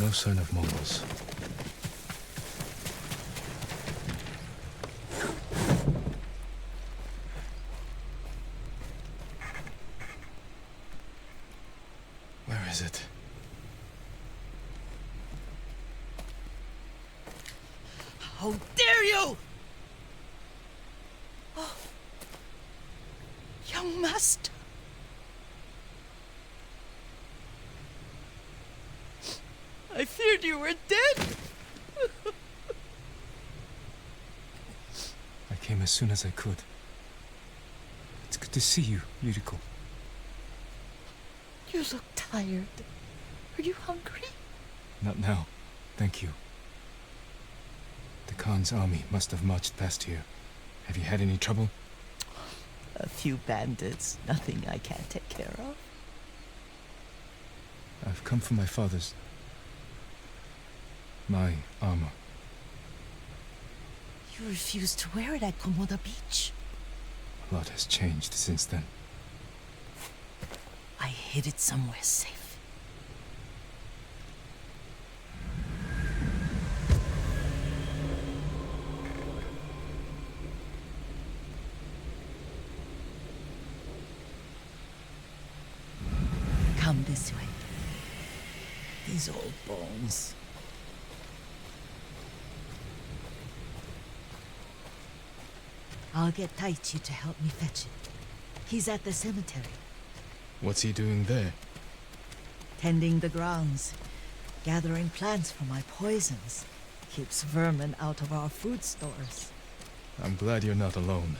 No sign of Mongols. Where is it? How dare you! Oh, young master. I feared you were dead. I came as soon as I could. It's good to see you, Yuriko. You look tired. Are you hungry? Not now. Thank you. The Khan's army must have marched past here. Have you had any trouble? A few bandits. Nothing I can't take care of. I've come for my father's... my armor. You refused to wear it at Komoda Beach. A lot has changed since then. I hid it somewhere safe. Come this way. These old bones. I'll get Taichi to help me fetch it. He's at the cemetery. What's he doing there? Tending the grounds. Gathering plants for my poisons. Keeps vermin out of our food stores. I'm glad you're not alone.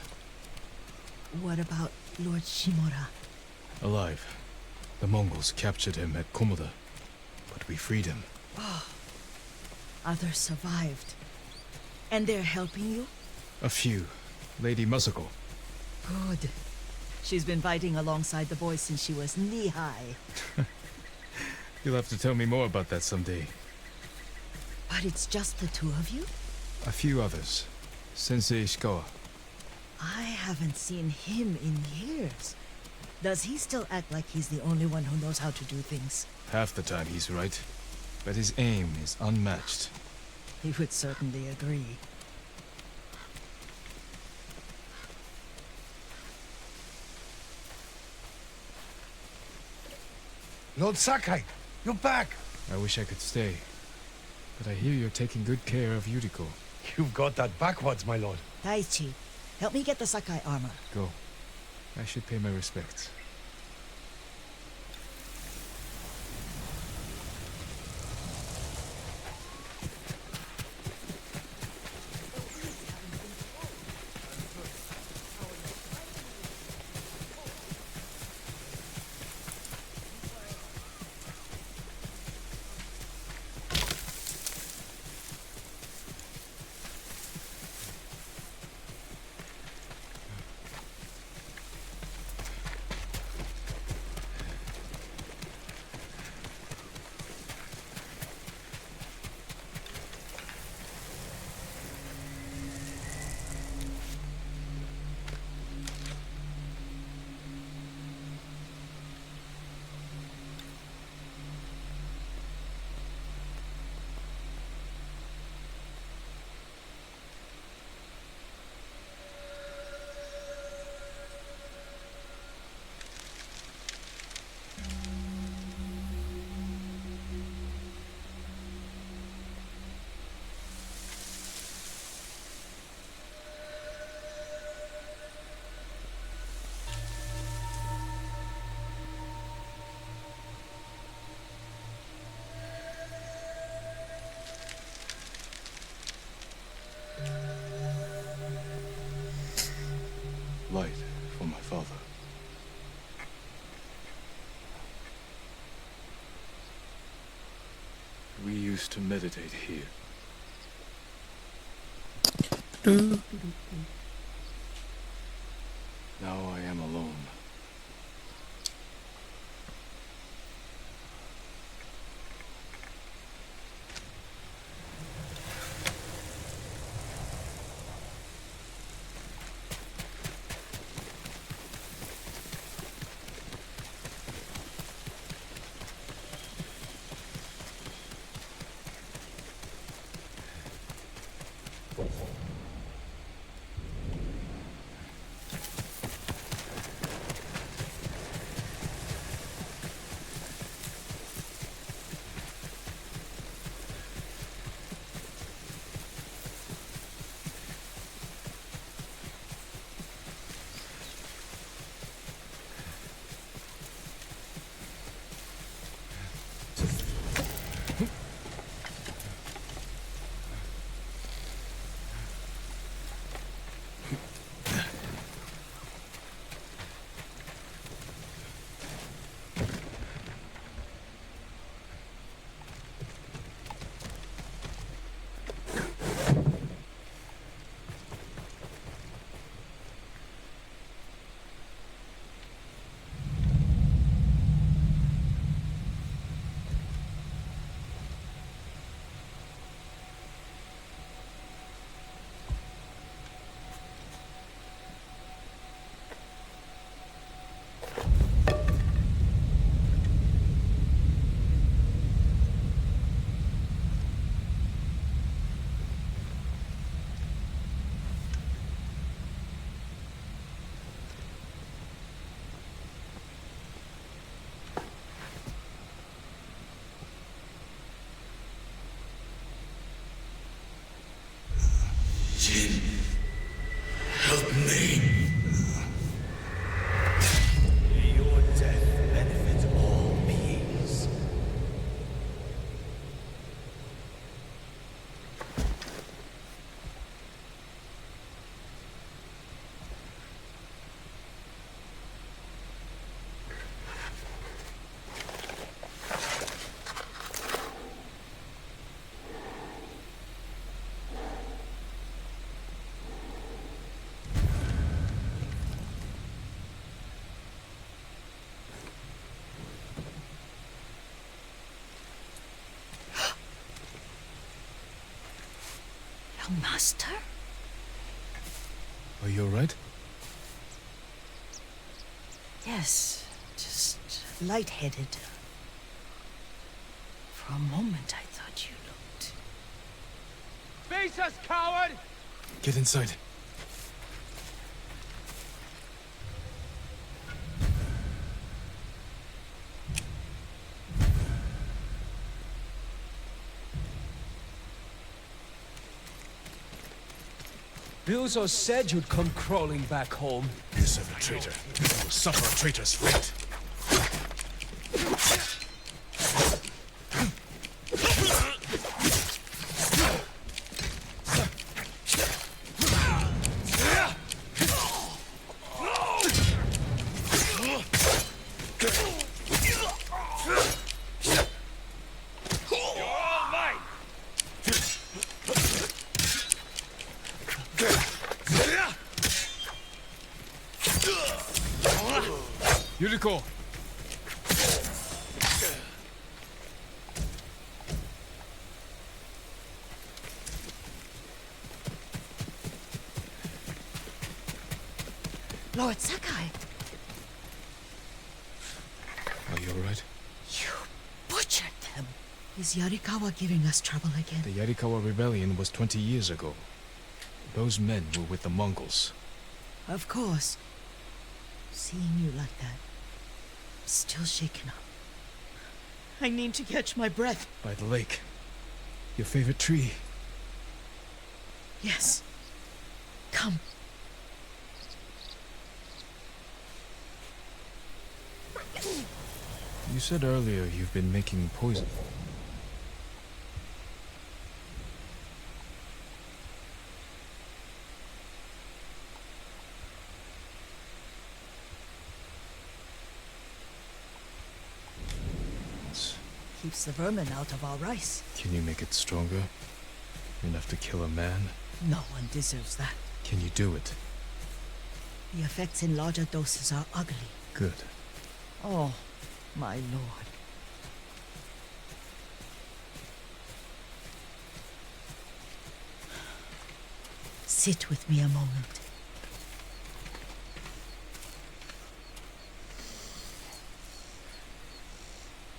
What about Lord Shimura? Alive. The Mongols captured him at Komoda, but we freed him. Others survived. And they're helping you? A few. Lady Masako. Good. She's been fighting alongside the boys since she was knee-high. You'll have to tell me more about that someday. But it's just the two of you? A few others. Sensei Ishikawa. I haven't seen him in years. Does he still act like he's the only one who knows how to do things? Half the time he's right, but his aim is unmatched. He would certainly agree. Lord Sakai, you're back. I wish I could stay, but I hear you're taking good care of Yuriko. You've got that backwards, my lord. Taichi, help me get the Sakai armor. Go. I should pay my respects. Light for my father. We used to meditate here. Now I am alone. Jin, help me. Your death benefits all beings. Young master? Are you alright? Yes, just lightheaded. For a moment I thought you looked... Face us, coward! Get inside. Bilzo said you'd come crawling back home. You serve a traitor. You will suffer a traitor's fate. Yuriko! Lord Sakai, Are you alright? you butchered them. Is Yarikawa giving us trouble again? The Yarikawa rebellion was 20 years ago. Those men were with the Mongols. Of course. Seeing you like that, still shaken up. I need to catch my breath. By the lake. Your favorite tree. Yes. Come. You said earlier you've been making poison. Keeps the vermin out of our rice. Can you make it stronger? Enough to kill a man? No one deserves that. Can you do it? The effects in larger doses are ugly. Good. Oh, my lord. Sit with me a moment.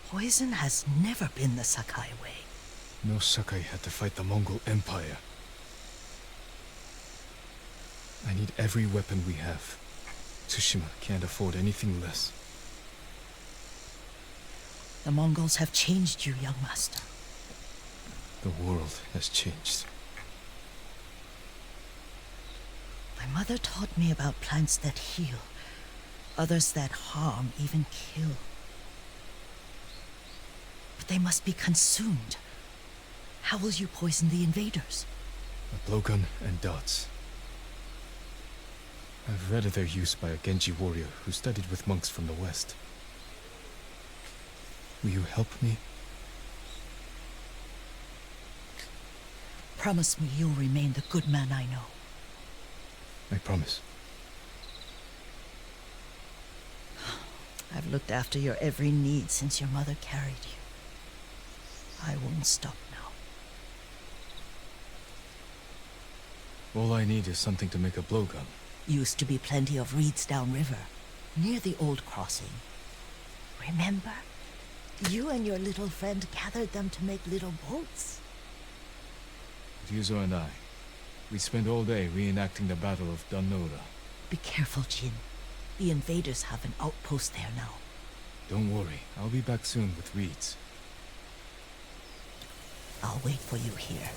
Poison has never been the Sakai way. No Sakai had to fight the Mongol Empire. I need every weapon we have. Tsushima can't afford anything less. The Mongols have changed you, young master. The world has changed. My mother taught me about plants that heal, others that harm, even kill. But they must be consumed. How will you poison the invaders? A blowgun and darts. I've read of their use by a Genji warrior who studied with monks from the west. Will you help me? Promise me you'll remain the good man I know. I promise. I've looked after your every need since your mother carried you. I won't stop now. All I need is something to make a blowgun. Used to be plenty of reeds downriver, near the old crossing. Remember? You and your little friend gathered them to make little boats. Ryuzo and I, we spent all day reenacting the Battle of Danora. Be careful, Jin. The invaders have an outpost there now. Don't worry, I'll be back soon with reeds. I'll wait for you here.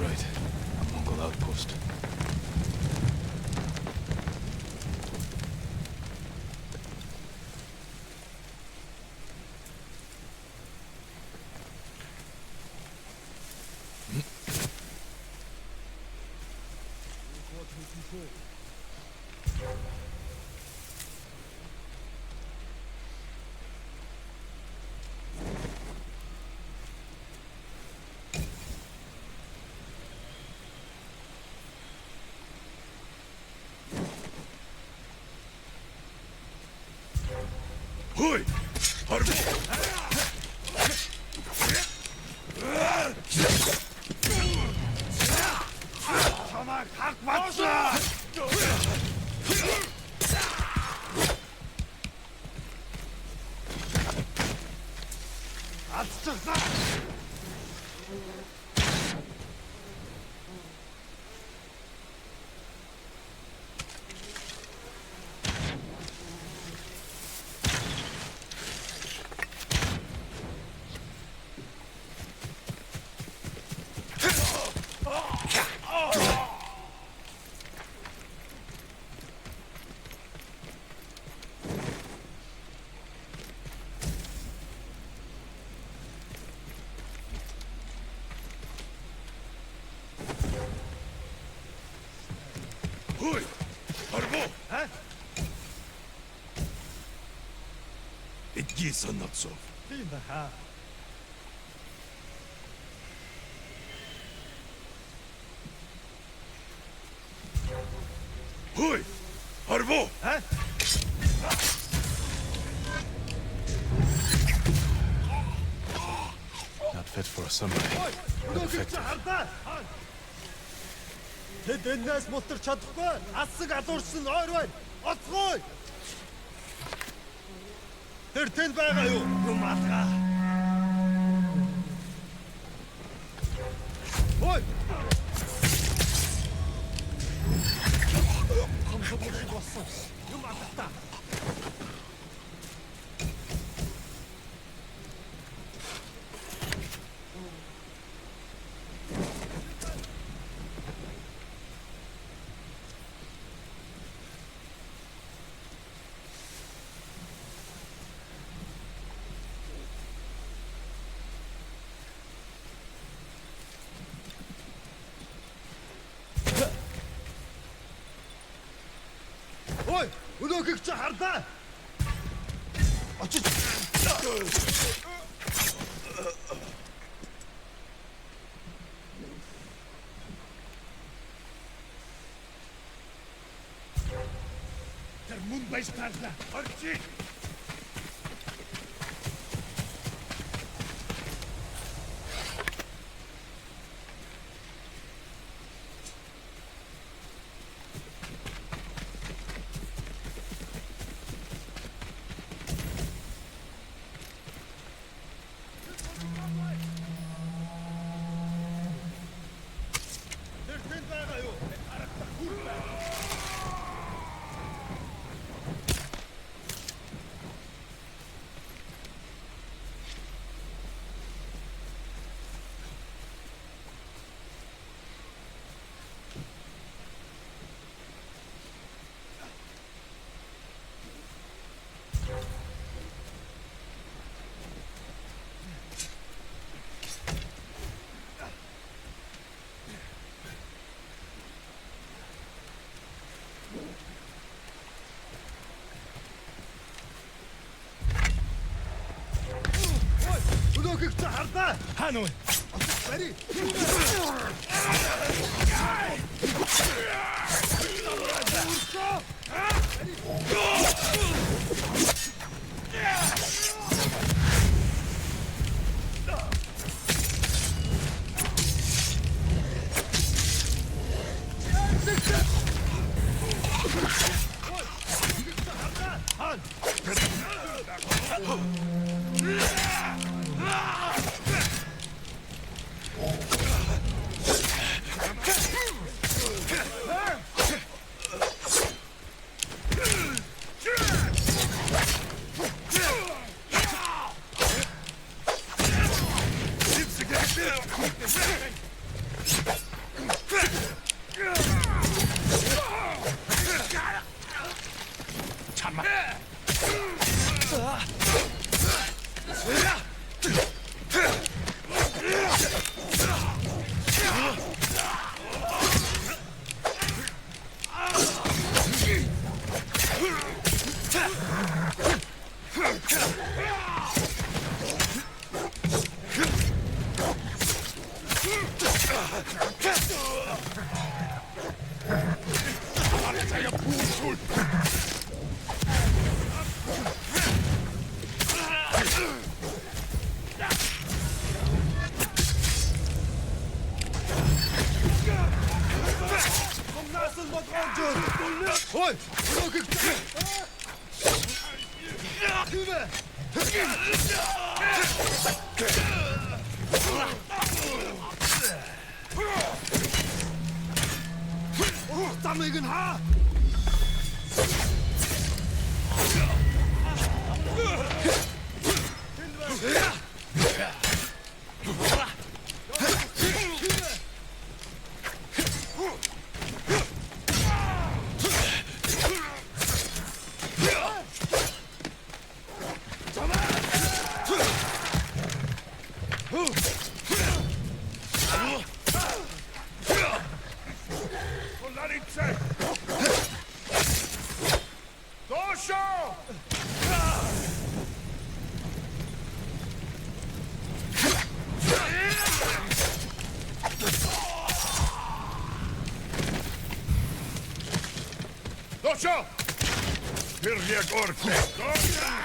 right. A Mongol outpost. Hoi! Harbi! Çamak hak batsa! At çıksa! Hoi! Harbo! Ha? Etki sanatso. Değil mi ha? Hoi! Harbo! Ha? Not fit for a samurai. Ой! But effective. Хардаа! Тэд энэс мултарч чадахгүй. Асаг алуурсан ойр байна. Оцгой! Тэр тэнд байгаа юу? Юм алгаа. Ой! Хамсагч болсон. Юм алгатаа. Ой, өнөөгч хардаа. Очиж. Тэр мөн байж таарлаа. Орчи. Тэр тэнд байгаа юу? Харагдах хүн байна. Өнөөгч хардаа. Хаана вэ? Бари. Ой! Замыг нь хаа! Docio! Pirlia Gorte!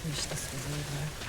Wish this was over.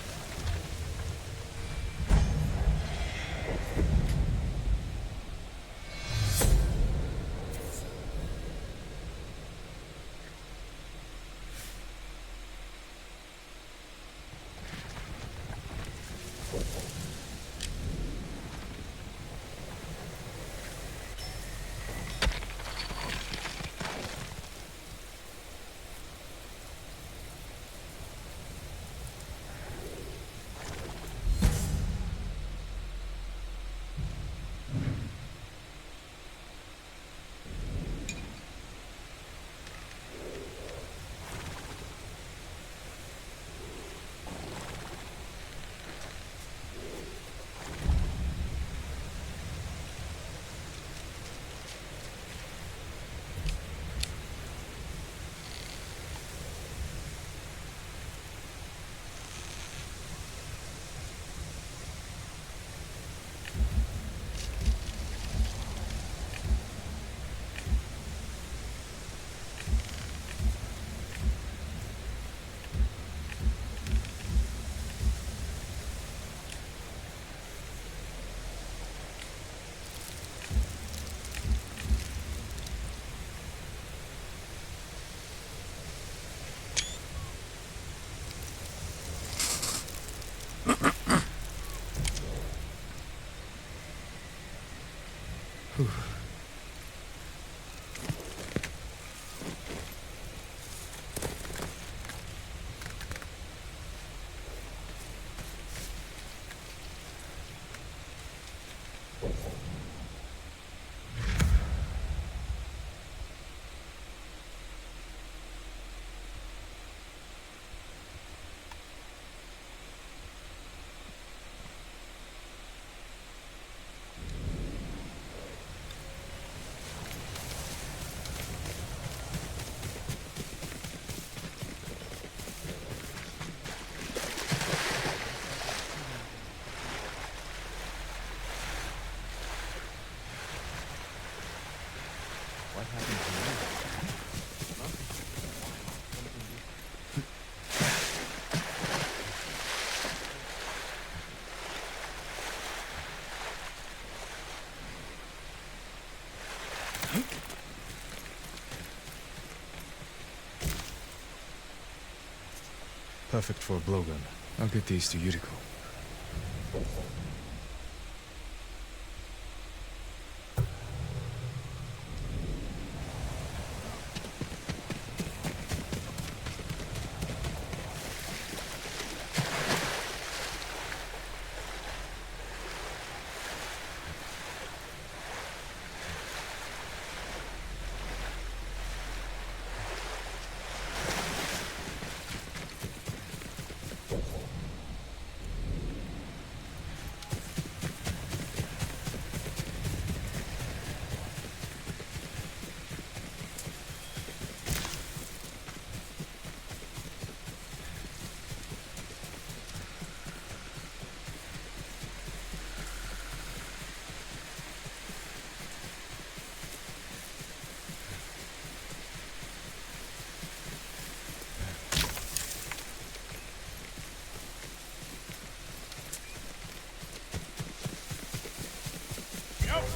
Perfect for a blowgun. I'll get these to Yuriko.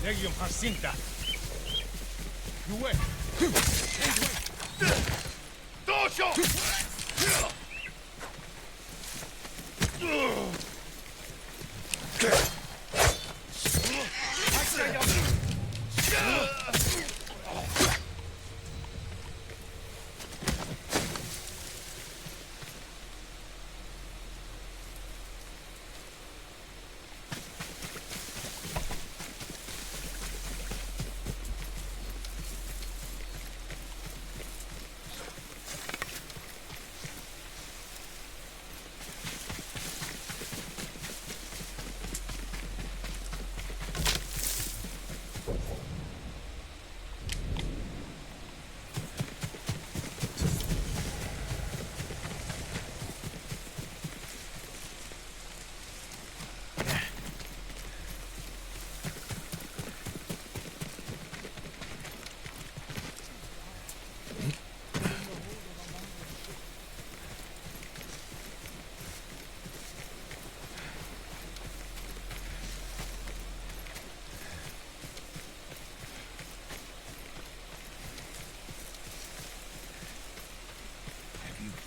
Legium Jacinta. You win. Dojo!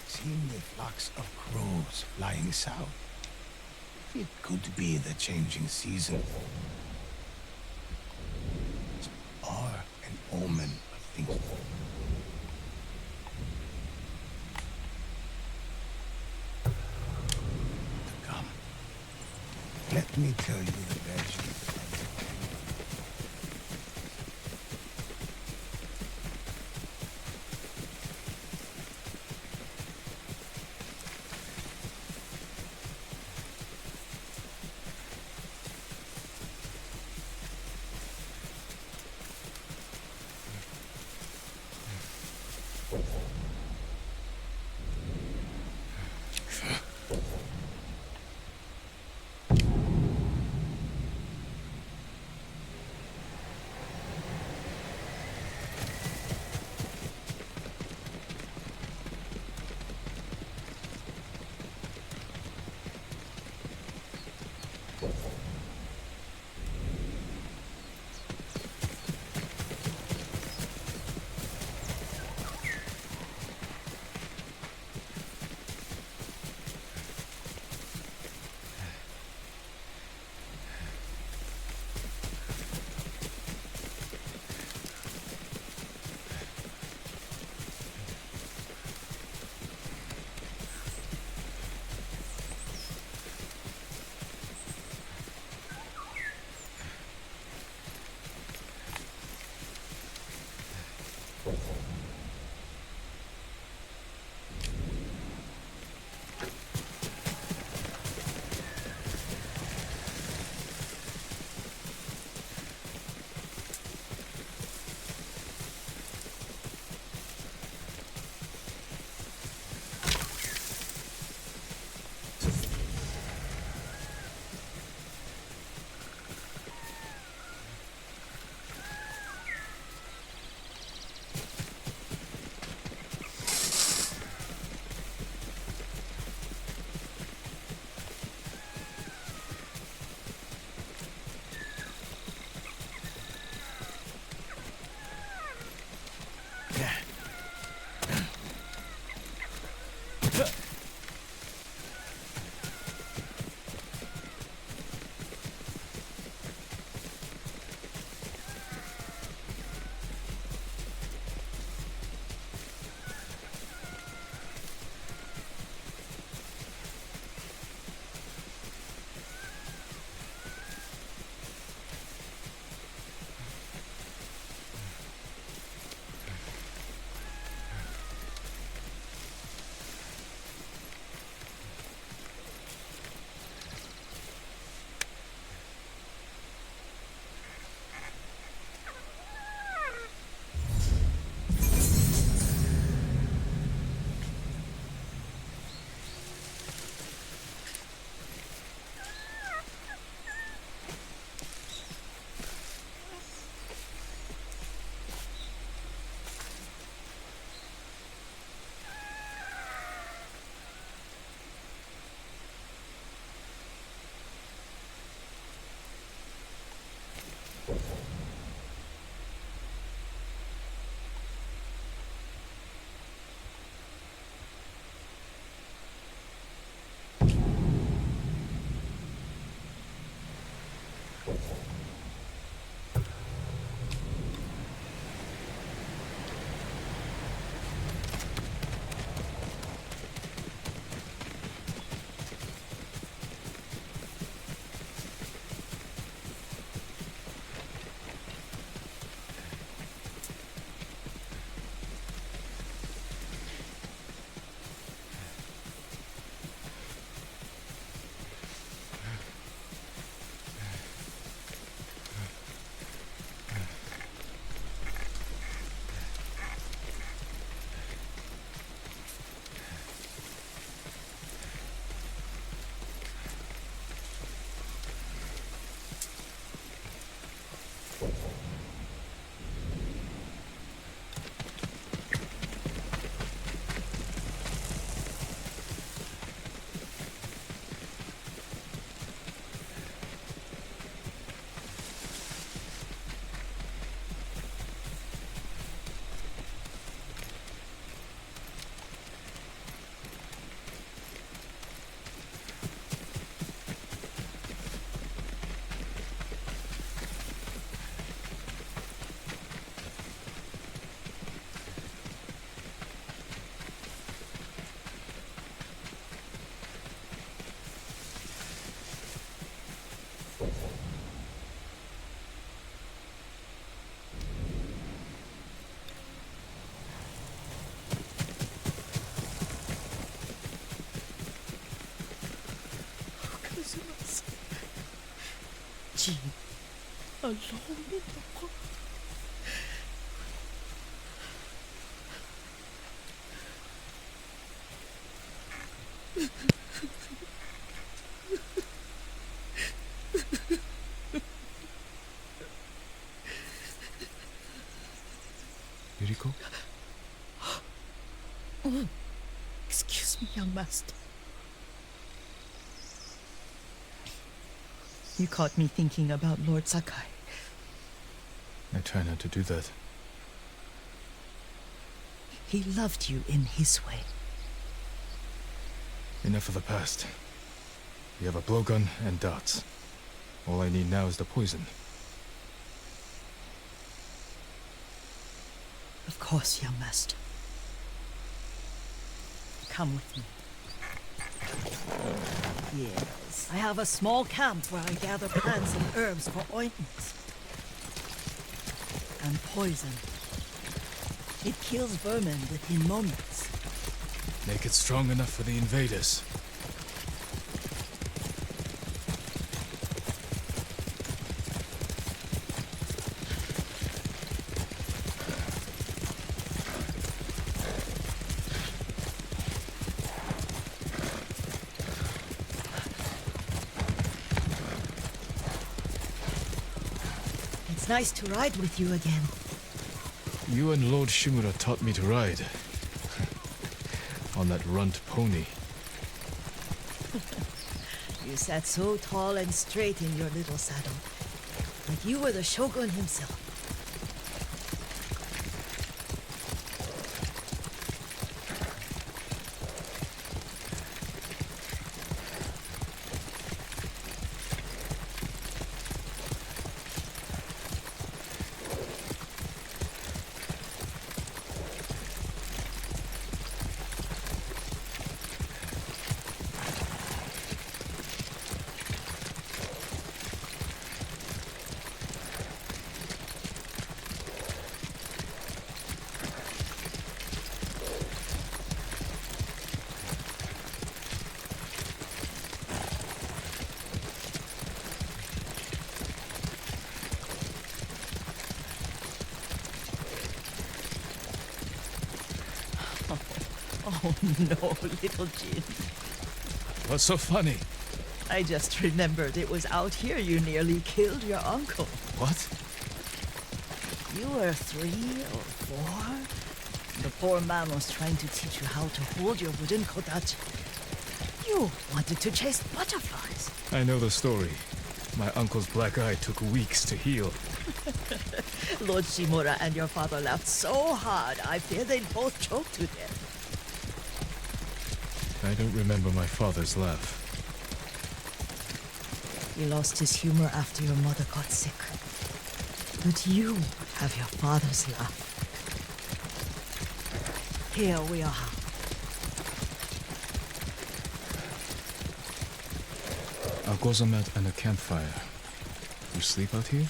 Seen the flocks of crows flying south. It could be the changing season. Or an omen of things. To come. Let me tell you the legend. Jean, alone in the world. Yuriko? Oh, excuse me, young master. You caught me thinking about Lord Sakai. I try not to do that. He loved you in his way. Enough of the past. We have a blowgun and darts. All I need now is the poison. Of course, young master. Come with me. Yes, I have a small camp where I gather plants and herbs for ointments. And poison. It kills vermin within moments. Make it strong enough for the invaders. It's nice to ride with you again. You and Lord Shimura taught me to ride. On that runt pony. You sat so tall and straight in your little saddle, like you were the shogun himself. Oh no, little Jin. What's so funny? I just remembered it was out here you nearly killed your uncle. What? You were 3 or 4. The poor man was trying to teach you how to hold your wooden kodachi. You wanted to chase butterflies. I know the story. My uncle's black eye took weeks to heal. Lord Shimura and your father laughed so hard, I fear they'd both choke to death. I don't remember my father's laugh. He lost his humor after your mother got sick. But you have your father's laugh. Here we are. A gozamat and a campfire. You sleep out here?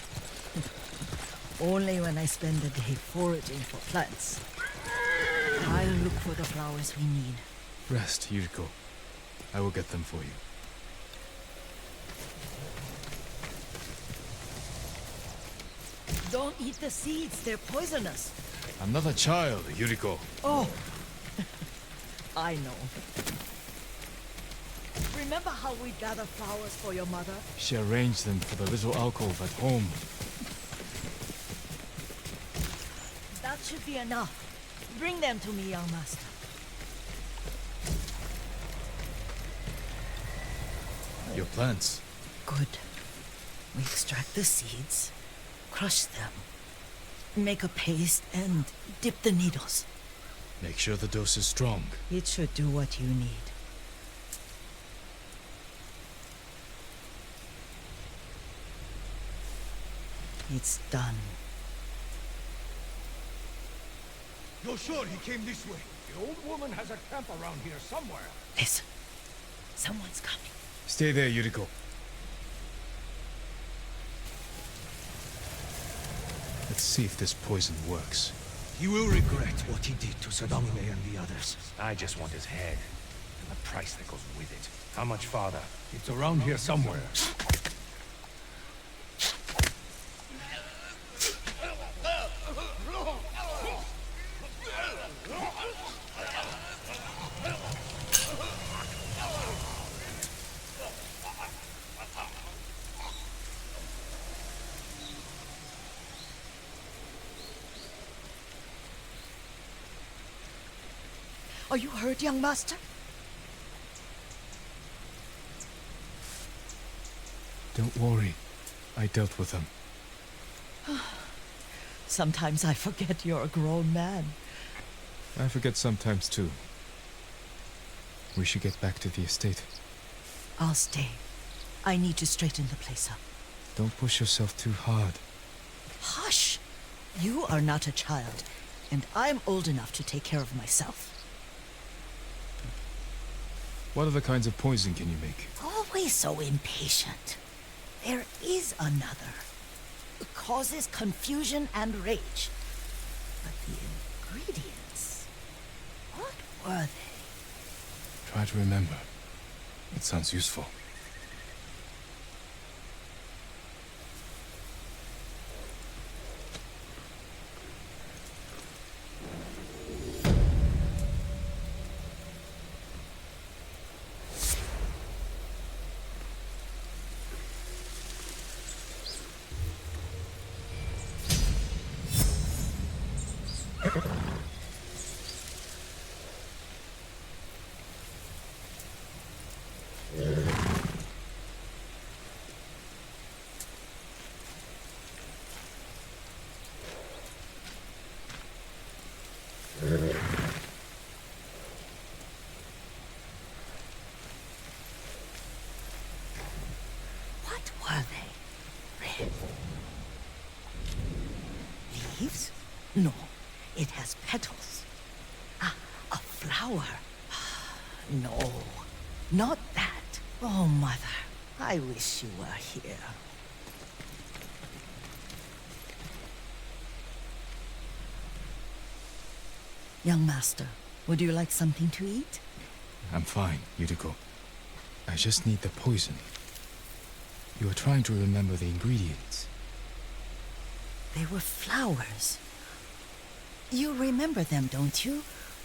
Only when I spend the day foraging for plants. I'll look for the flowers we need. Rest, Yuriko. I will get them for you. Don't eat the seeds, they're poisonous. I'm not a child, Yuriko. Oh, I know. Remember how we gather flowers for your mother? She arranged them for the little alcove at home. That should be enough. Bring them to me, young master. Your plants. Good. We extract the seeds, crush them, make a paste, and dip the needles. Make sure the dose is strong. It should do what you need. It's done. You're sure he came this way? The old woman has a camp around here somewhere. Listen. Someone's coming. Stay there, Yuriko. Let's see if this poison works. He will regret what he did to Sadame and the others. I just want his head. And the price that goes with it. How much farther? It's around here somewhere. Are you hurt, young master? Don't worry. I dealt with them. Sometimes I forget you're a grown man. I forget sometimes too. We should get back to the estate. I'll stay. I need to straighten the place up. Don't push yourself too hard. Hush! You are not a child, and I'm old enough to take care of myself. What other kinds of poison can you make? Always so impatient. There is another. It causes confusion and rage. But the ingredients... what were they? Try to remember. It sounds useful. What were they? Red. Leaves? No, it has petals. Ah, a flower. No, not that. Oh, Mother, I wish you were here. Young master, would you like something to eat? I'm fine, Yuriko. I just need the poison. You are trying to remember the ingredients. They were flowers. You remember them, don't you?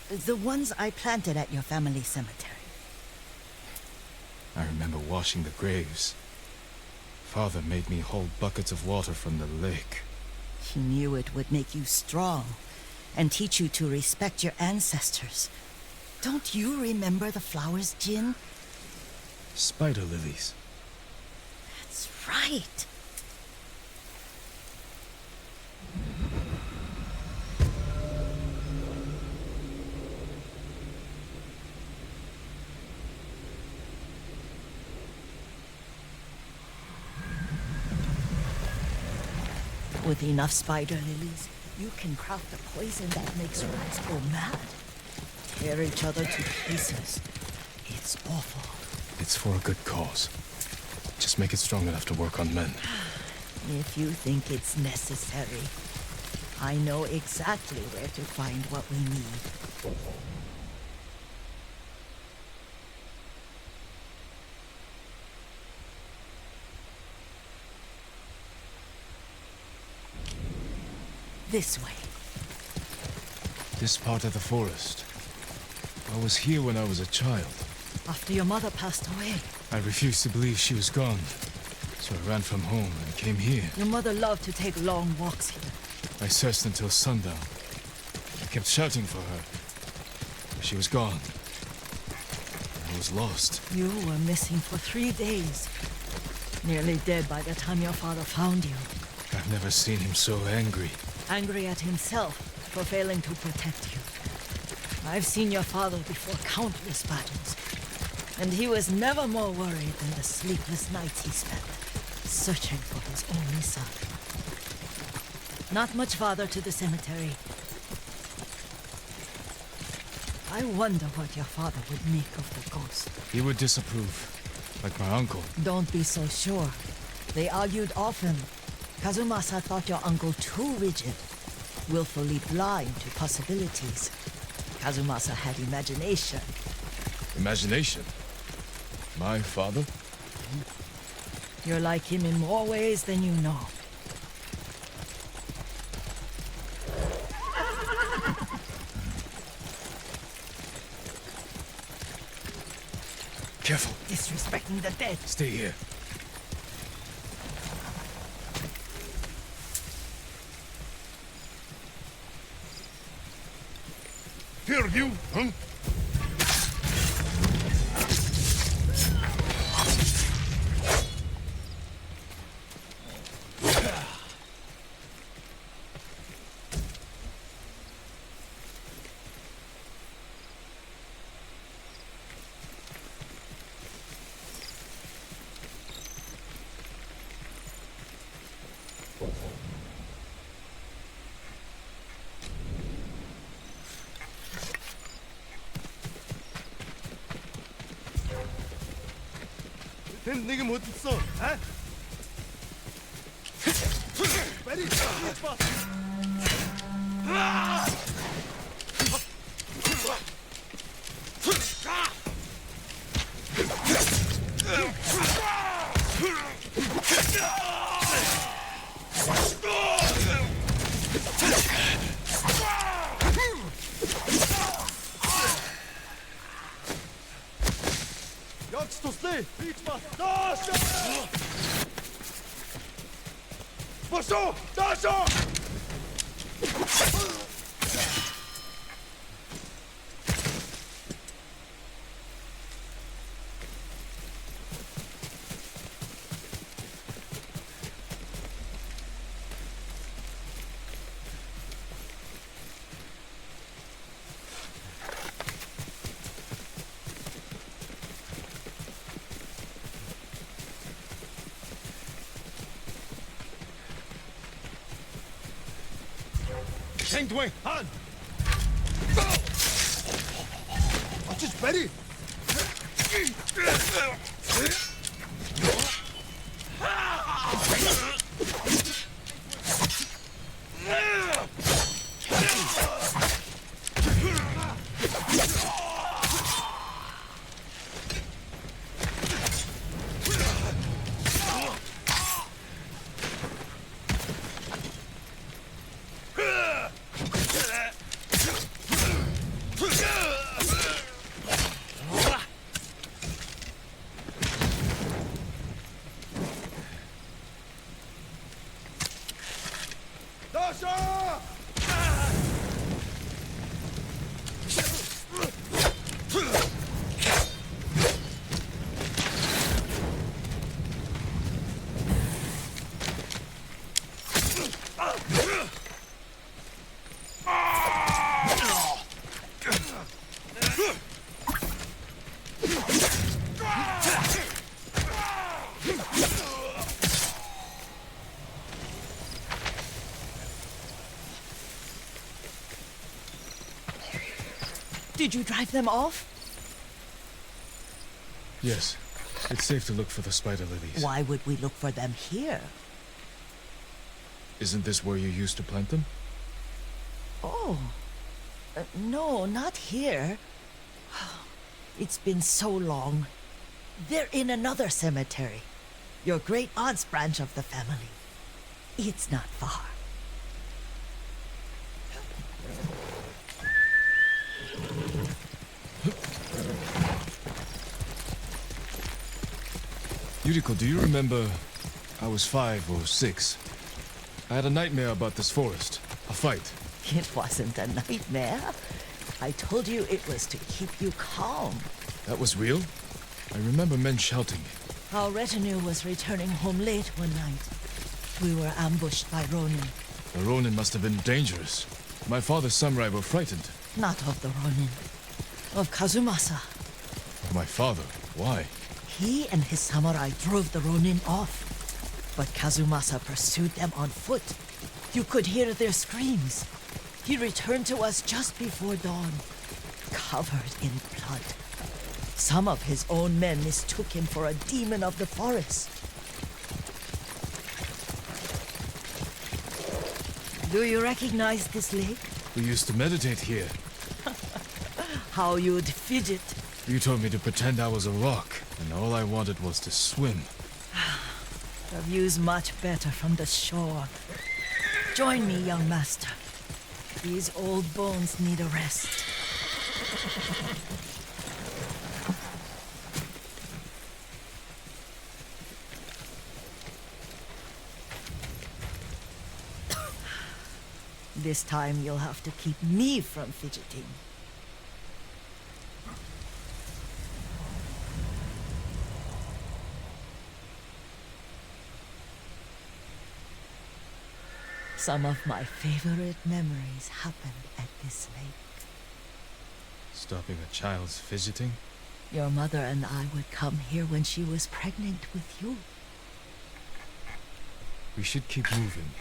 The ones I planted at your family cemetery. I remember washing the graves. Father made me hold buckets of water from the lake. He knew it would make you strong and teach you to respect your ancestors. Don't you remember the flowers, Jin? Spider lilies. That's right. With enough spider lilies, you can craft a poison that makes rats go mad. Tear each other to pieces. It's awful. It's for a good cause. Just make it strong enough to work on men. If you think it's necessary, I know exactly where to find what we need. This way. This part of the forest. I was here when I was a child. After your mother passed away, I refused to believe she was gone. So I ran from home and came here. your mother loved to take long walks here. I searched until sundown. I kept shouting for her. But she was gone. I was lost. You were missing for 3 days. Nearly dead by the time your father found you. I've never seen him so angry. Angry at himself for failing to protect you. I've seen your father before countless battles, and he was never more worried than the sleepless nights he spent searching for his only son. Not much farther to the cemetery. I wonder what your father would make of the ghost. He would disapprove, like my uncle. Don't be so sure. They argued often. Kazumasa thought your uncle too rigid, willfully blind to possibilities. Kazumasa had imagination. Imagination? My father? You're like him in more ways than you know. Careful. Disrespecting the dead. Stay here. Fear you, huh? Тэнд нэг юм хөдөлсөн, аа? Бари, хийж ба. Ягч туслая, хийж ба. Доош! Босоо! Доош! Сэндвэ! Haan! Очиж бари! Did you drive them off? Yes. It's safe to look for the spider lilies. Why would we look for them here? Isn't this where you used to plant them? Oh. No, not here. It's been so long. They're in another cemetery. Your great aunt's branch of the family. It's not far. Yuriko, do you remember? I was 5 or 6. I had a nightmare about this forest. A fight. It wasn't a nightmare. I told you it was to keep you calm. That was real? I remember men shouting. Our retinue was returning home late one night. We were ambushed by Ronin. The Ronin must have been dangerous. My father's samurai were frightened. Not of the Ronin. Of Kazumasa. Of my father. Why? He and his samurai drove the Ronin off. But Kazumasa pursued them on foot. You could hear their screams. He returned to us just before dawn, covered in blood. Some of his own men mistook him for a demon of the forest. Do you recognize this lake? We used to meditate here. How you'd fidget. You told me to pretend I was a rock, and all I wanted was to swim. The view's much better from the shore. Join me, young master. These old bones need a rest. This time you'll have to keep me from fidgeting. Some of my favorite memories happened at this lake. Stopping a child's fidgeting? Your mother and I would come here when she was pregnant with you. We should keep moving.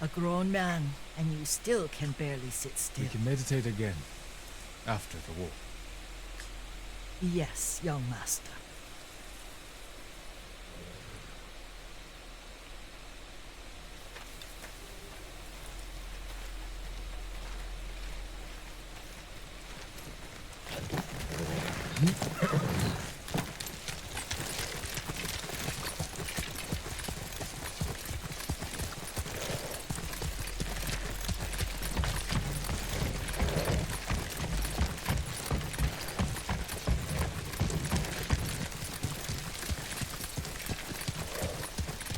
A grown man, and you still can barely sit still. We can meditate again. After the war. Yes, young master.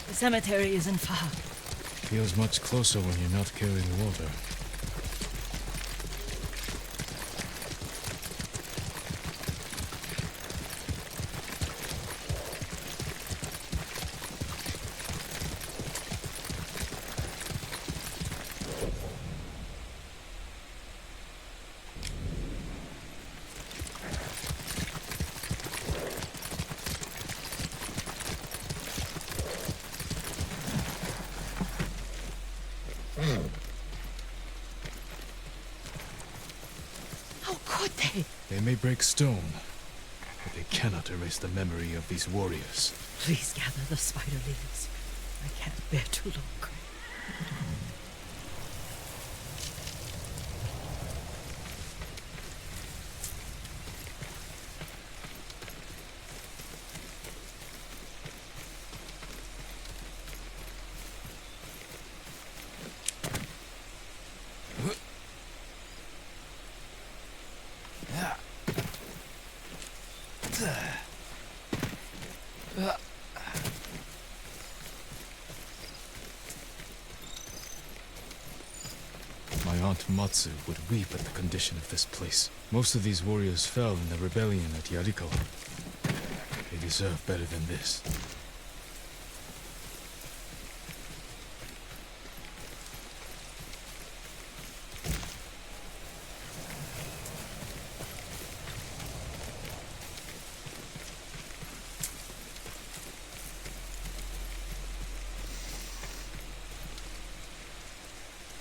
The cemetery isn't far. Feels much closer when you're not carrying water. How could they? They may break stone, but they cannot erase the memory of these warriors. Please gather the spider leaves. I can't bear to look. My aunt Matsu would weep at the condition of this place. Most of these warriors fell in the rebellion at Yarikawa. They deserve better than this.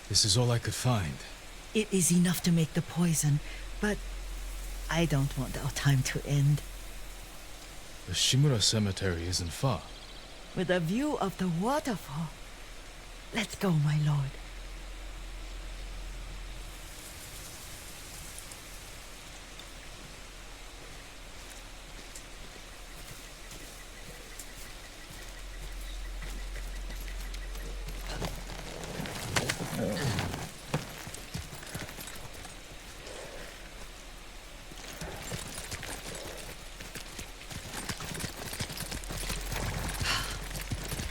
This is all I could find. It is enough to make the poison, but I don't want our time to end. The Shimura Cemetery isn't far. With a view of the waterfall. Let's go, my lord.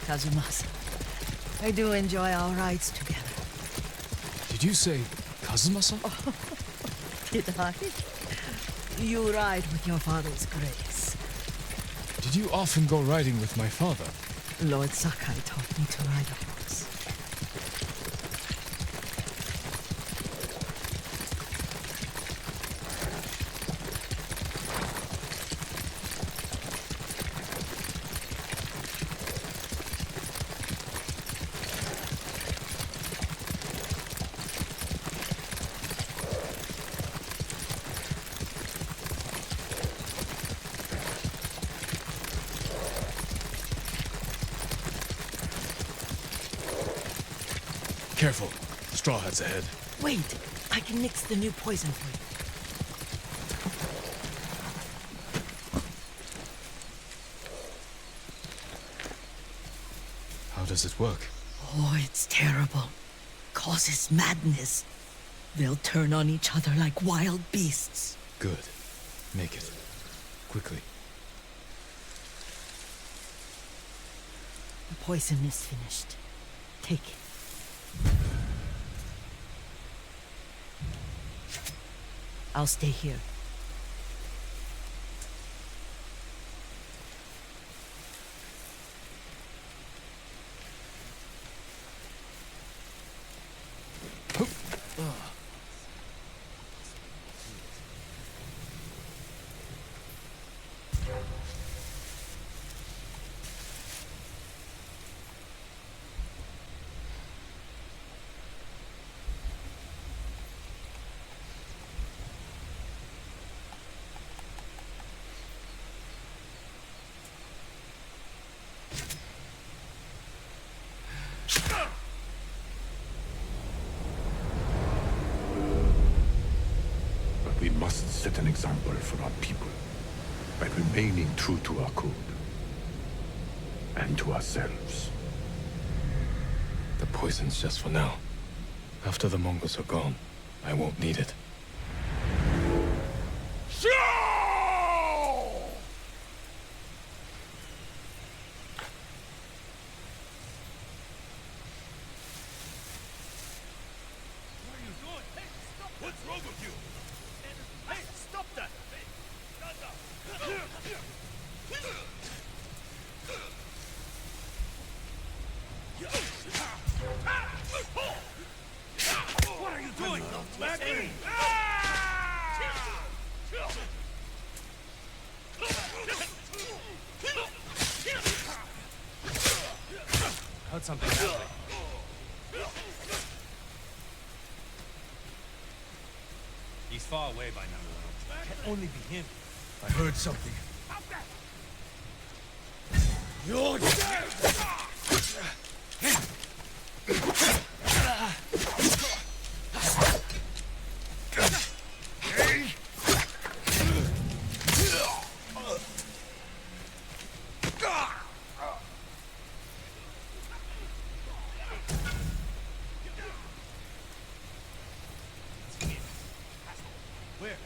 Kazumasa, I do enjoy our rides together. Did you say Kazumasa? Did I? You ride with your father's grace. Did you often go riding with my father? Lord Sakai taught me to ride a horse. Careful. Straw Hat's ahead. Wait, I can mix the new poison for you. How does it work? Oh, it's terrible. Causes madness. They'll turn on each other like wild beasts. Good. Make it. Quickly. The poison is finished. Take it. I'll stay here. example for our people by remaining true to our code and to ourselves. The poison's just for now. After the Mongols are gone, I won't need it. What's wrong with you? Hey, stop that! What are you doing? Let me! Heard something happening. He's far away by now. Can only be him. I heard something. You're dead! Where?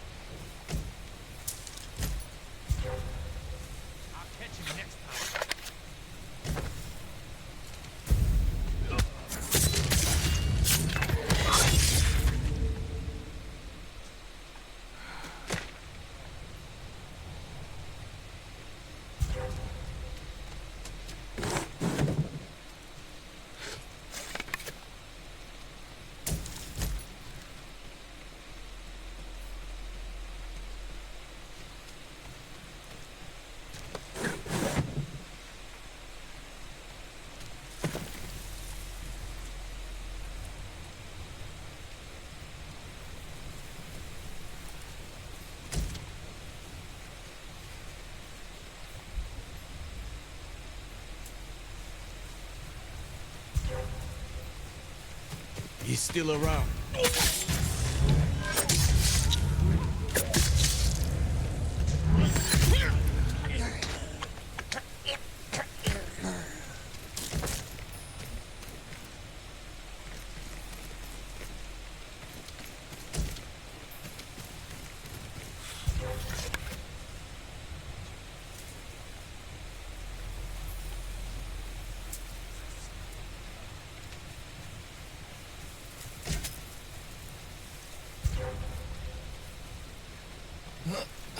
I'll catch him next time. He's still around.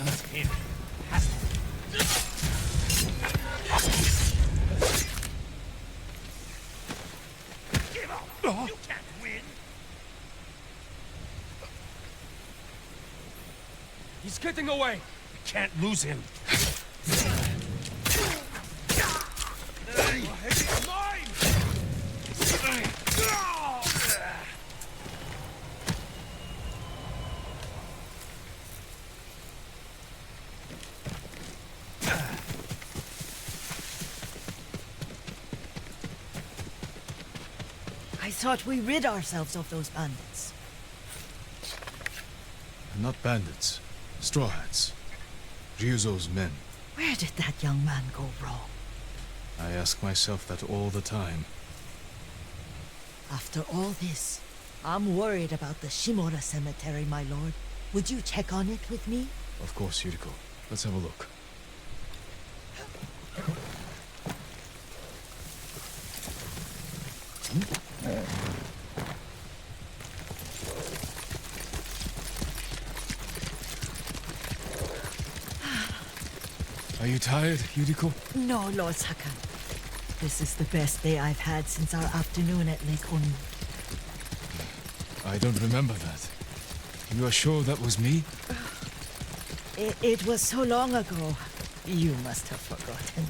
It's him. Give up! You can't win! He's getting away. We can't lose him. It's mine! I thought we rid ourselves of those bandits. Not bandits. Straw Hats. Ryuzo's men. Where did that young man go wrong? I ask myself that all the time. After all this, I'm worried about the Shimura cemetery, my lord. Would you check on it with me? Of course, Yuriko. Let's have a look. Are you tired, Yuriko? No, Lord Sakan. This is the best day I've had since our afternoon at Lake Onu. I don't remember that. You are sure that was me? It was so long ago. You must have forgotten.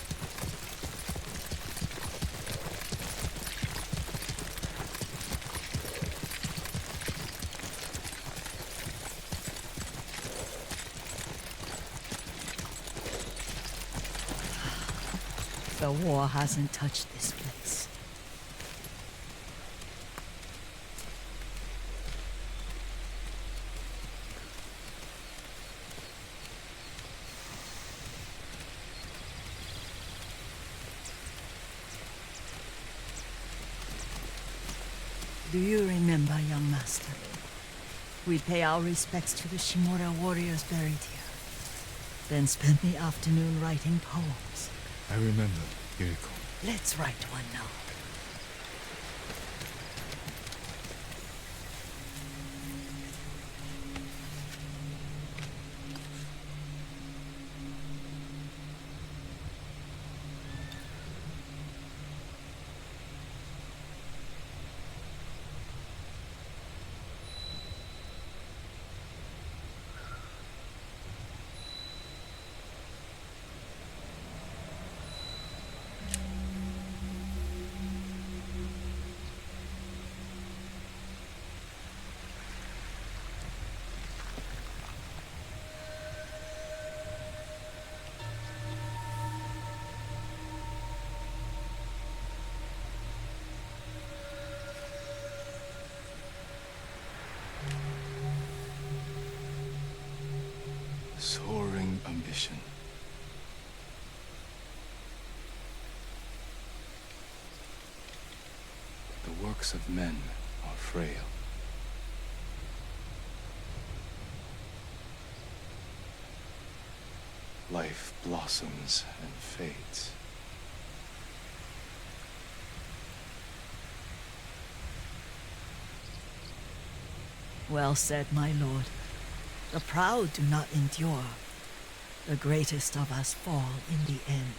The war hasn't touched this place. Do you remember, young master? We pay our respects to the Shimura warriors buried here, then spend the afternoon writing poems. I remember, Yuriko. Let's write one now. Soaring ambition. The works of men are frail. Life blossoms and fades. Well said, my lord. The proud do not endure. The greatest of us fall in the end.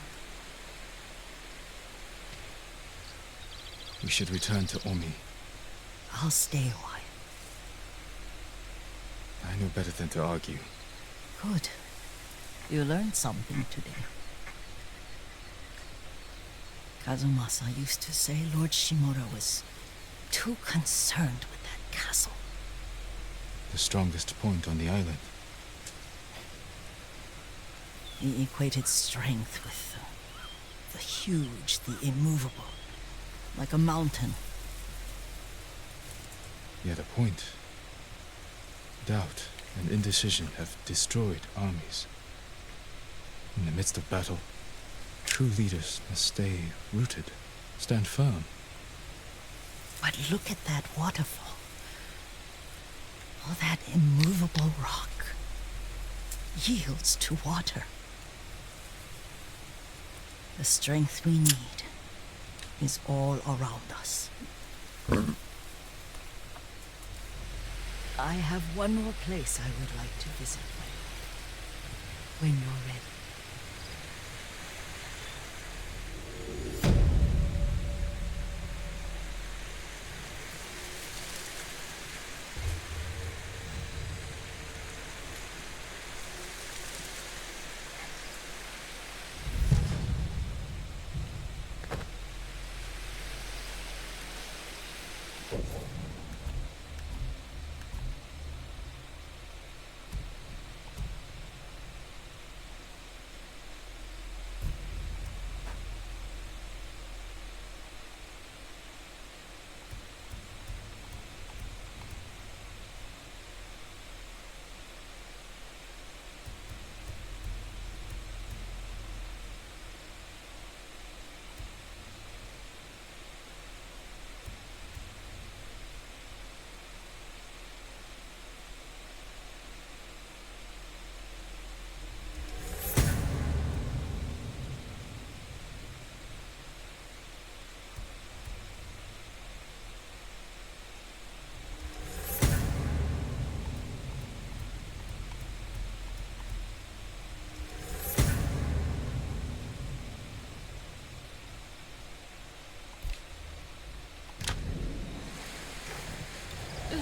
We should return to Omi. I'll stay a while. I know better than to argue. Good. You learned something today. Kazumasa used to say Lord Shimura was too concerned with that castle. The strongest point on the island. He equated strength with the huge, the immovable, like a mountain. Yet a point. Doubt and indecision have destroyed armies. In the midst of battle, true leaders must stay rooted, stand firm. But look at that waterfall. All that immovable rock yields to water. The strength we need is all around us. I have one more place I would like to visit when you're ready.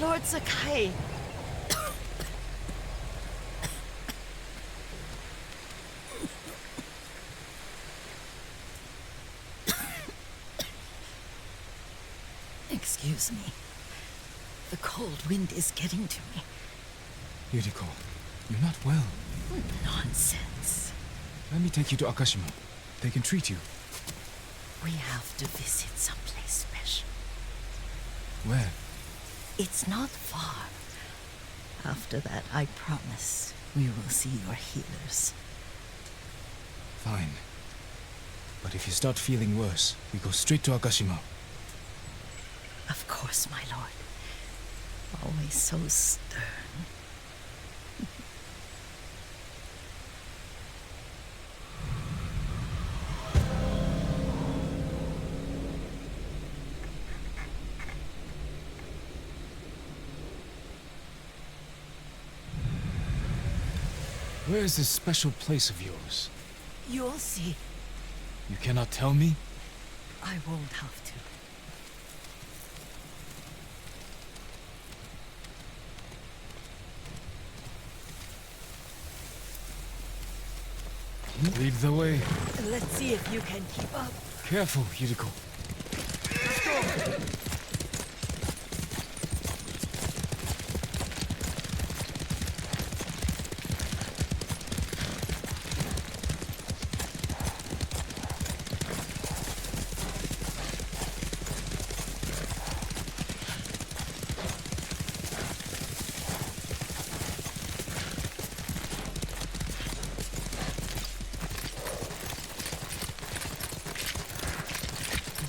Lord Sakai. Excuse me. The cold wind is getting to me. Yuriko, you're not well. Nonsense. Let me take you to Akashima. They can treat you. We have to visit someplace special. Where? It's not far. After that, I promise we will see your healers. Fine. But if you start feeling worse, we go straight to Akashima. Of course, my lord. Always so stern. Where is this special place of yours? You'll see. You cannot tell me? I won't have to. Lead the way. Let's see if you can keep up. Careful, Yuriko.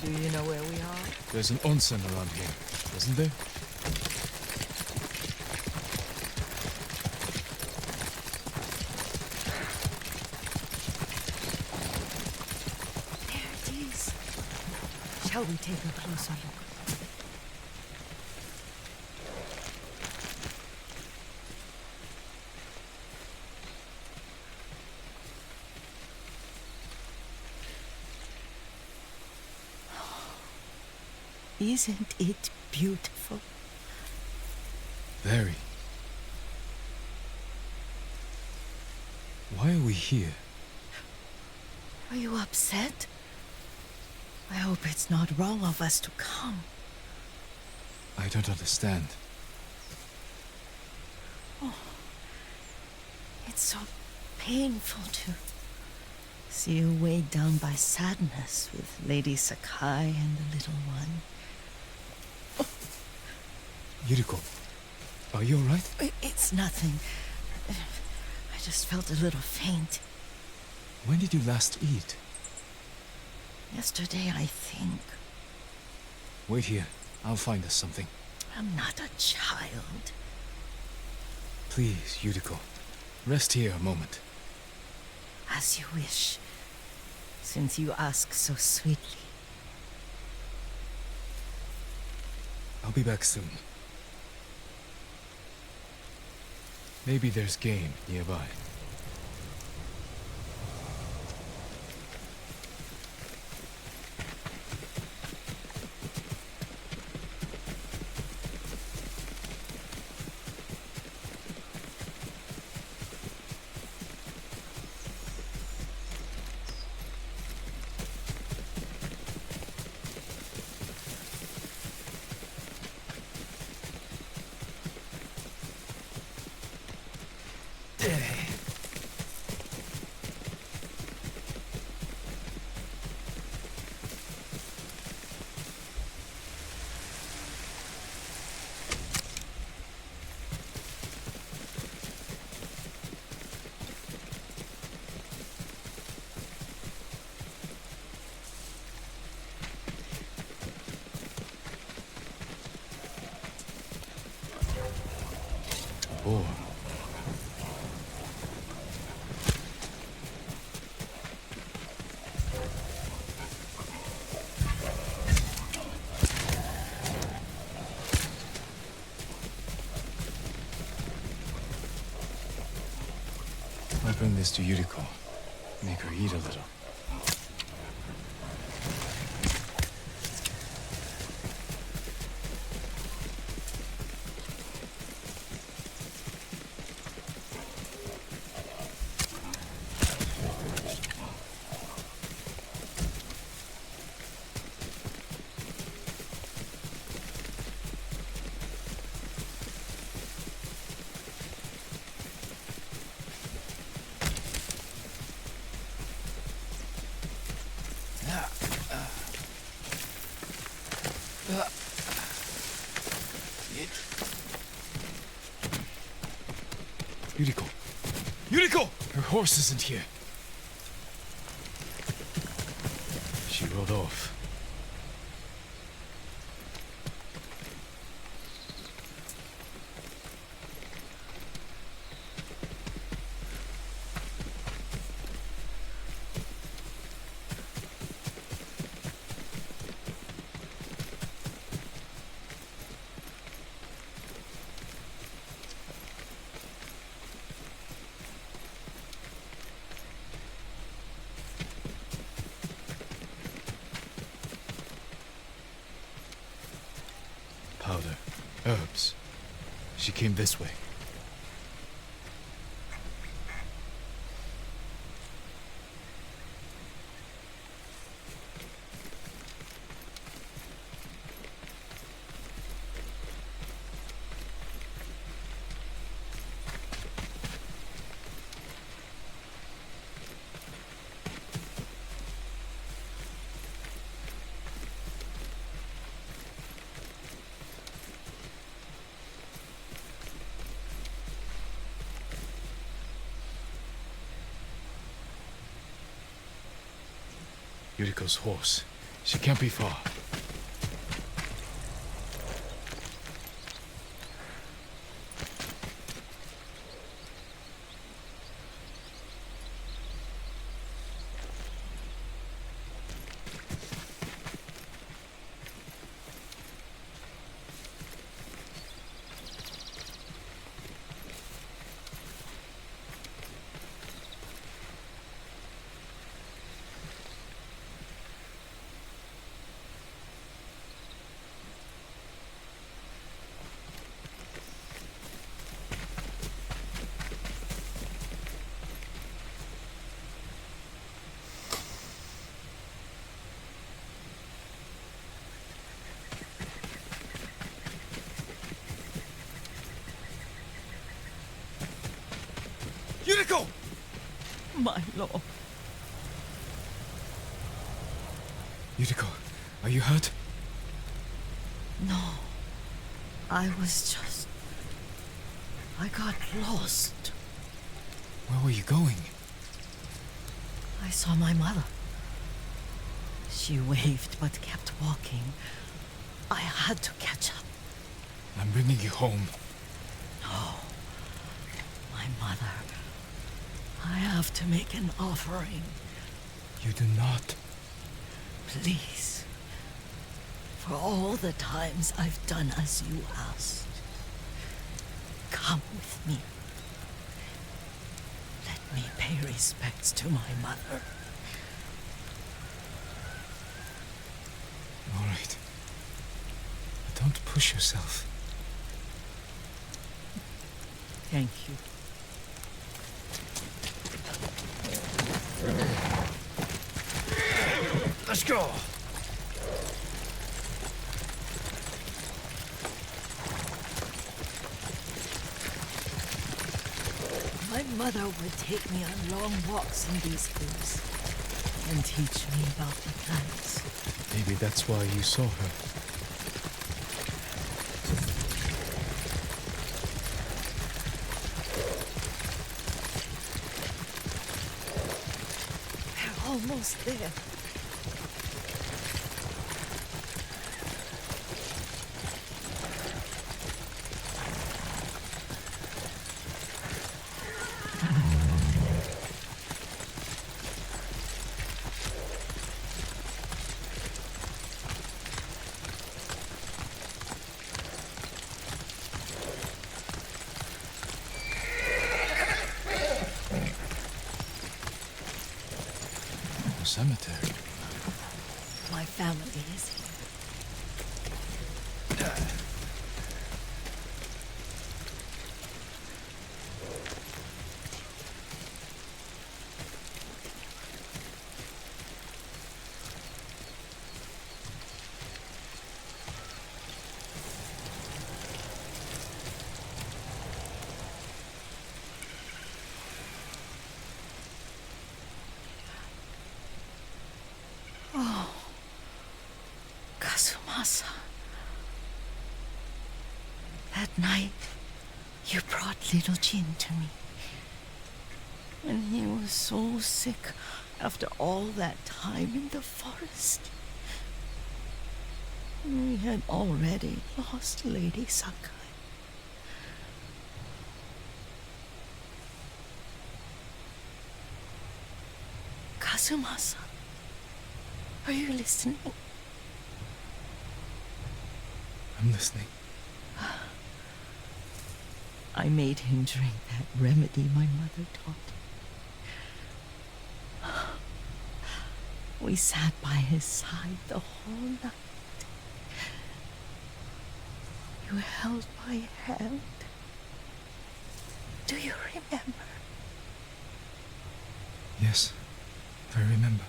Do you know where we are? There's an onsen around here, isn't there? There it is. Shall we take a closer look? Isn't it beautiful? Very. Why are we here? Are you upset? I hope it's not wrong of us to come. I don't understand. It's so painful to see you weighed down by sadness with Lady Sakai and the little one. Yuriko, are you alright? It's nothing. I just felt a little faint. When did you last eat? Yesterday, I think. Wait here. I'll find us something. I'm not a child. Please, Yuriko. Rest here a moment. As you wish, since you ask so sweetly. I'll be back soon. Maybe there's game nearby. Oh. I'll bring this to Yuriko. Make her eat a little. Yuriko! Yuriko! Her horse isn't here. She rode off. herbs. She came this way. Yuriko's horse. She can't be far. Yuriko! My lord. Yuriko, are you hurt? No. I got lost. Where were you going? I saw my mother. She waved but kept walking. I had to catch up. I'm bringing you home. No. My mother. I have to make an offering. You do not. Please. For all the times I've done as you asked. Come with me. Let me pay respects to my mother. All right. But don't push yourself. Thank you. Let's go! My mother would take me on long walks in these hills and teach me about the plants. Maybe that's why you saw her. We're almost there. Cemetery. My family is here. Kazumasa. That night, you brought little Jin to me. When he was so sick after all that time in the forest. We had already lost Lady Sakai. Kazumasa, are you listening? I'm listening. I made him drink that remedy my mother taught him. We sat by his side the whole night. You held my hand. Do you remember? Yes, I remember.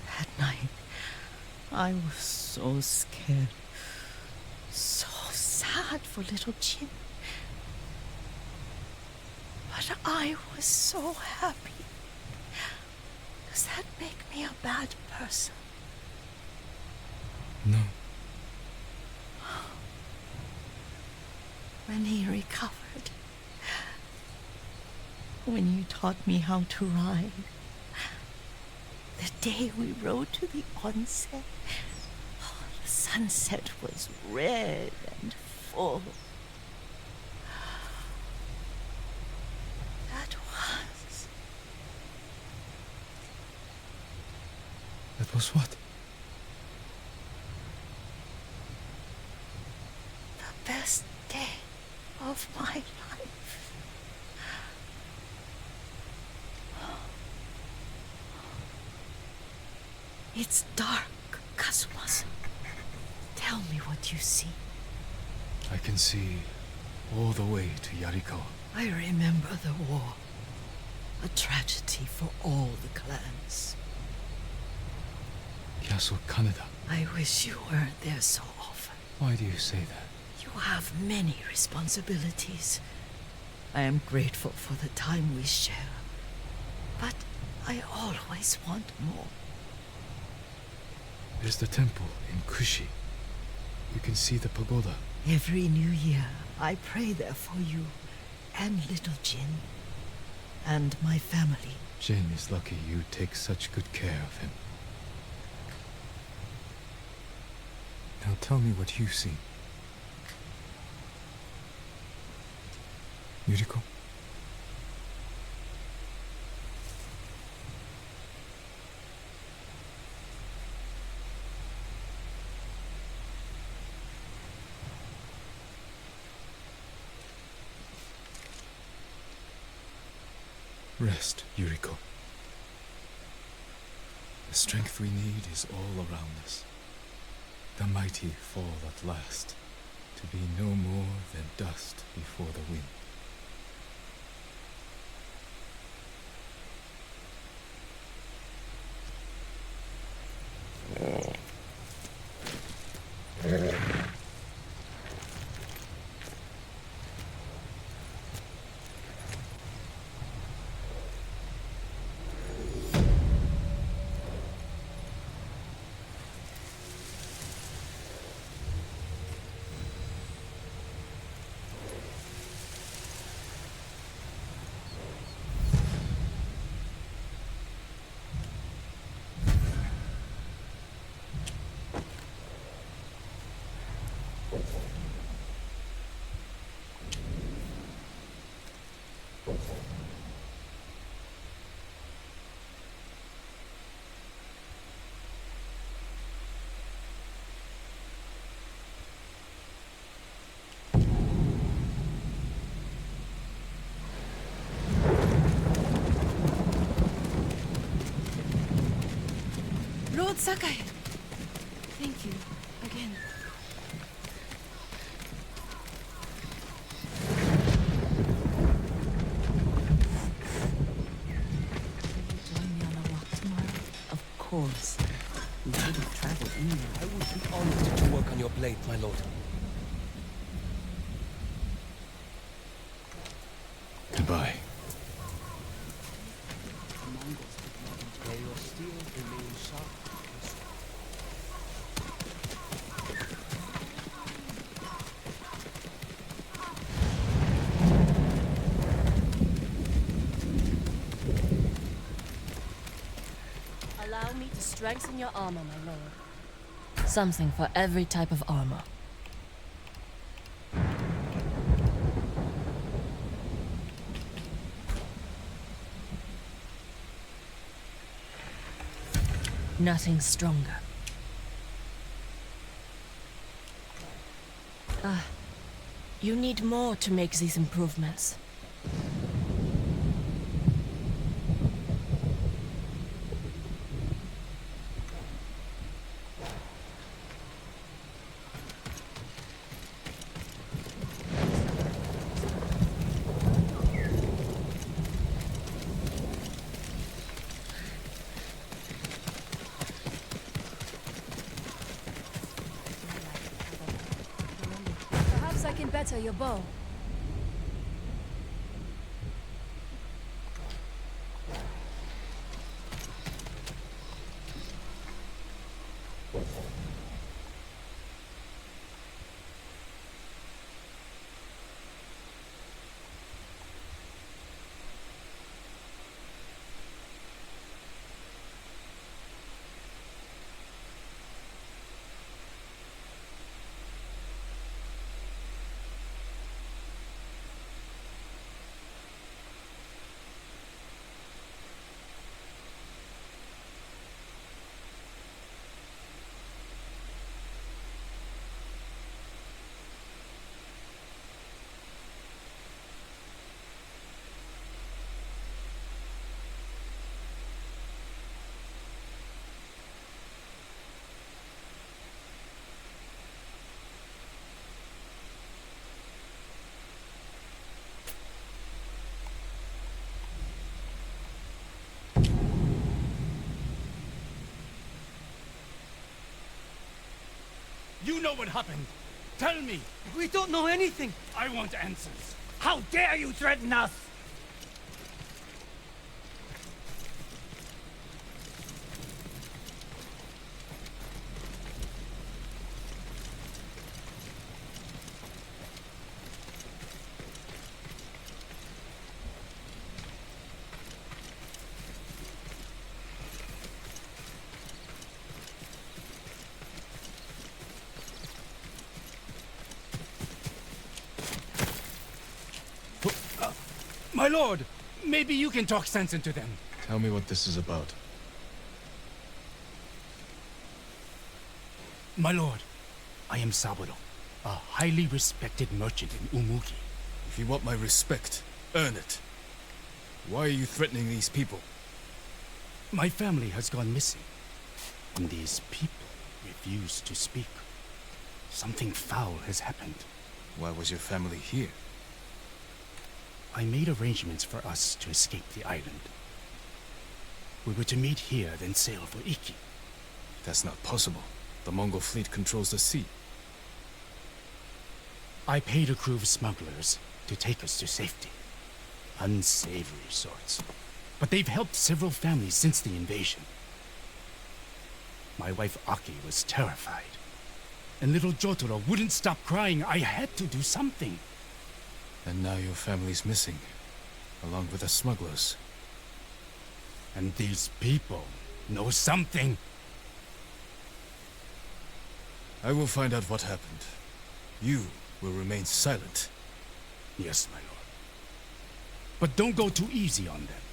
That night, I was so scared. So sad for little Jin. But I was so happy. Does that make me a bad person? No. When he recovered, when you taught me how to ride, the day we rode to the onsen, the sunset was red and full. That was what? The best day of my life. It's dark, Kazuma-san. Tell me what you see. I can see all the way to Yarikawa. I remember the war. A tragedy for all the clans. Castle Kaneda. I wish you weren't there so often. Why do you say that? You have many responsibilities. I am grateful for the time we share. But I always want more. There's the temple in Kushi. You can see the pagoda. Every new year, I pray there for you and little Jin and my family. Jin is lucky you take such good care of him. Now tell me what you see. Yuriko? Rest, Yuriko. The strength we need is all around us. The mighty fall at last, to be no more than dust before the wind. Lord Sakai! Thank you, again. Join me on a walk tomorrow? Of course. We could have traveled anywhere. I would be honored to work on your blade, my lord. Goodbye. May your steel remain sharp. Allow me to strengthen your armor, my lord. Something for every type of armor. Nothing stronger. You need more to make these improvements. better your bow. You know what happened. Tell me. We don't know anything. I want answers. How dare you threaten us? My lord, maybe you can talk sense into them. Tell me what this is about. My lord, I am Saburo, a highly respected merchant in Umugi. If you want my respect, earn it. Why are you threatening these people? My family has gone missing, and these people refuse to speak. Something foul has happened. Why was your family here? I made arrangements for us to escape the island. We were to meet here, then sail for Iki. That's not possible. The Mongol fleet controls the sea. I paid a crew of smugglers to take us to safety. Unsavory sorts. But they've helped several families since the invasion. My wife Aki was terrified. And little Jotaro wouldn't stop crying. I had to do something. And now your family's missing, along with the smugglers. And these people know something. I will find out what happened. You will remain silent. Yes, my lord. But don't go too easy on them.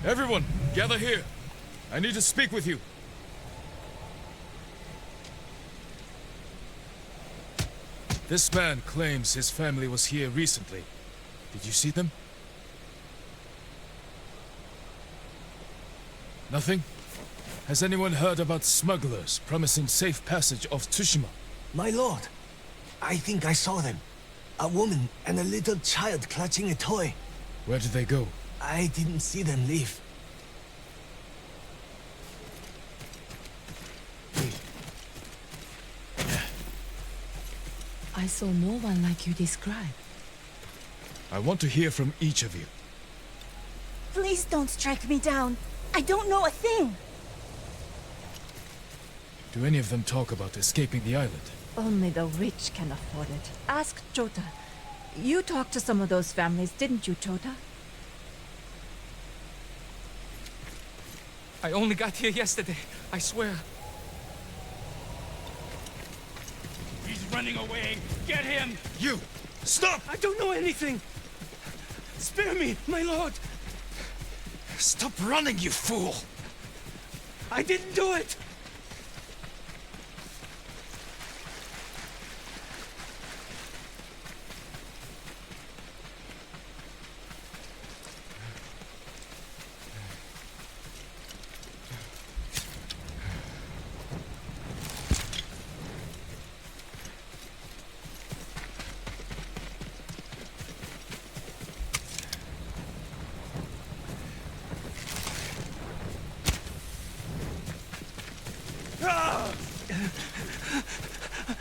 Everyone, gather here. I need to speak with you. This man claims his family was here recently. Did you see them? Nothing? Has anyone heard about smugglers promising safe passage of Tsushima? My lord, I think I saw them. A woman and a little child clutching a toy. Where did they go? I didn't see them leave. I saw no one like you describe. I want to hear from each of you. Please don't strike me down. I don't know a thing. Do any of them talk about escaping the island? Only the rich can afford it. Ask Chota. You talked to some of those families, didn't you, Chota? I only got here yesterday, I swear. He's running away. Get him! You! Stop! I don't know anything! Spare me, my lord! Stop running, you fool! I didn't do it!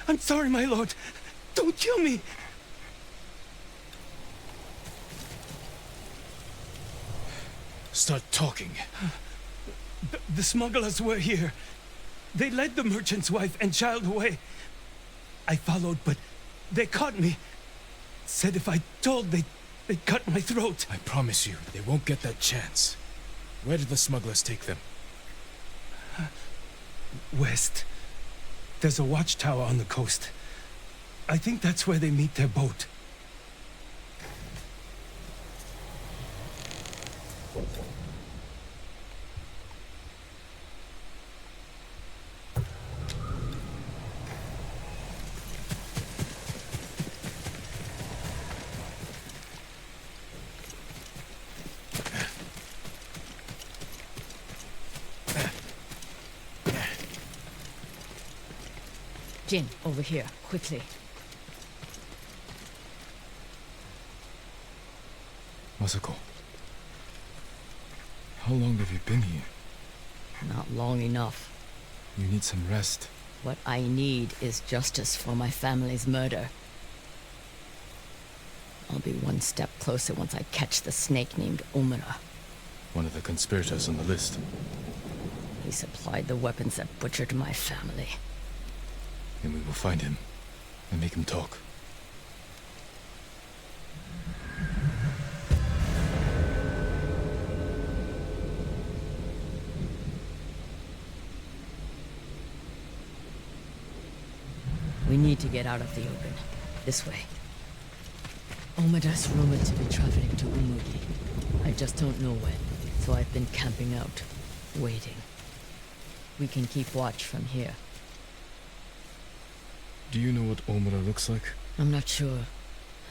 I'm sorry, my lord. Don't kill me. Start talking. The smugglers were here. They led the merchant's wife and child away. I followed, but they caught me. Said if I told, they'd cut my throat. I promise you, they won't get that chance. Where did the smugglers take them? West. There's a watchtower on the coast. I think that's where they meet their boat. Jin, over here, quickly. Masako. How long have you been here? Not long enough. You need some rest. What I need is justice for my family's murder. I'll be one step closer once I catch the snake named Omura. One of the conspirators on the list. He supplied the weapons that butchered my family. And we will find him and make him talk. We need to get out of the open. This way. Omura's rumored to be traveling to Umugi. I just don't know when, so I've been camping out, waiting. We can keep watch from here. Do you know what Omura looks like? I'm not sure.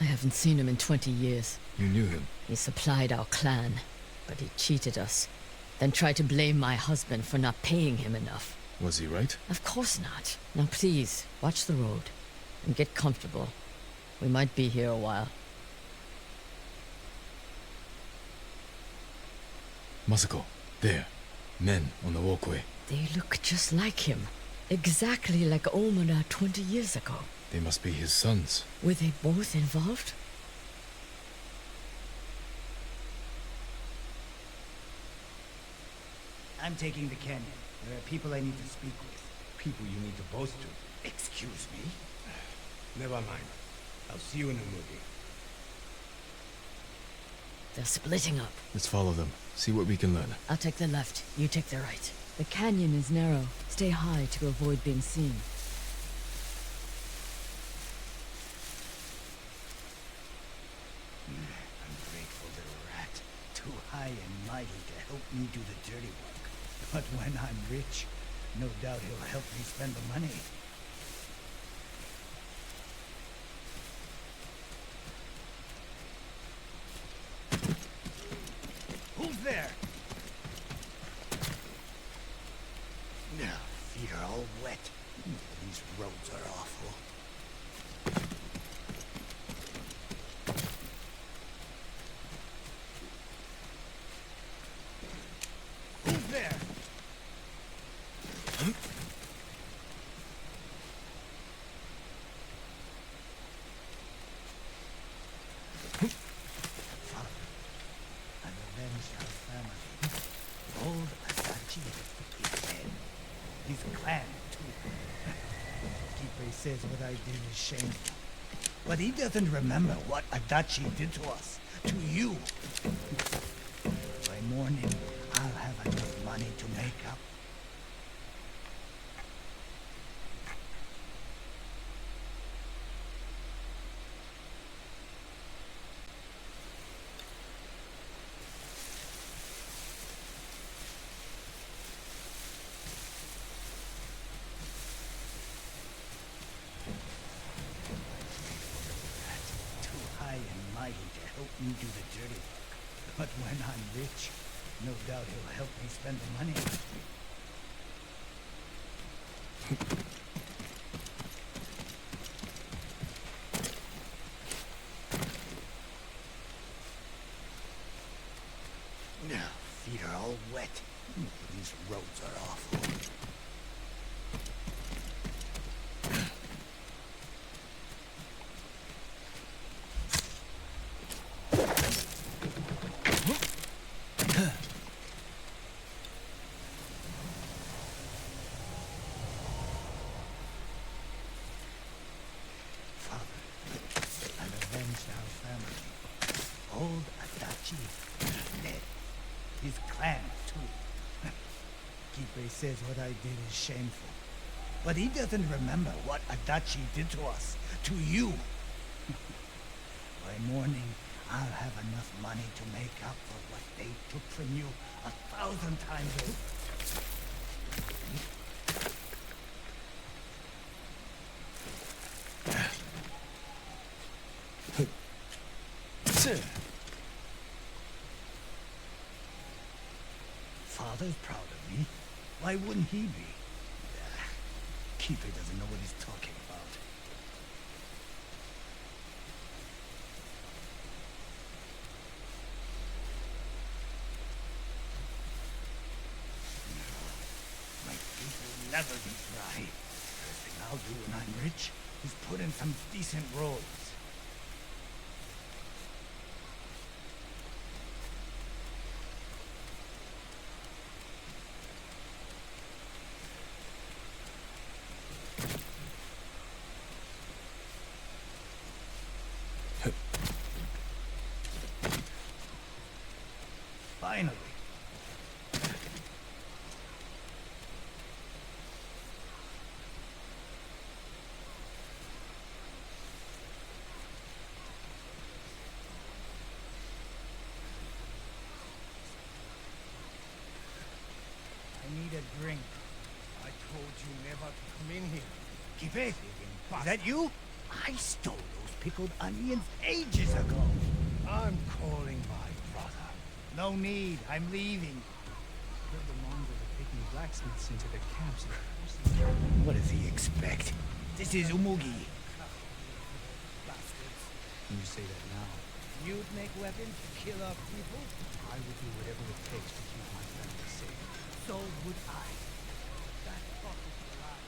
I haven't seen him in 20 years. You knew him. He supplied our clan, but he cheated us. Then tried to blame my husband for not paying him enough. Was he right? Of course not. Now please, watch the road. And get comfortable. We might be here a while. Masako, there. Men on the walkway. They look just like him. Exactly like Omura 20 years ago. They must be his sons. Were they both involved? I'm taking the canyon. There are people I need to speak with. People you need to boast to. Excuse me? Never mind. I'll see you in a movie. They're splitting up. Let's follow them. See what we can learn. I'll take the left. You take the right. The canyon is narrow. Stay high to avoid being seen. I'm grateful to the rat. Too high and mighty to help me do the dirty work. But when I'm rich, no doubt he'll help me spend the money. Who's there? No, feet are all wet. These roads are awful. Who's there? Father, I've avenged our family. Old Asachi is dead. His clan, too. Keeper says what I did is shameful. But he doesn't remember what Adachi did to us. To you. By morning, I'll have enough money to make up. Too high and mighty to help me do the dirty work. But when I'm rich, no doubt he'll help me spend the money. Now, feet are all wet. These roads are awful. clan, too. Kipe says what I did is shameful. But he doesn't remember what Adachi did to us, to you. By morning, I'll have enough money to make up for what they took from you 1,000 times over. Father's proud of me. Why wouldn't he be? Keeper doesn't know what he's talking about. My feet will never be dry. First thing I'll do when I'm rich is put in some decent robes. Finally. I need a drink. I told you never to come in here. Keep it. Is that you? I stole those pickled onions ages ago. I'm calling my brother. No need. I'm leaving. Heard the Mongols are taking blacksmiths into their camps. What does he expect? This is Umugi. Bastards. You say that now. You'd make weapons to kill our people? I would do whatever it takes to keep my family safe. So would I. That fuck is alive.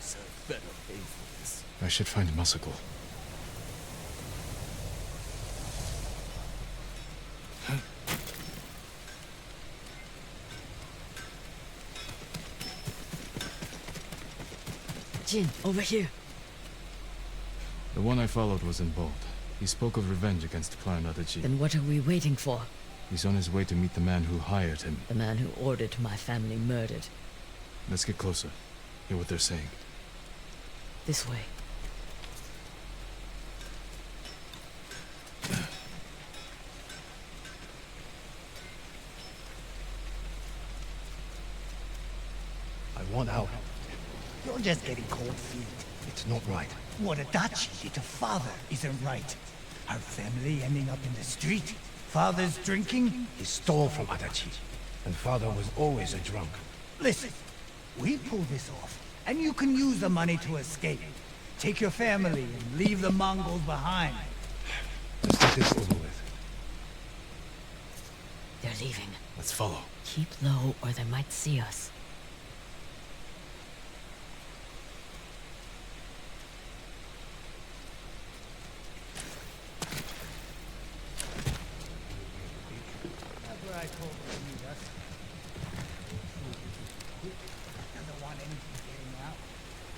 Deserve better pay for this. I should find Masako. Jin, over here. The one I followed was in Bold. He spoke of revenge against Clan Adachi. Then what are we waiting for? He's on his way to meet the man who hired him. The man who ordered my family murdered. Let's get closer. Hear what they're saying. This way. I want out. You're just getting cold feet. It's not right. What Adachi did to father isn't right. Our family ending up in the street. Father's drinking. He stole from Adachi, and father was always a drunk. Listen, we pull this off, and you can use the money to escape. Take your family and leave the Mongols behind. Let's get this over with. They're leaving. Let's follow. Keep low or they might see us. That's where I told them to meet us. Doesn't want anything getting out.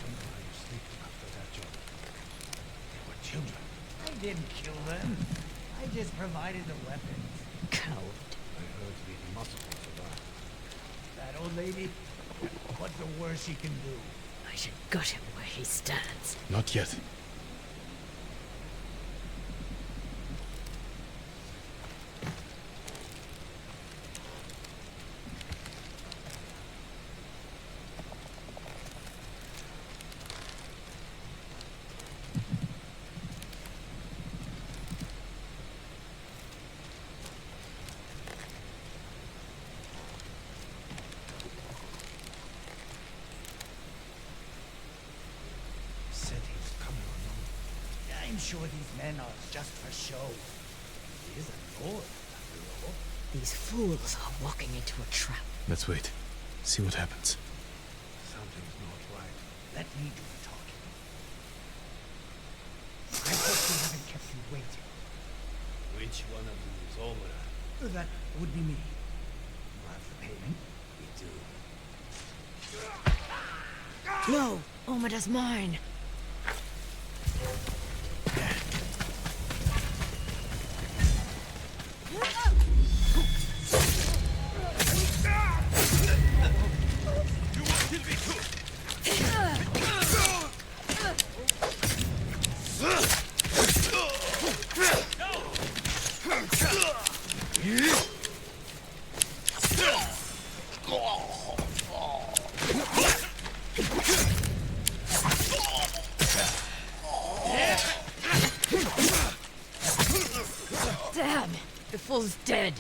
Don't know how you sleeping after that job. They were children. I didn't kill them. I just provided the weapons. Coward. I heard the muscle survived. That old lady, what's the worst she can do? I should gut him where he stands. Not yet. Said he was coming along. I'm sure these men are just for show. He is a lord, after all. These fools are walking into a trap. Let's wait. See what happens. Something's not right. Let me do the talking. I hope we haven't kept you waiting. Which one of you is Omura? That would be me. You have the payment? We do. No! Omada's mine! Damn! The fool's dead.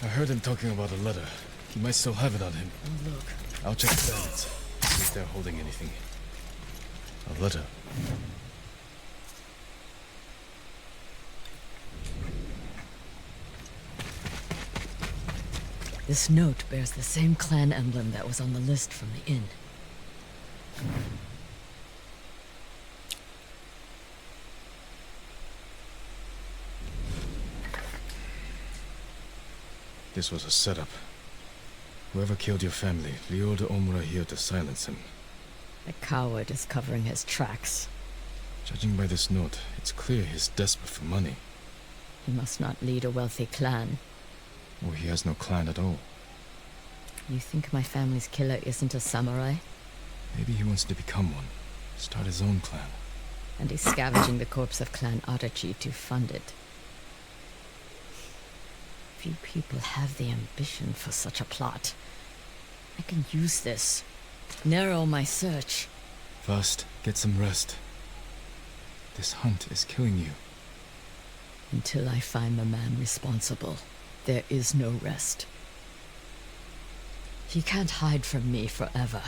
I heard him talking about a letter. He might still have it on him. Oh, look. I'll check the bandits. See if they're holding anything. A letter. This note bears the same clan emblem that was on the list from the inn. This was a setup. Whoever killed your family lured Omura here to silence him. The coward is covering his tracks. Judging by this note, it's clear he's desperate for money. He must not lead a wealthy clan. Or he has no clan at all. You think my family's killer isn't a samurai? Maybe he wants to become one. Start his own clan. And he's scavenging the corpse of Clan Arachi to fund it. Few people have the ambition for such a plot. I can use this. Narrow my search. First, get some rest. This hunt is killing you. Until I find the man responsible, there is no rest. He can't hide from me forever.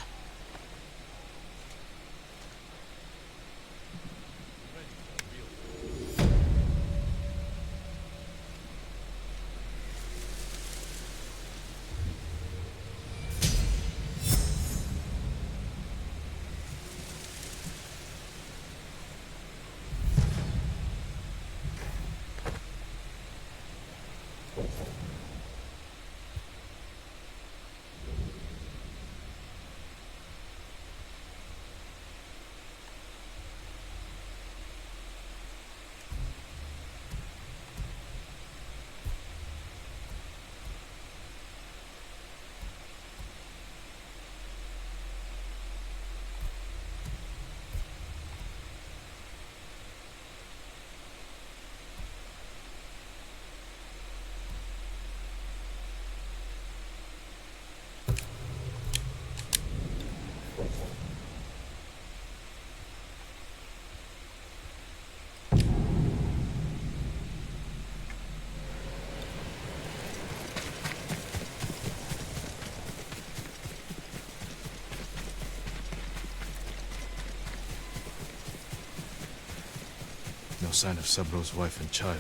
No sign of Sabro's wife and child.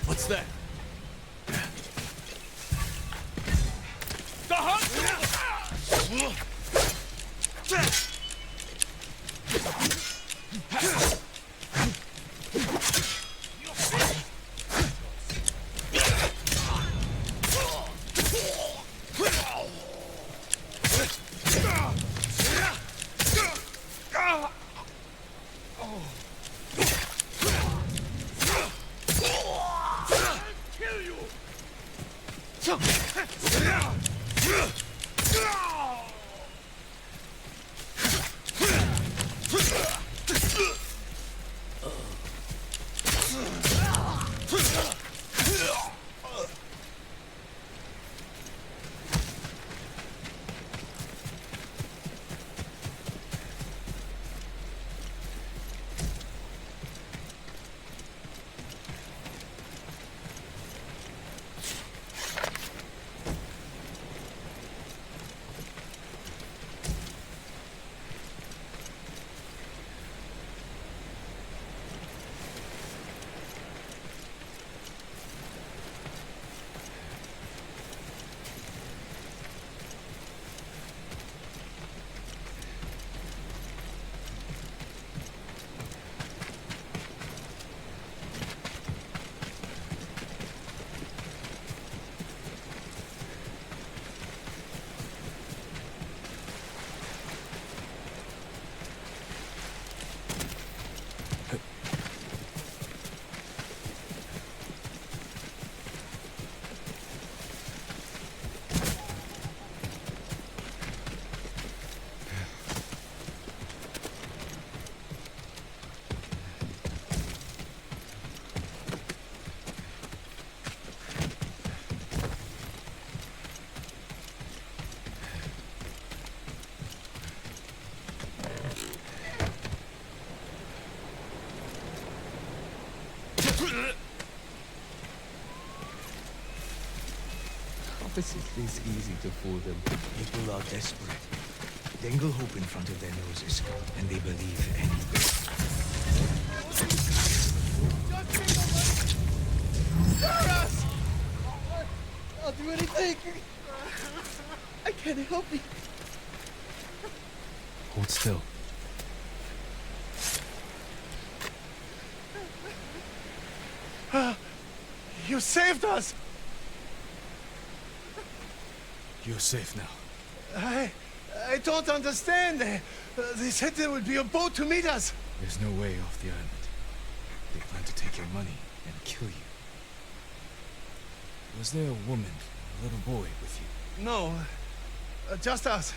What's that? The hunt! It's this easy to fool them. People are desperate. Dangle hope in front of their noses, and they believe anything. I'll do anything. I can't help you. Hold still. You saved us. You're safe now. I don't understand. They said there would be a boat to meet us. There's no way off the island. They plan to take your money and kill you. Was there a woman, a little boy with you? No, just us.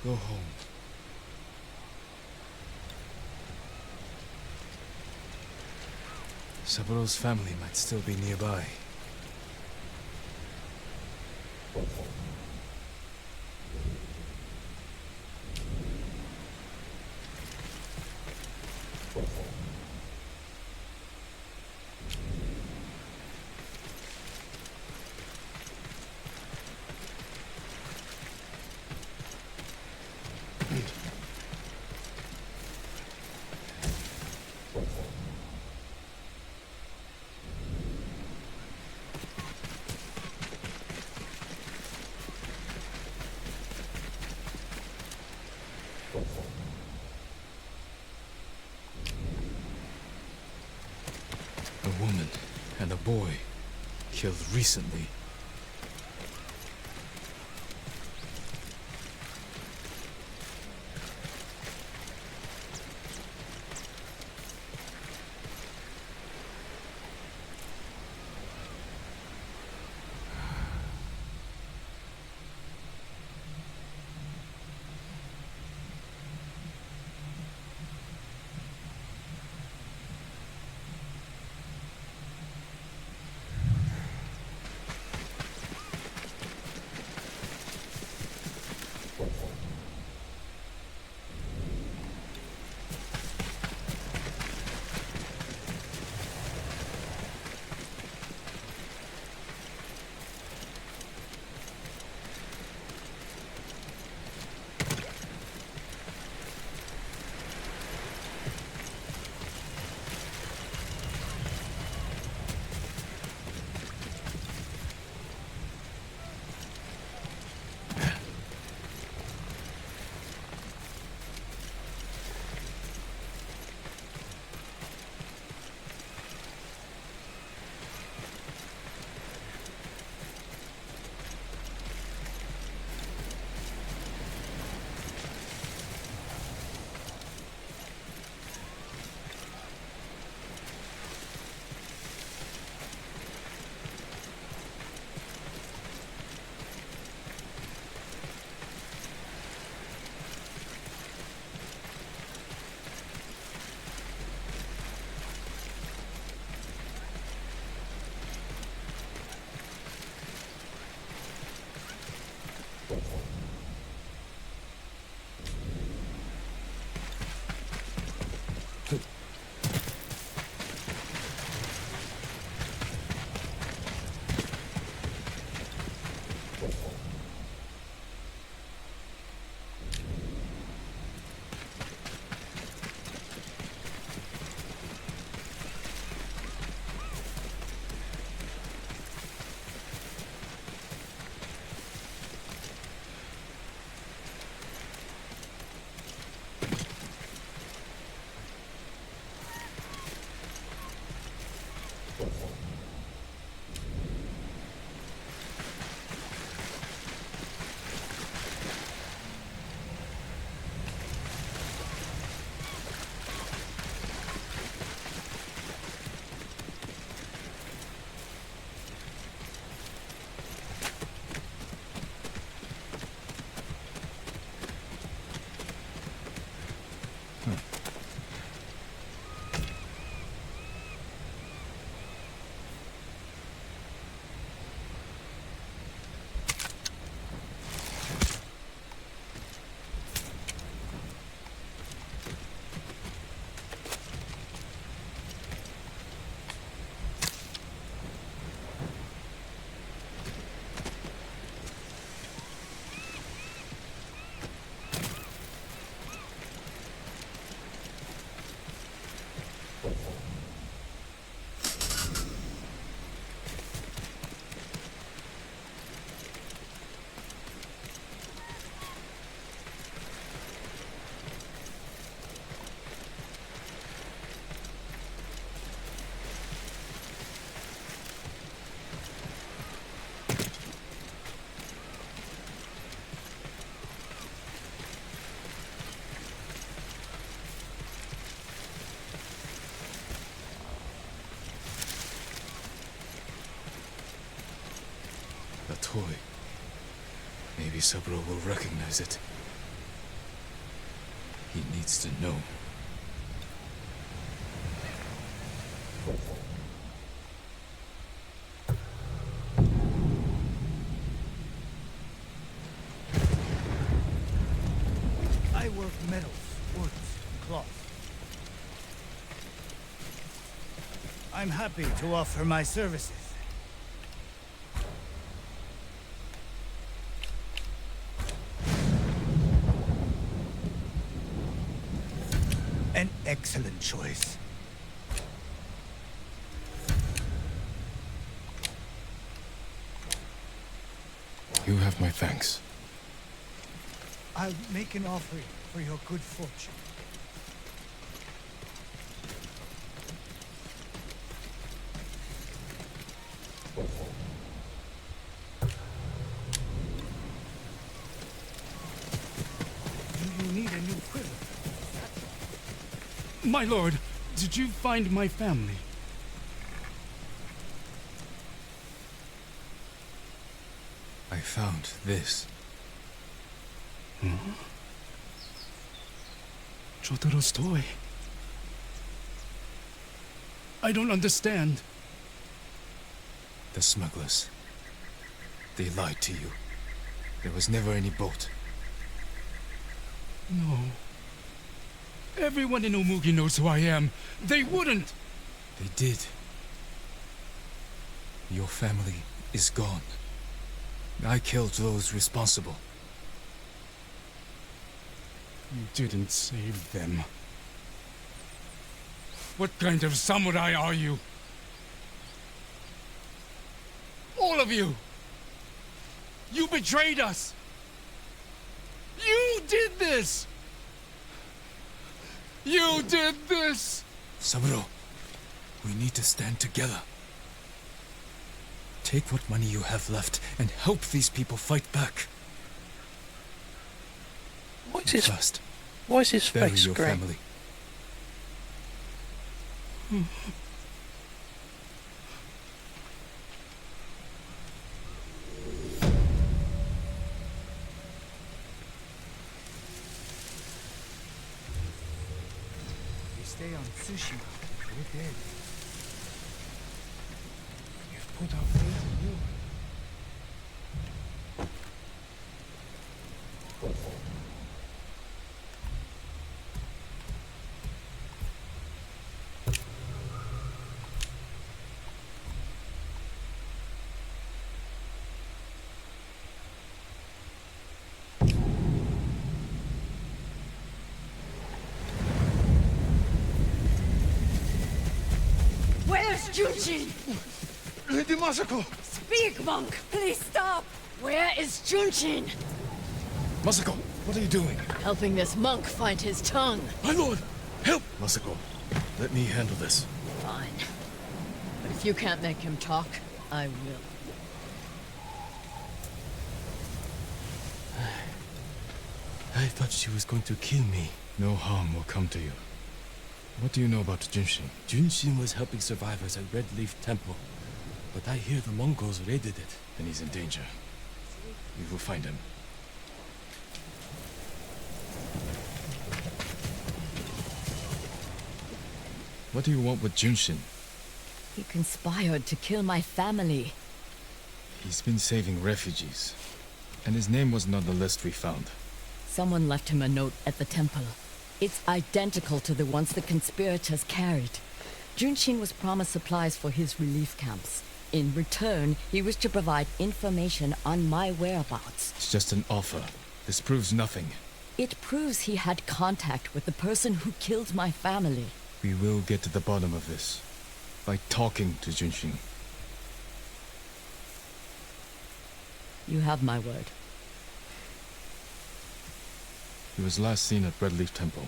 Go home. Saburo's family might still be nearby. A woman and a boy killed recently. A toy. Maybe Saburo will recognize it. He needs to know. I work metals, woods, and cloth. I'm happy to offer my services. An excellent choice. You have my thanks. I'll make an offering for your good fortune. Do you need a new quiver? My lord, did you find my family? I found this. Jotaro's toy. I don't understand. The smugglers. They lied to you. There was never any boat. No. Everyone in Umugi knows who I am. They wouldn't! They did. Your family is gone. I killed those responsible. You didn't save them. What kind of samurai are you? All of you! You betrayed us! You did this! You did this! Saburo, we need to stand together. Take what money you have left and help these people fight back. Why is his Bury face your grey? family. We stay on Tsushima. We're dead. We've put our faith in you. Where's Junshin? Lady Masako! Speak, monk! Please stop! Where is Junshin? Masako, what are you doing? Helping this monk find his tongue. My lord, help! Masako, let me handle this. Fine. But if you can't make him talk, I will. I thought she was going to kill me. No harm will come to you. What do you know about Junshin? Junshin was helping survivors at Red Leaf Temple, but I hear the Mongols raided it. Then he's in danger. We will find him. What do you want with Junshin? He conspired to kill my family. He's been saving refugees. And his name wasn't on the list we found. Someone left him a note at the temple. It's identical to the ones the conspirators carried. Junshin was promised supplies for his relief camps. In return, he was to provide information on my whereabouts. It's just an offer. This proves nothing. It proves he had contact with the person who killed my family. We will get to the bottom of this. By talking to Junshin. You have my word. He was last seen at Red Leaf Temple.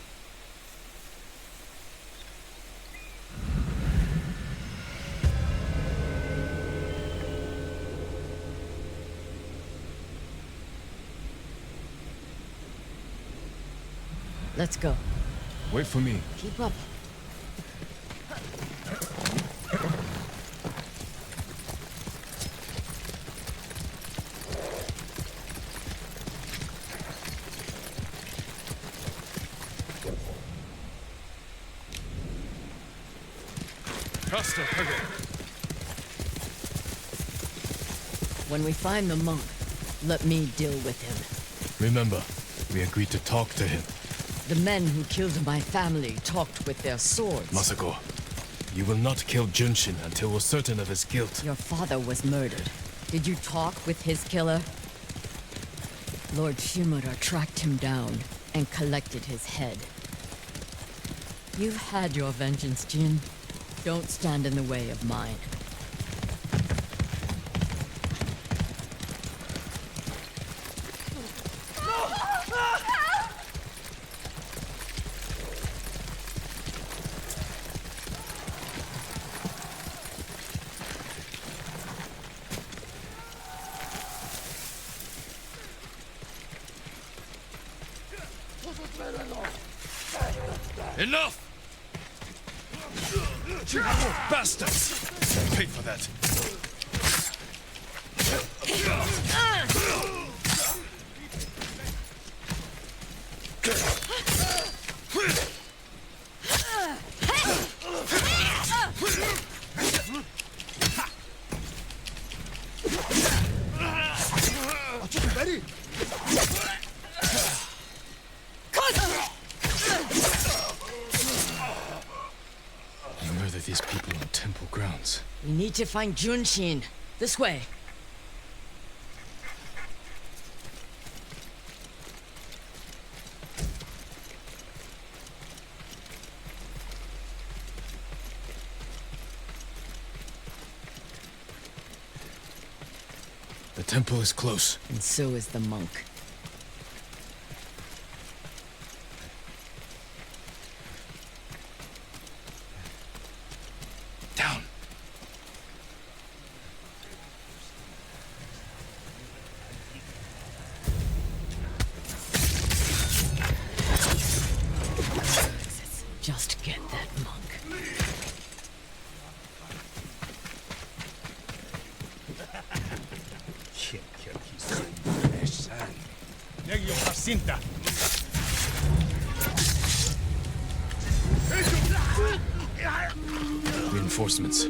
Let's go. Wait for me. Keep up. Faster, hurry. When we find the monk, let me deal with him. Remember, we agreed to talk to him. The men who killed my family talked with their swords. Masako, you will not kill Junshin until we're certain of his guilt. Your father was murdered. Did you talk with his killer? Lord Shimura tracked him down and collected his head. You've had your vengeance, Jin. Don't stand in the way of mine. Enough! You bastards! Pay for that. You murder these people on temple grounds. We need to find Junshin. This way. The temple is close. And so is the monk. Down. Just get that monk. Reinforcements.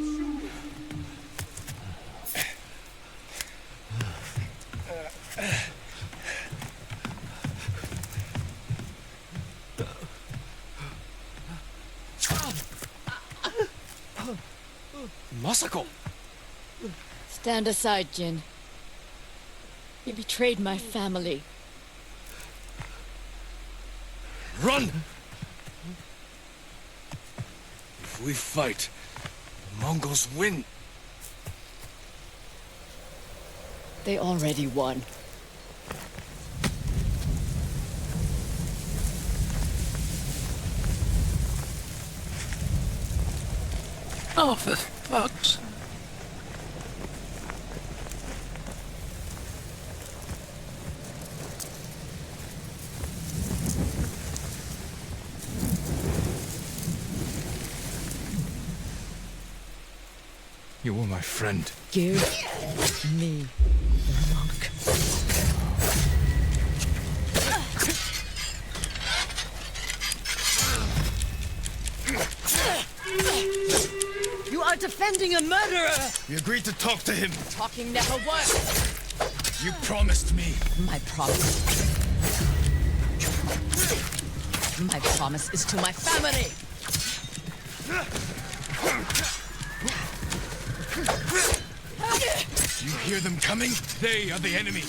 Masako! Stand aside, Jin. You betrayed my family. Run! If we fight, the Mongols win. They already won. Oh, for fuck's... You were my friend. Give me the monk. You are defending a murderer! We agreed to talk to him. Talking never works. You promised me. My promise. My promise is to my family. You hear them coming? They are the enemy.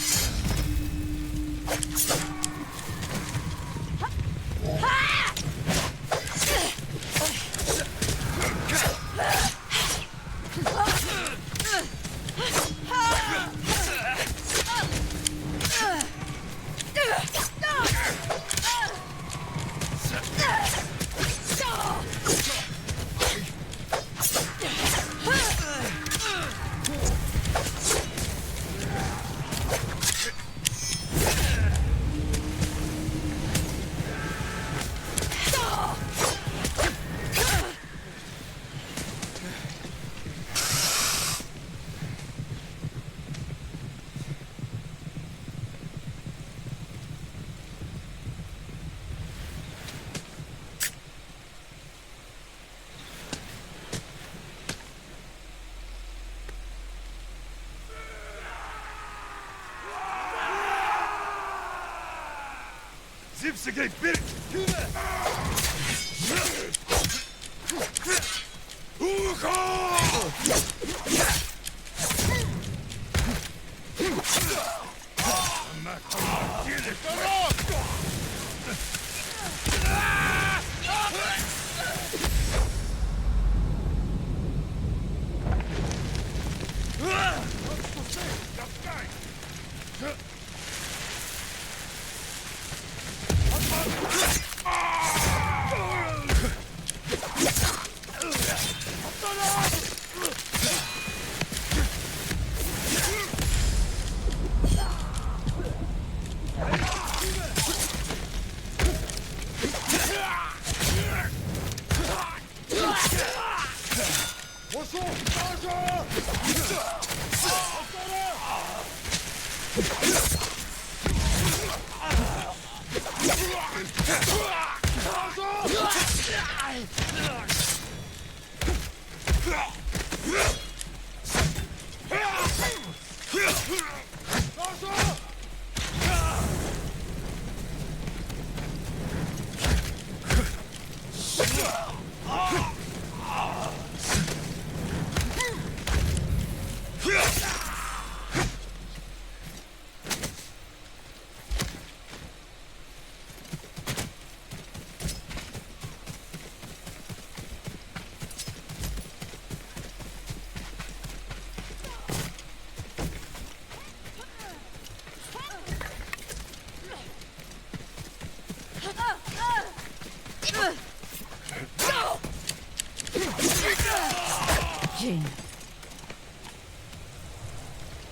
Jin,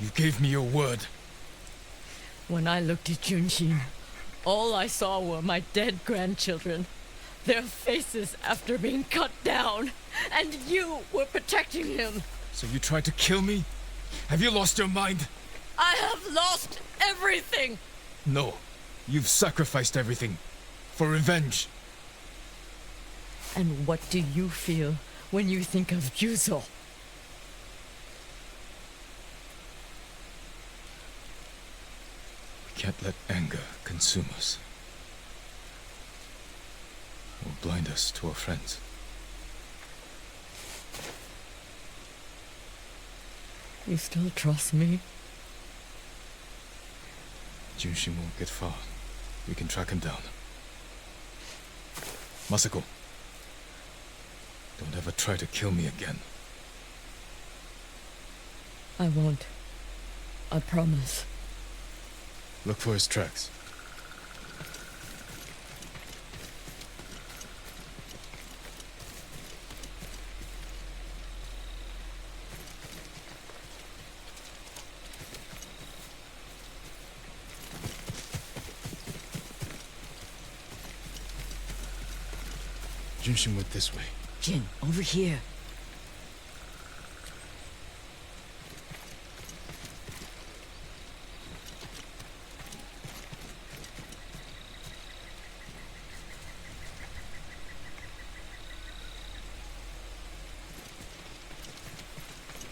You gave me your word. when I looked at Junshin, all I saw were my dead grandchildren. Their faces after being cut down. And you were protecting him. So you tried to kill me? Have you lost your mind? I have lost everything! No. You've sacrificed everything. For revenge. And what do you feel when you think of Yuzo? We can't let anger consume us. Or blind us to our friends. You still trust me? Junshin won't get far. We can track him down. Masako, don't ever try to kill me again. I won't. I promise. Look for his tracks. Junshin went this way. Jin, over here.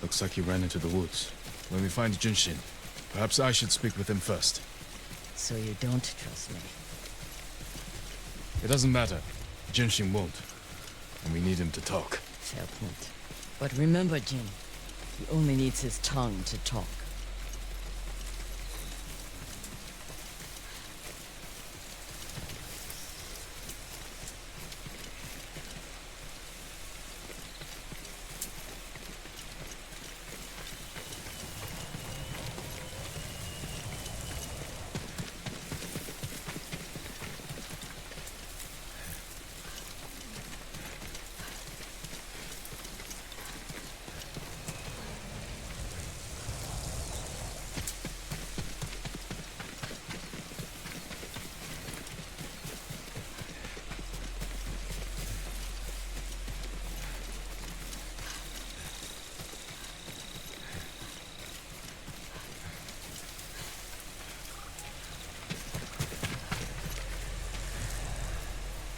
Looks like he ran into the woods. When we find Junshin, perhaps I should speak with him first. So you don't trust me? It doesn't matter. Junshin won't. And we need him to talk. Fair point. But remember, Jin, he only needs his tongue to talk.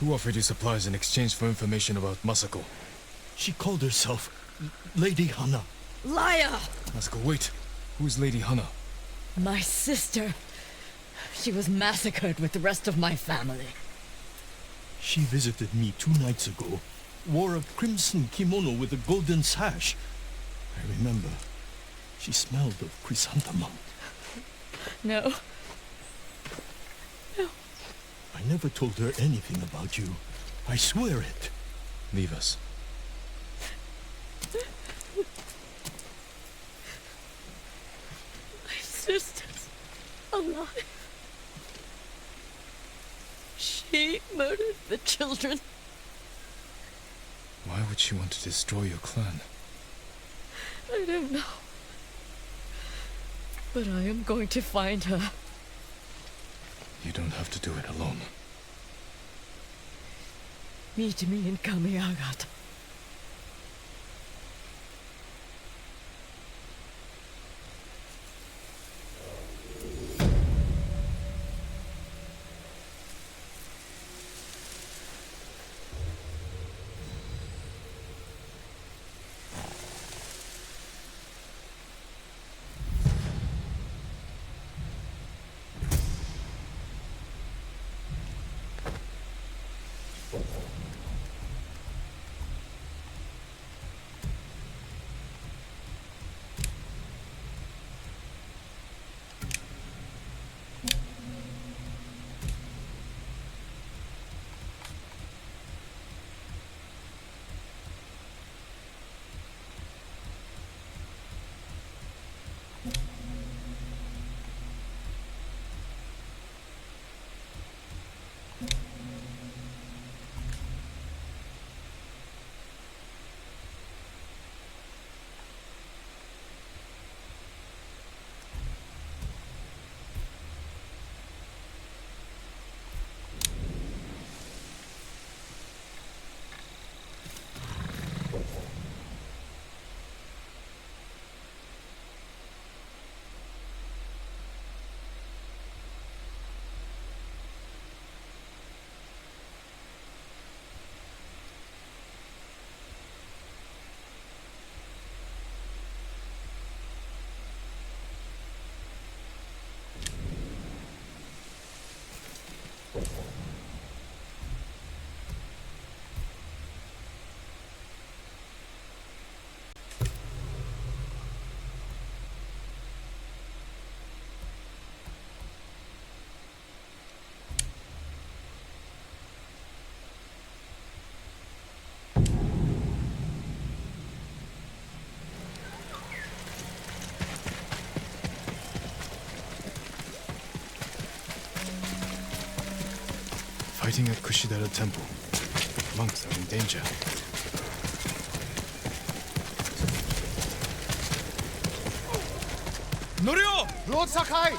Who offered you supplies in exchange for information about Masako? She called herself Lady Hana. Liar! Masako, wait. Who is Lady Hana? My sister. She was massacred with the rest of my family. She visited me 2 nights ago, wore a crimson kimono with a golden sash. I remember. She smelled of chrysanthemum. No. No. I never told her anything about you. I swear it. Leave us. My sister's alive. She murdered the children. Why would she want to destroy your clan? I don't know. But I am going to find her. You don't have to do it alone. Meet me in Kamiagata. Fighting at Kushidara Temple. Monks are in danger. Norio! Lord Sakai!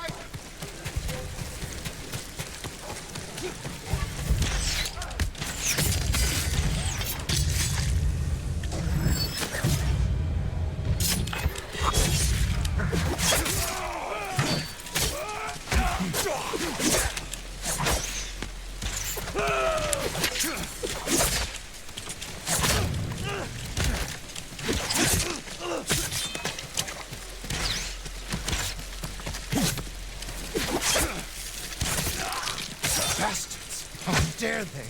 Dare they?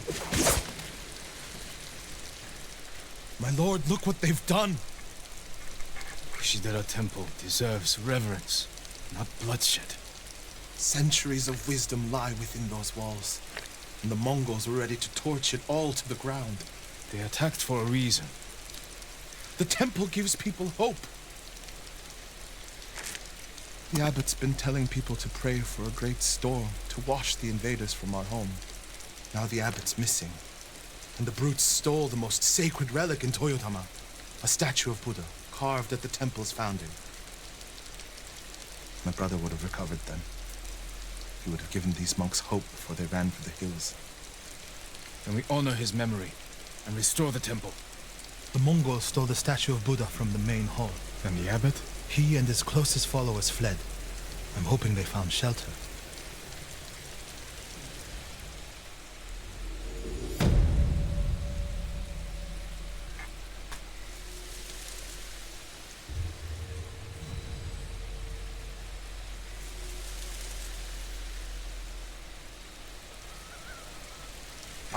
My lord, look what they've done. Kushidara Temple deserves reverence, not bloodshed. Centuries of wisdom lie within those walls, and the Mongols were ready to torch it all to the ground. They attacked for a reason. The temple gives people hope. The abbot's been telling people to pray for a great storm to wash the invaders from our home. Now the abbot's missing, and the brutes stole the most sacred relic in Toyotama, a statue of Buddha carved at the temple's founding. My brother would have recovered them. He would have given these monks hope before they ran for the hills. Then we honor his memory and restore the temple. The Mongols stole the statue of Buddha from the main hall. And the abbot? He and his closest followers fled. I'm hoping they found shelter.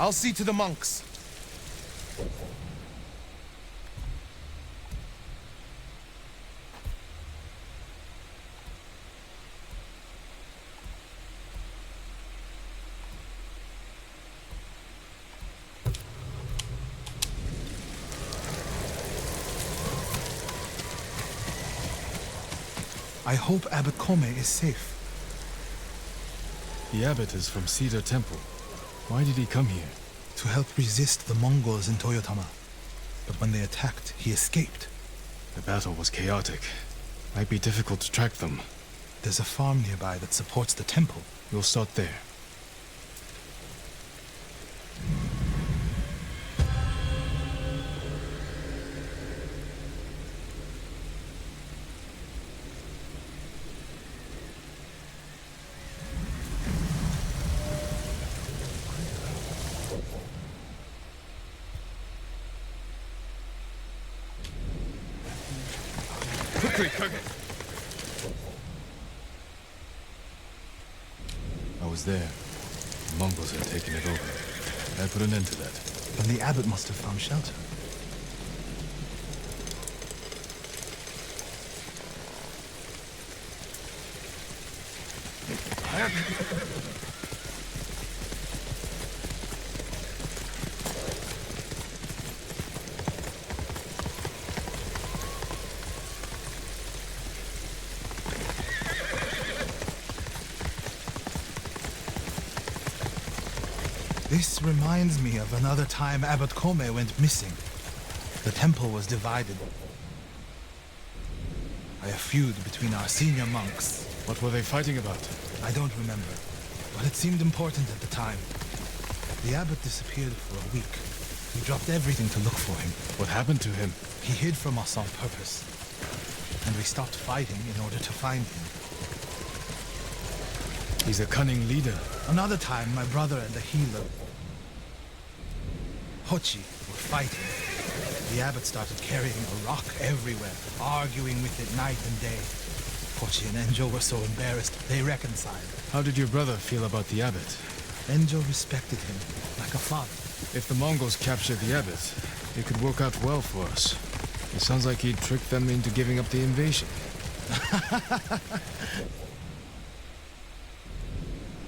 I'll see to the monks. I hope Abbot Kome is safe. The abbot is from Cedar Temple. Why did he come here? To help resist the Mongols in Toyotama. But when they attacked, he escaped. The battle was chaotic. Might be difficult to track them. There's a farm nearby that supports the temple. We'll start there. Quickly, Kage! I was there. The Mongols had taken it over. I put an end to that. Then the abbot must have found shelter. This reminds me of another time Abbot Kome went missing. The temple was divided by a feud between our senior monks. What were they fighting about? I don't remember, but it seemed important at the time. The abbot disappeared for a week. We dropped everything to look for him. What happened to him? He hid from us on purpose, and we stopped fighting in order to find him. He's a cunning leader. Another time, my brother and the healer, Hochi, were fighting. The abbot started carrying a rock everywhere, arguing with it night and day. Hochi and Enjo were so embarrassed, they reconciled. How did your brother feel about the abbot? Enjo respected him, like a father. If the Mongols captured the abbot, it could work out well for us. It sounds like he tricked them into giving up the invasion.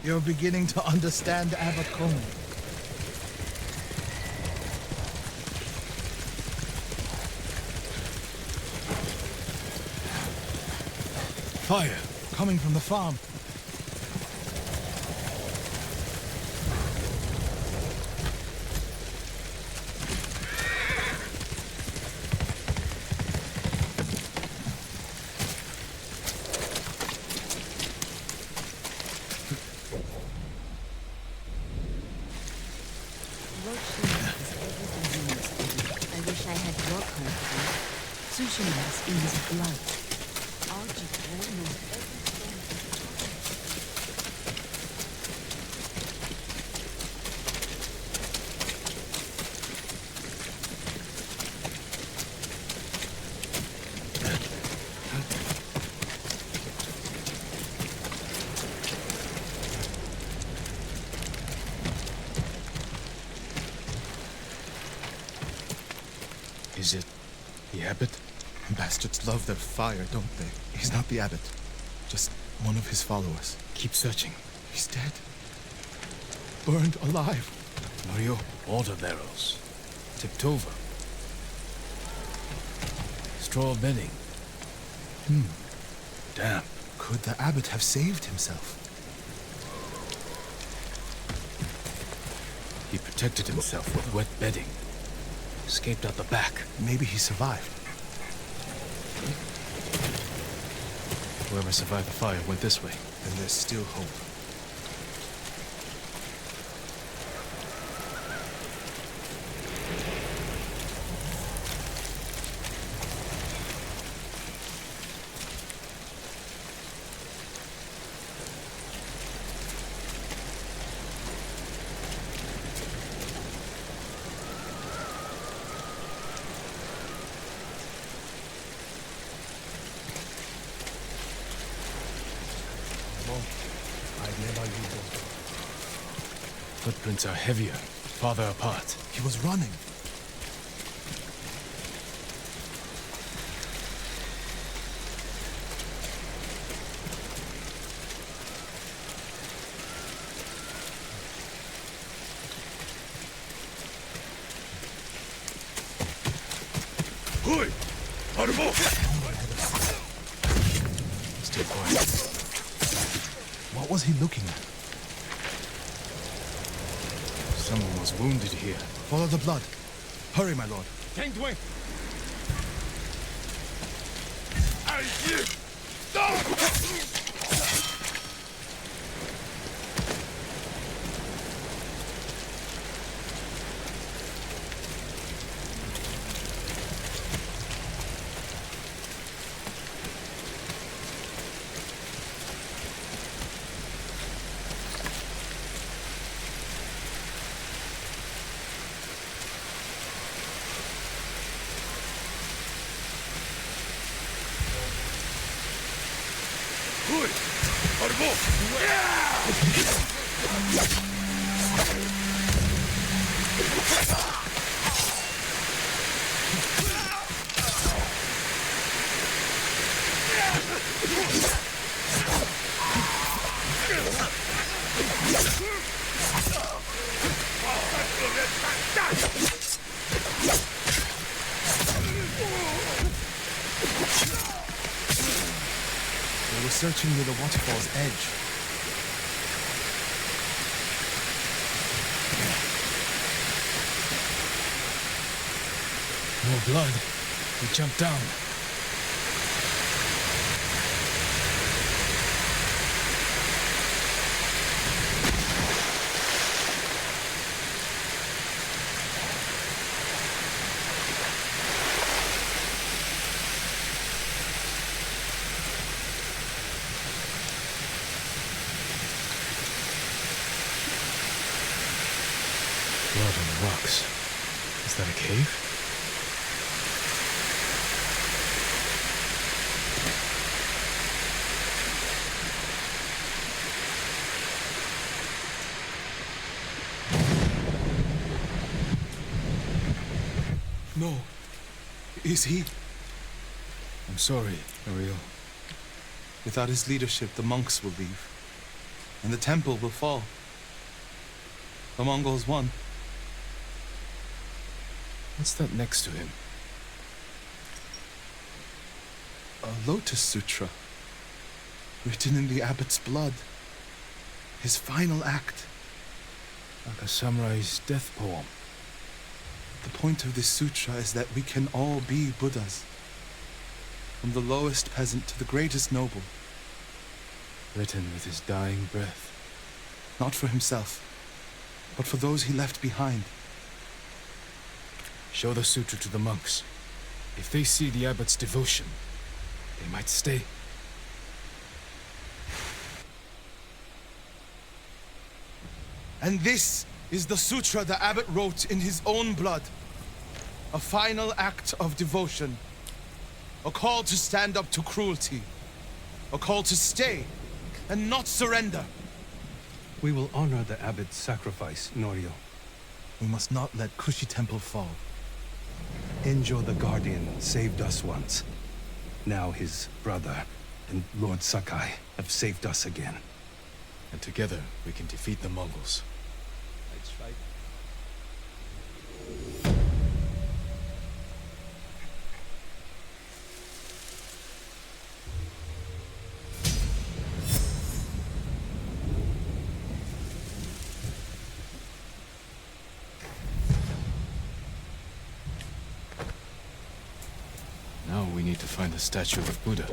You're beginning to understand Abbot Kome. Fire! Coming from the farm. I wish I had your confidence. Tsushima is in his blood. Algebra knows Is it the abbot? Bastards love their fire, don't they? He's not the abbot. Just one of his followers. Keep searching. He's dead. Burned alive. Mario, water barrels. Tipped over. Straw bedding. Damp. Could the abbot have saved himself? He protected himself with wet bedding. Escaped out the back. Maybe he survived. Whoever survived the fire went this way. Then there's still hope. Footprints are heavier, father apart. He was running. Hui! Arbo! Stay quiet. What was he looking at? Someone was wounded here. Follow the blood. Hurry, my lord. Gangway! Hui! Arbo! They were searching near the waterfall's edge. More blood. We jumped down. Blood on the rocks. Is that a cave? No. Is he? I'm sorry, Ariel. Without his leadership, the monks will leave. And the temple will fall. The Mongols won. What's that next to him? A lotus sutra. Written in the abbot's blood. His final act. Like a samurai's death poem. The point of this sutra is that we can all be Buddhas. From the lowest peasant to the greatest noble. Written with his dying breath. Not for himself, but for those he left behind. Show the sutra to the monks. If they see the abbot's devotion, they might stay. And this is the sutra the abbot wrote in his own blood. A final act of devotion. A call to stand up to cruelty. A call to stay and not surrender. We will honor the abbot's sacrifice, Norio. We must not let Kushi Temple fall. Enjo the Guardian saved us once. Now his brother and Lord Sakai have saved us again. And together we can defeat the Mongols. That's right. Now we need to find the statue of Buddha.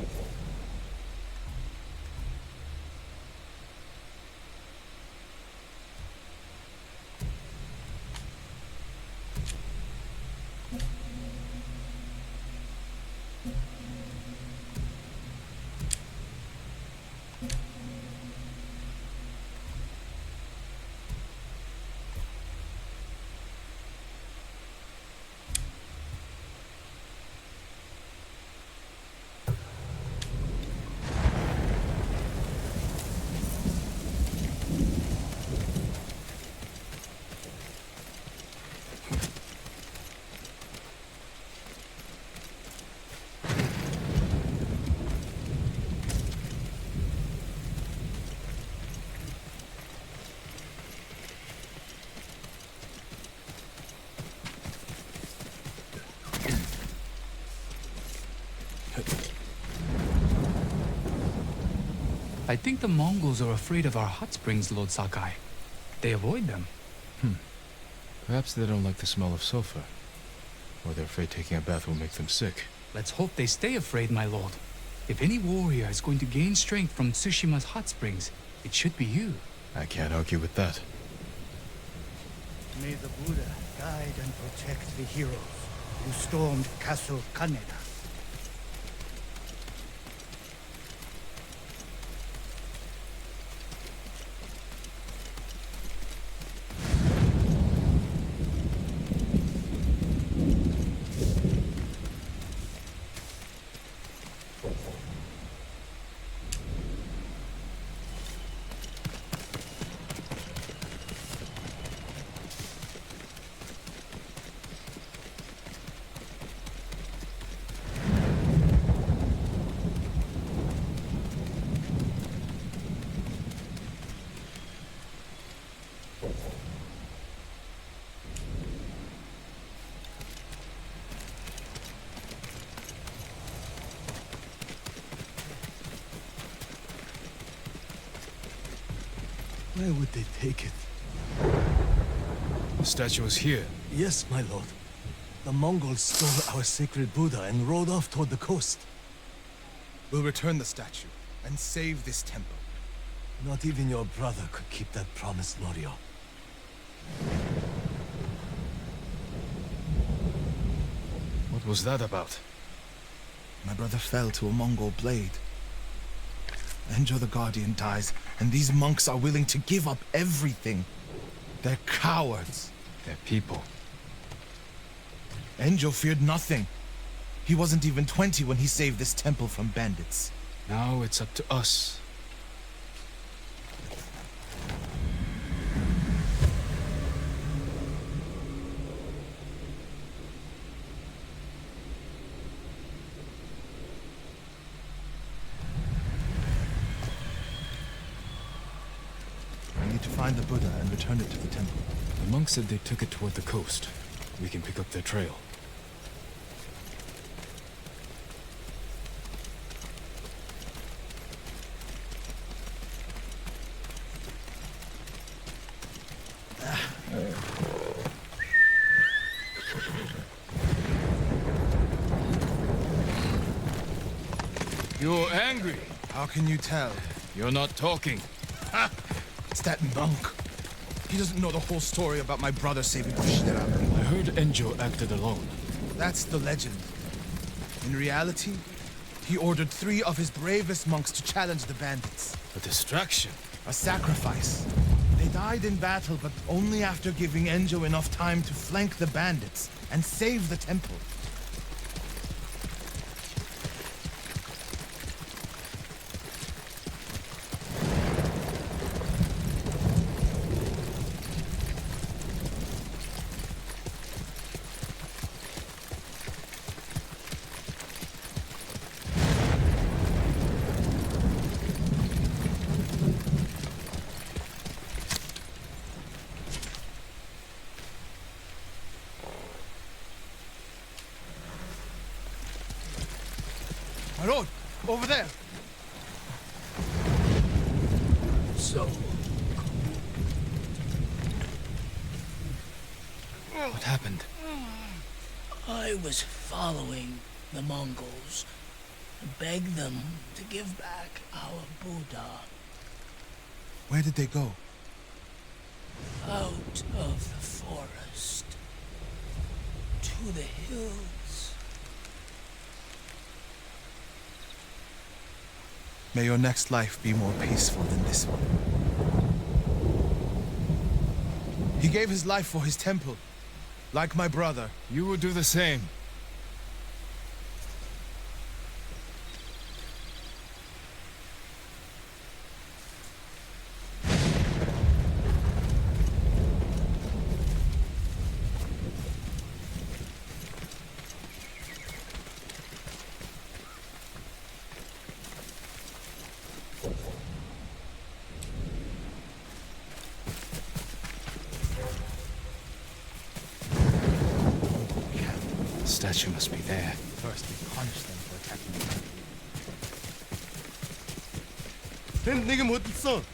I think the Mongols are afraid of our hot springs, Lord Sakai. They avoid them. Perhaps they don't like the smell of sulfur. Or they're afraid taking a bath will make them sick. Let's hope they stay afraid, my lord. If any warrior is going to gain strength from Tsushima's hot springs, it should be you. I can't argue with that. May the Buddha guide and protect the heroes who stormed Castle Kaneda. Where would they take it? The statue is here. Yes, my lord. The Mongols stole our sacred Buddha and rode off toward the coast. We'll return the statue and save this temple. Not even your brother could keep that promise, Norio. What was that about? My brother fell to a Mongol blade. Enjo the Guardian dies, and these monks are willing to give up everything. They're cowards. They're people. Enjo feared nothing. He wasn't even 20 when he saved this temple from bandits. Now it's up to us. We need to find the Buddha and return it to the temple. The monks said they took it toward the coast. We can pick up their trail. You're angry. How can you tell? You're not talking. Ha! It's that monk. He doesn't know the whole story about my brother saving Kushidera. I heard Enjo acted alone. That's the legend. In reality, he ordered 3 of his bravest monks to challenge the bandits. A distraction. A sacrifice. They died in battle, but only after giving Enjo enough time to flank the bandits and save the temple. My lord, over there. So, what happened? I was following the Mongols to beg them to give back our Buddha. Where did they go? Out of the forest. To the hills. May your next life be more peaceful than this one. He gave his life for his temple, like my brother. You would do the same. The statue must be there. First, we punish them for attacking the тэнд нэг юм хөдөлсөн.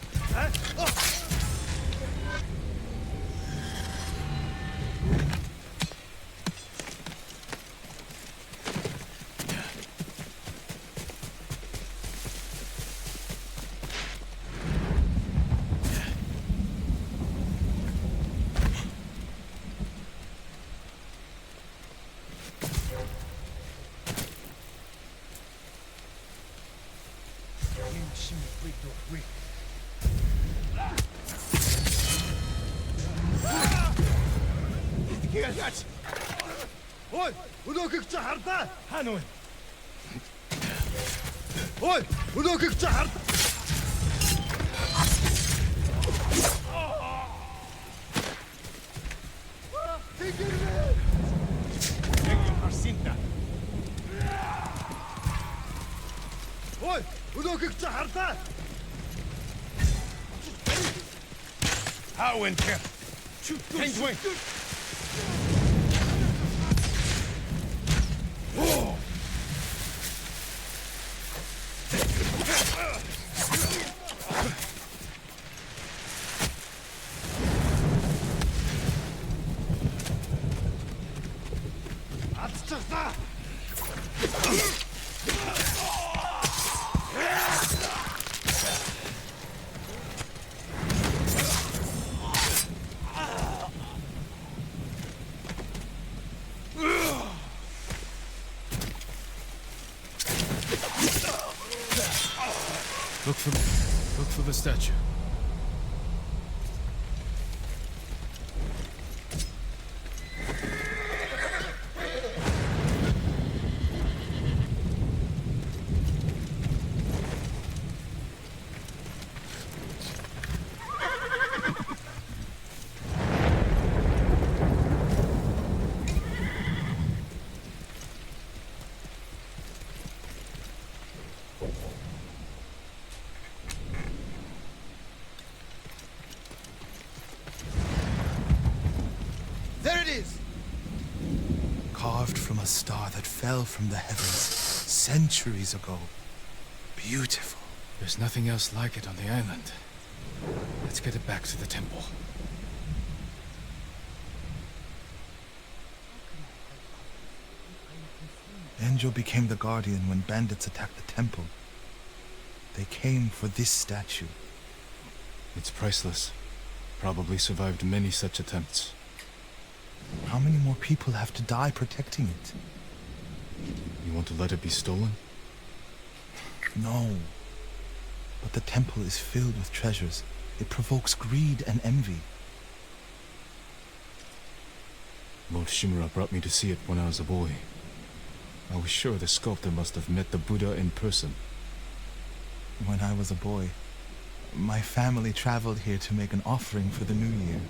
Ой, өнөөхийг чи хардаа. Хаана вэ? Ой, өнөөхийг чи хардаа. Тэгэрвэ. Яг харсинта. Ой, өнөөхийг чи хардаа. How in here? Change way. Look for the statue. There it is! Carved from a star that fell from the heavens centuries ago. Beautiful. There's nothing else like it on the island. Let's get it back to the temple. Enjo became the guardian when bandits attacked the temple. They came for this statue. It's priceless. Probably survived many such attempts. How many more people have to die protecting it? You want to let it be stolen? No. But the temple is filled with treasures. It provokes greed and envy. Lord Shimura brought me to see it when I was a boy. I was sure the sculptor must have met the Buddha in person. When I was a boy, my family traveled here to make an offering for the new year.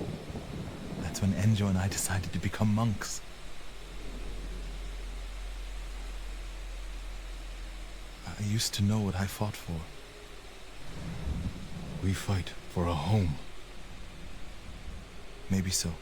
That's when Enjo and I decided to become monks. I used to know what I fought for. We fight for a home. Maybe so.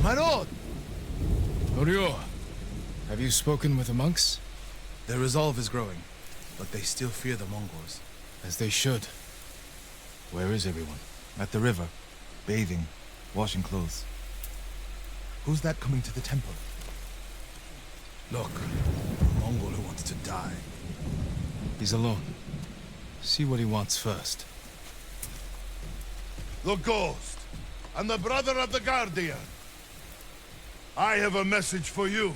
My lord! Norio, have you spoken with the monks? Their resolve is growing, but they still fear the Mongols. As they should. Where is everyone? At the river, bathing, washing clothes. Who's that coming to the temple? Look, a Mongol who wants to die. He's alone. See what he wants first. The Ghost, and the brother of the Guardian. I have a message for you.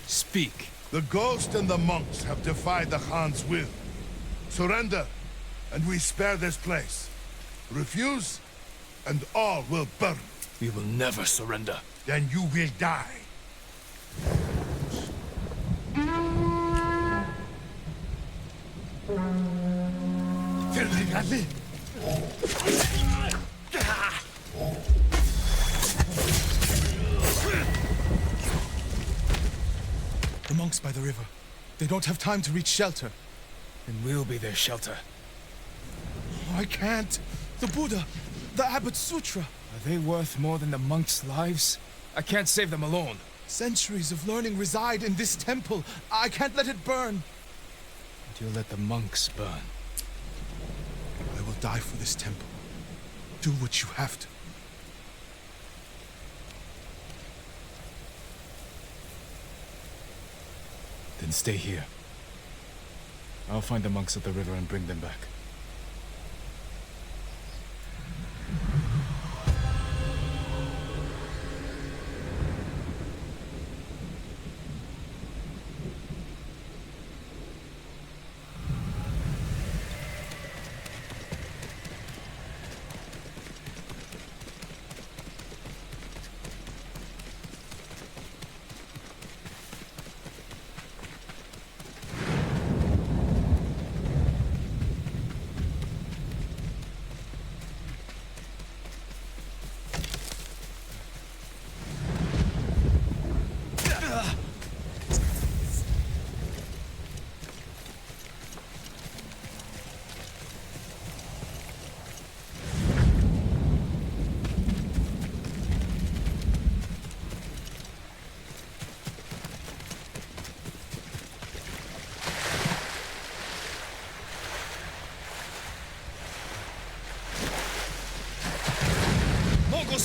Speak. The Ghost and the monks have defied the Khan's will. Surrender, and we spare this place. Refuse, and all will burn. We will never surrender. Then you will die. The monks by the river. They don't have time to reach shelter. And we'll be their shelter. I can't. The Buddha, the Abbot's Sutra. Are they worth more than the monks' lives? I can't save them alone. Centuries of learning reside in this temple. I can't let it burn. And you'll let the monks burn. I will die for this temple. Do what you have to. Then stay here. I'll find the monks at the river and bring them back.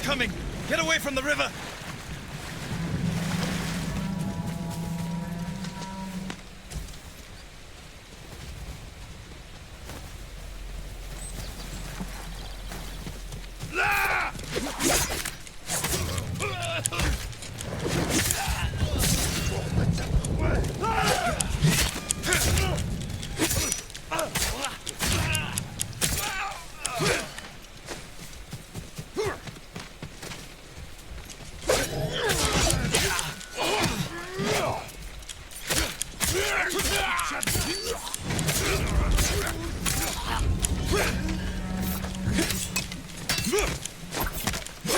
Coming! Get away from the river!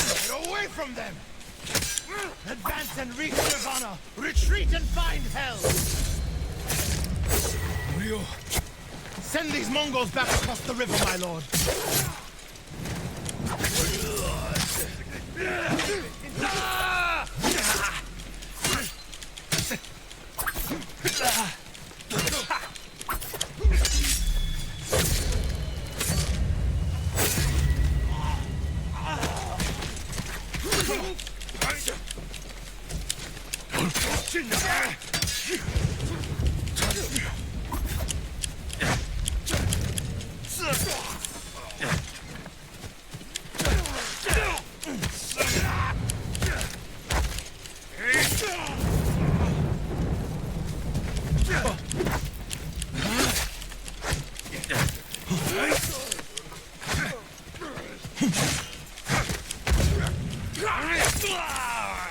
Get away from them! Advance and reach Nirvana! Retreat and find hell! Rio! Send these Mongols back across the river, my lord!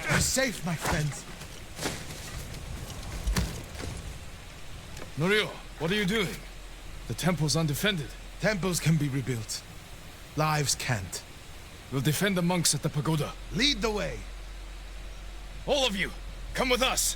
You're safe, my friends. Norio, what are you doing? The temple's undefended. Temples can be rebuilt. Lives can't. We'll defend the monks at the pagoda. Lead the way! All of you, come with us!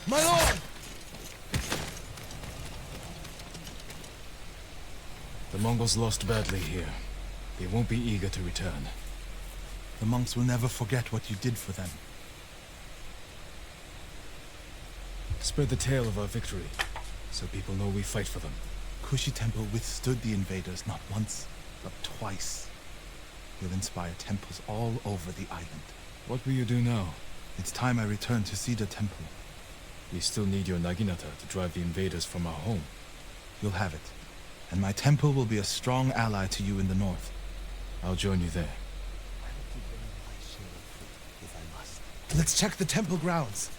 My lord! The Mongols lost badly here. They won't be eager to return. The monks will never forget what you did for them. Spread the tale of our victory, so people know we fight for them. Kushi Temple withstood the invaders not once, but twice. We'll inspire temples all over the island. What will you do now? It's time I return to Cedar Temple. We still need your Naginata to drive the invaders from our home. You'll have it. And my temple will be a strong ally to you in the north. I'll join you there. Let's check the temple grounds.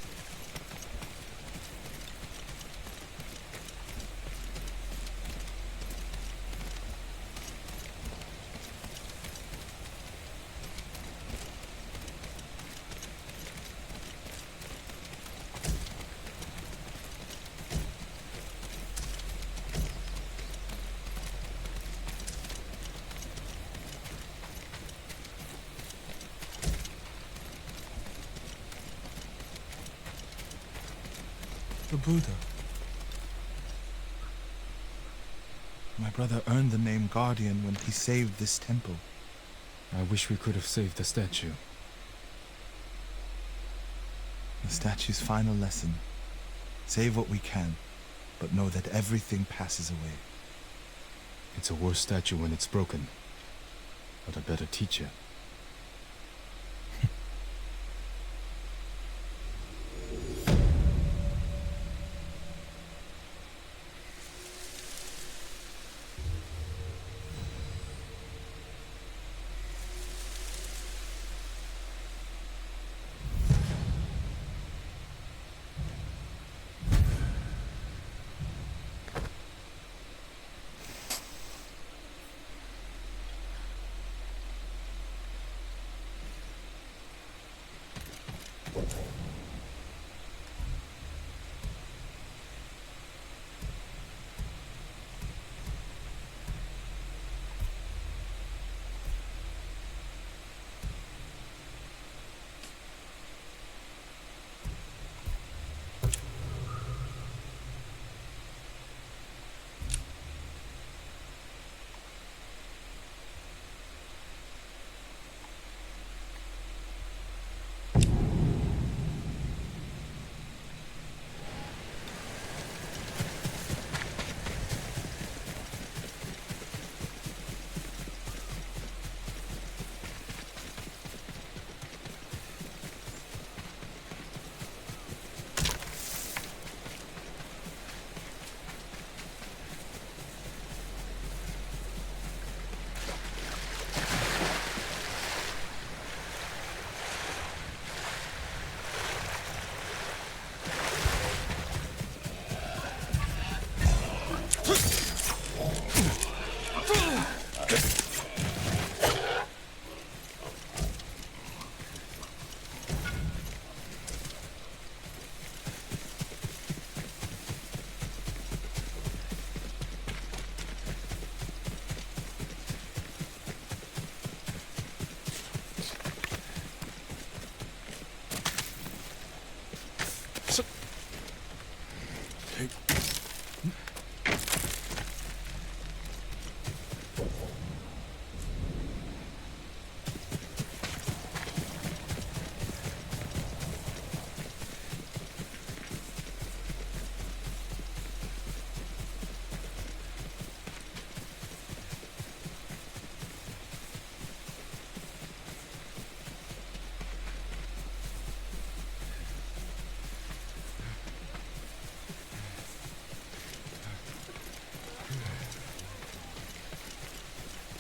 The Buddha. My brother earned the name Guardian when he saved this temple. I wish we could have saved the statue. The statue's final lesson. Save what we can, but know that everything passes away. It's a worse statue when it's broken, but a better teacher.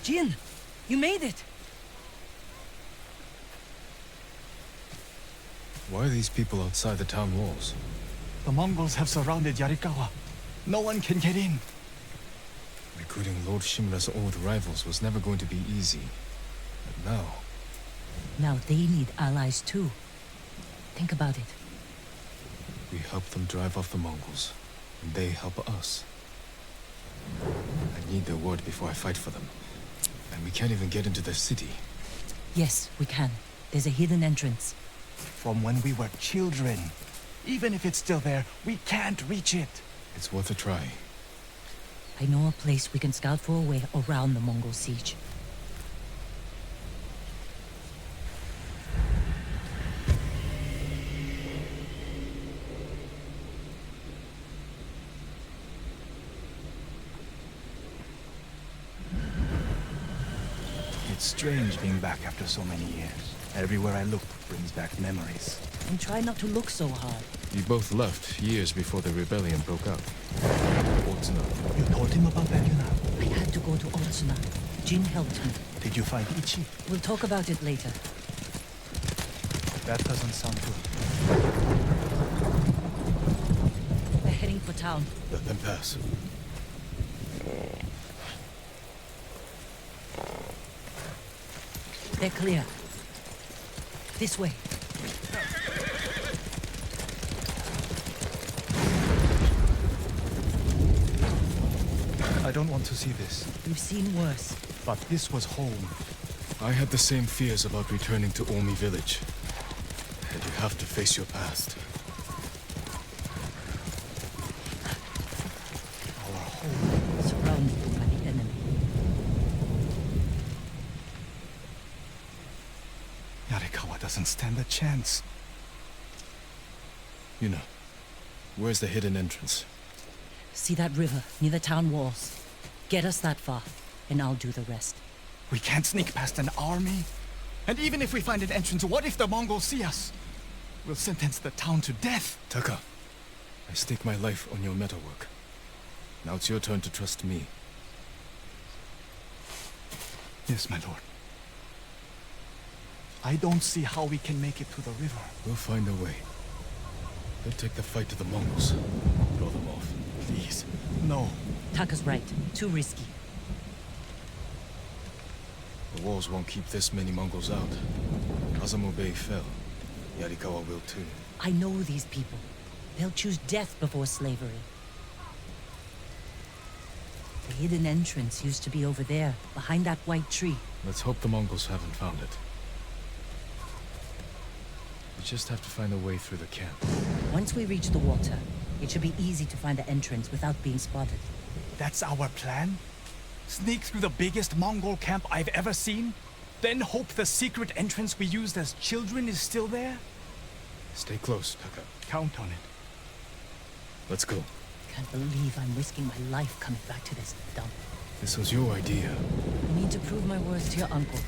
Jin, you made it. Why are these people outside the town walls? The Mongols have surrounded Yarikawa. No one can get in. Recruiting Lord Shimura's old rivals was never going to be easy. But now... Now they need allies too. Think about it. We help them drive off the Mongols, and they help us. I need their word before I fight for them. And we can't even get into their city. Yes, we can. There's a hidden entrance. From when we were children. Even if it's still there, we can't reach it. It's worth a try. I know a place we can scout for a way around the Mongol siege. It's strange being back after so many years. Everywhere I look brings back memories. And try not to look so hard. You both left years before the rebellion broke out. Otsuna. You told him about that, Yuna? I had to go to Otsuna. Jin helped me. Did you find Ichi? We'll talk about it later. That doesn't sound good. They're heading for town. Let them pass. They're clear. This way. I don't want to see this. We've seen worse. But this was home. I had the same fears about returning to Omi village. And you have to face your past. Our home. Surrounded by the enemy. Yarikawa doesn't stand a chance. Yuna, where's the hidden entrance? See that river near the town walls? Get us that far, and I'll do the rest. We can't sneak past an army. And even if we find an entrance, what if the Mongols see us? We'll sentence the town to death. Taka, I stake my life on your metalwork. Now it's your turn to trust me. Yes, my lord. I don't see how we can make it to the river. We'll find a way. They'll take the fight to the Mongols. Throw them off. Please, no. Taka's right. Too risky. The walls won't keep this many Mongols out. Azamo Bay fell. Yarikawa will too. I know these people. They'll choose death before slavery. The hidden entrance used to be over there, behind that white tree. Let's hope the Mongols haven't found it. We just have to find a way through the camp. Once we reach the water, it should be easy to find the entrance without being spotted. That's our plan? Sneak through the biggest Mongol camp I've ever seen? Then hope the secret entrance we used as children is still there? Stay close, Taka. Count on it. Let's go. Can't believe I'm risking my life coming back to this dump. This was your idea. I need to prove my words to your uncle.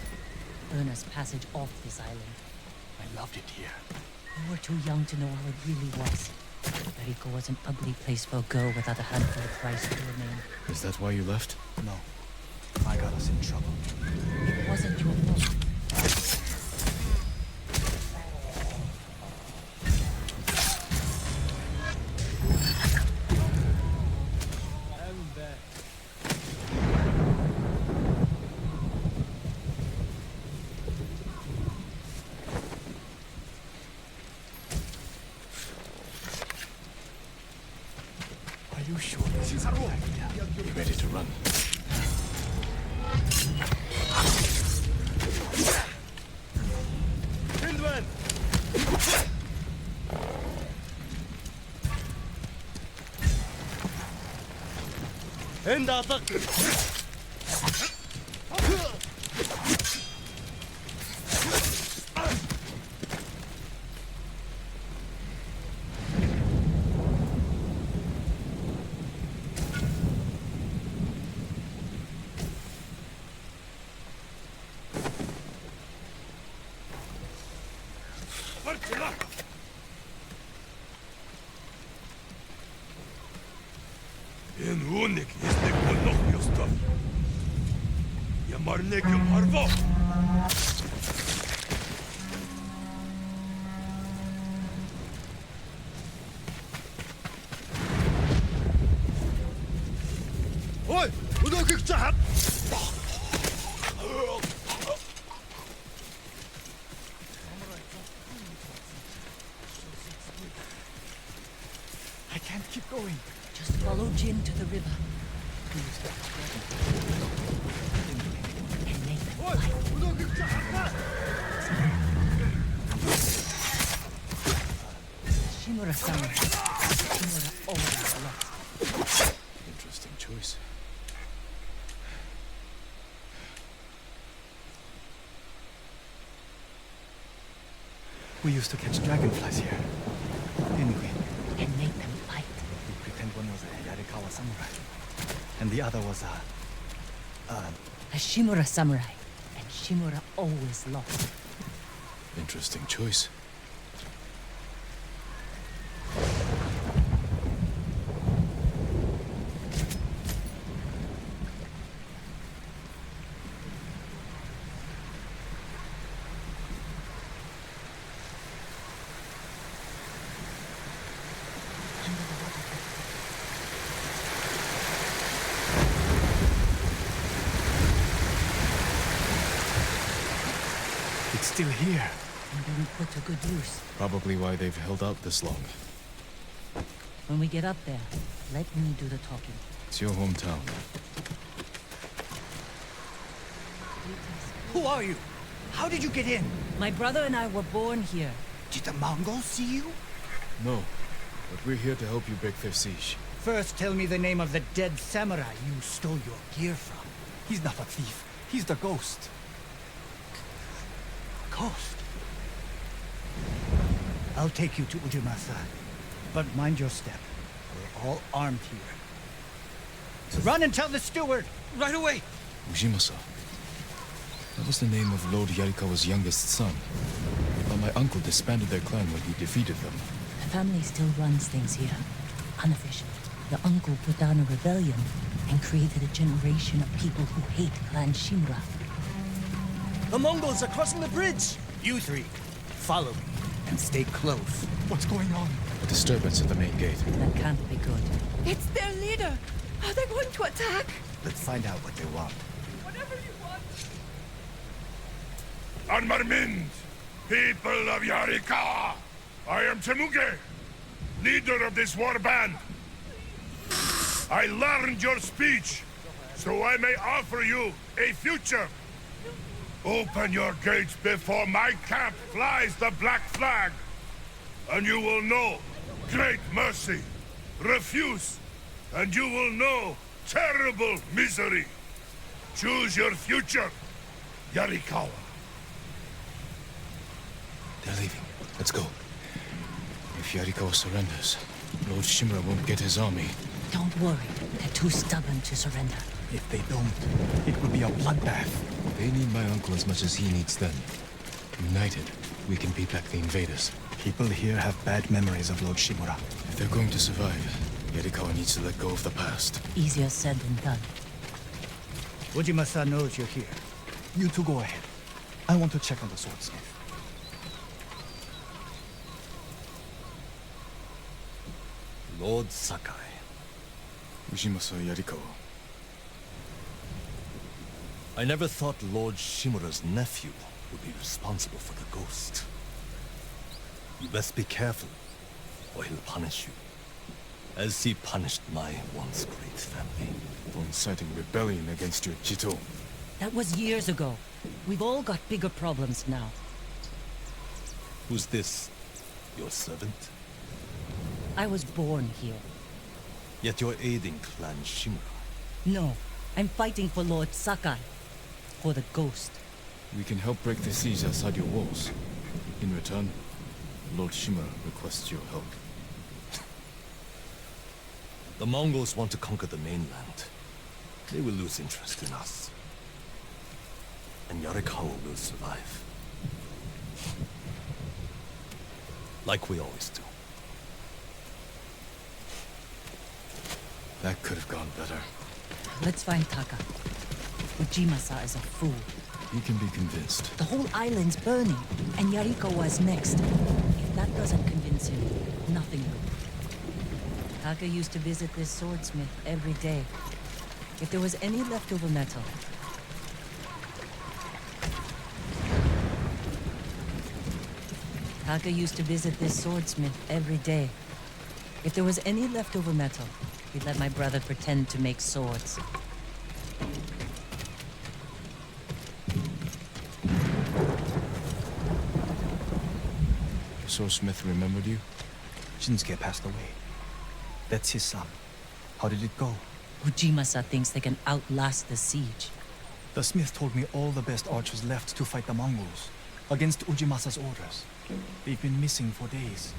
Earn us passage off this island. I loved it here. You were too young to know how it really was. Yarikawa was an ugly place for a girl without a handful of price to her name. Is that why you left? No. I got us in trouble. It wasn't your fault. Are you sure this is a good idea? Be ready to run. Hindman! End attack! Oi! Udah jahat! I can't keep going. Just follow Jin to the river. And make them fight. Shimura-sama. Shimura always lost. Interesting choice. We used to catch dragonflies here. Anyway, And make them fight. we pretend one was a Yarikawa samurai. And the other was A Shimura samurai. And Shimura always lost. Interesting choice. It's still here. And being put to good use. Probably why they've held out this long. When we get up there, let me do the talking. It's your hometown. Who are you? How did you get in? My brother and I were born here. Did the Mongols see you? No, but we're here to help you break their siege. First, tell me the name of the dead samurai you stole your gear from. He's not a thief. He's the ghost. Ghost? I'll take you to Ujimasa. But mind your step. We're all armed here. So run and tell the steward! Right away! Ujimasa. That was the name of Lord Yarikawa's youngest son. But my uncle disbanded their clan when he defeated them. The family still runs things here. Unofficially. The uncle put down a rebellion and created a generation of people who hate Clan Shimura. The Mongols are crossing the bridge! You three, follow me and stay close. What's going on? A disturbance at the main gate. That can't be good. It's their leader. Are they going to attack? Let's find out what they want. Whatever you want. Armarmind, people of Yarikawa, I am Temuge, leader of this war band. I learned your speech, so I may offer you a future. Open your gates before my camp flies the black flag, and you will know great mercy. Refuse, and you will know terrible misery. Choose your future, Yarikawa. They're leaving. Let's go. If Yarikawa surrenders, Lord Shimura won't get his army. Don't worry. They're too stubborn to surrender. If they don't, it will be a bloodbath. They need my uncle as much as he needs them. United, we can beat back the invaders. People here have bad memories of Lord Shimura. If they're going to survive, Yarikawa needs to let go of the past. Easier said than done. Ujimasa knows you're here. You two go ahead. I want to check on the swordsmith. Lord Sakai. Ujimasa Yarikawa. I never thought Lord Shimura's nephew would be responsible for the ghost. You best be careful, or he'll punish you. As he punished my once great family. For inciting rebellion against your Jito. That was years ago. We've all got bigger problems now. Who's this? Your servant? I was born here. Yet you're aiding Clan Shimura. No, I'm fighting for Lord Sakai. For the ghost. We can help break the siege outside your walls. In return, Lord Shimura requests your help. The Mongols want to conquer the mainland. They will lose interest in us. And Yarikawa will survive. Like we always do. That could have gone better. Let's find Taka. Ujimasa is a fool. He can be convinced. The whole island's burning, and Yarikawa's next. If that doesn't convince him, nothing will. Taka used to visit this swordsmith every day. If there was any leftover metal... Taka used to visit this swordsmith every day. If there was any leftover metal, he'd let my brother pretend to make swords. The swordsmith remembered you? Shinsuke passed away. That's his son. How did it go? Ujimasa thinks they can outlast the siege. The smith told me all the best archers left to fight the Mongols, against Ujimasa's orders. They've been missing for days.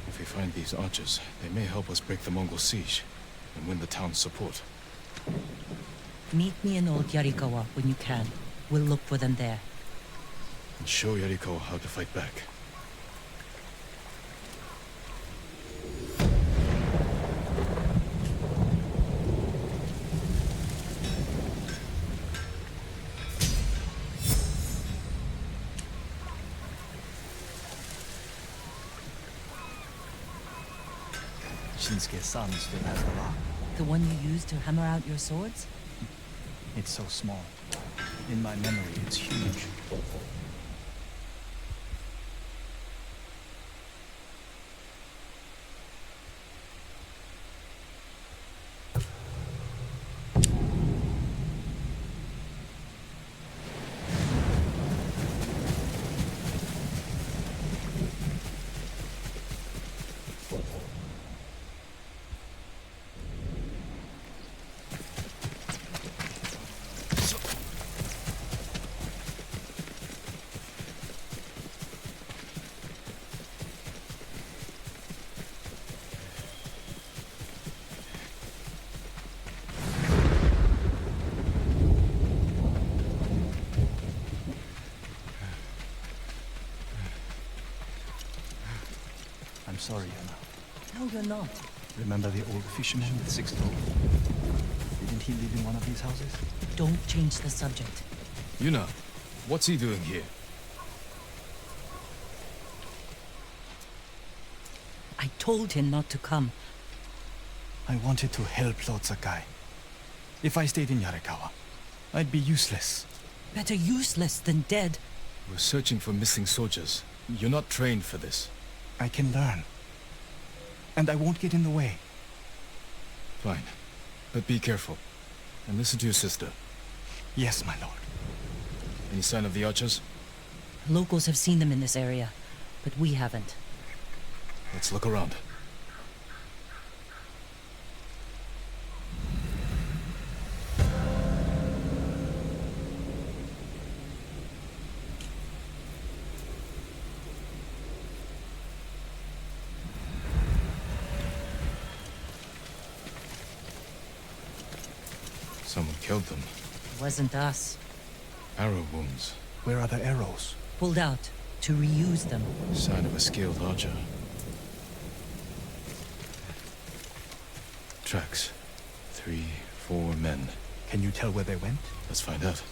If we find these archers, they may help us break the Mongol siege and win the town's support. Meet me in old Yarikawa when you can. We'll look for them there. And show Yarikawa how to fight back. Shinsuke's son still has the lock. The one you used to hammer out your swords? It's so small. In my memory, it's huge. I'm sorry, Yuna. No, you're not. Remember the old fisherman with 6 toes? Didn't he live in one of these houses? Don't change the subject. Yuna, what's he doing here? I told him not to come. I wanted to help Lord Sakai. If I stayed in Yarikawa, I'd be useless. Better useless than dead. We're searching for missing soldiers. You're not trained for this. I can learn. And I won't get in the way. Fine. But be careful. And listen to your sister. Yes, my lord. Any sign of the archers? Locals have seen them in this area, but we haven't. Let's look around. Someone killed them. It wasn't us. Arrow wounds. Where are the arrows? Pulled out to reuse them. Sign of a skilled archer. Tracks. 3, 4 men. Can you tell where they went? Let's find out.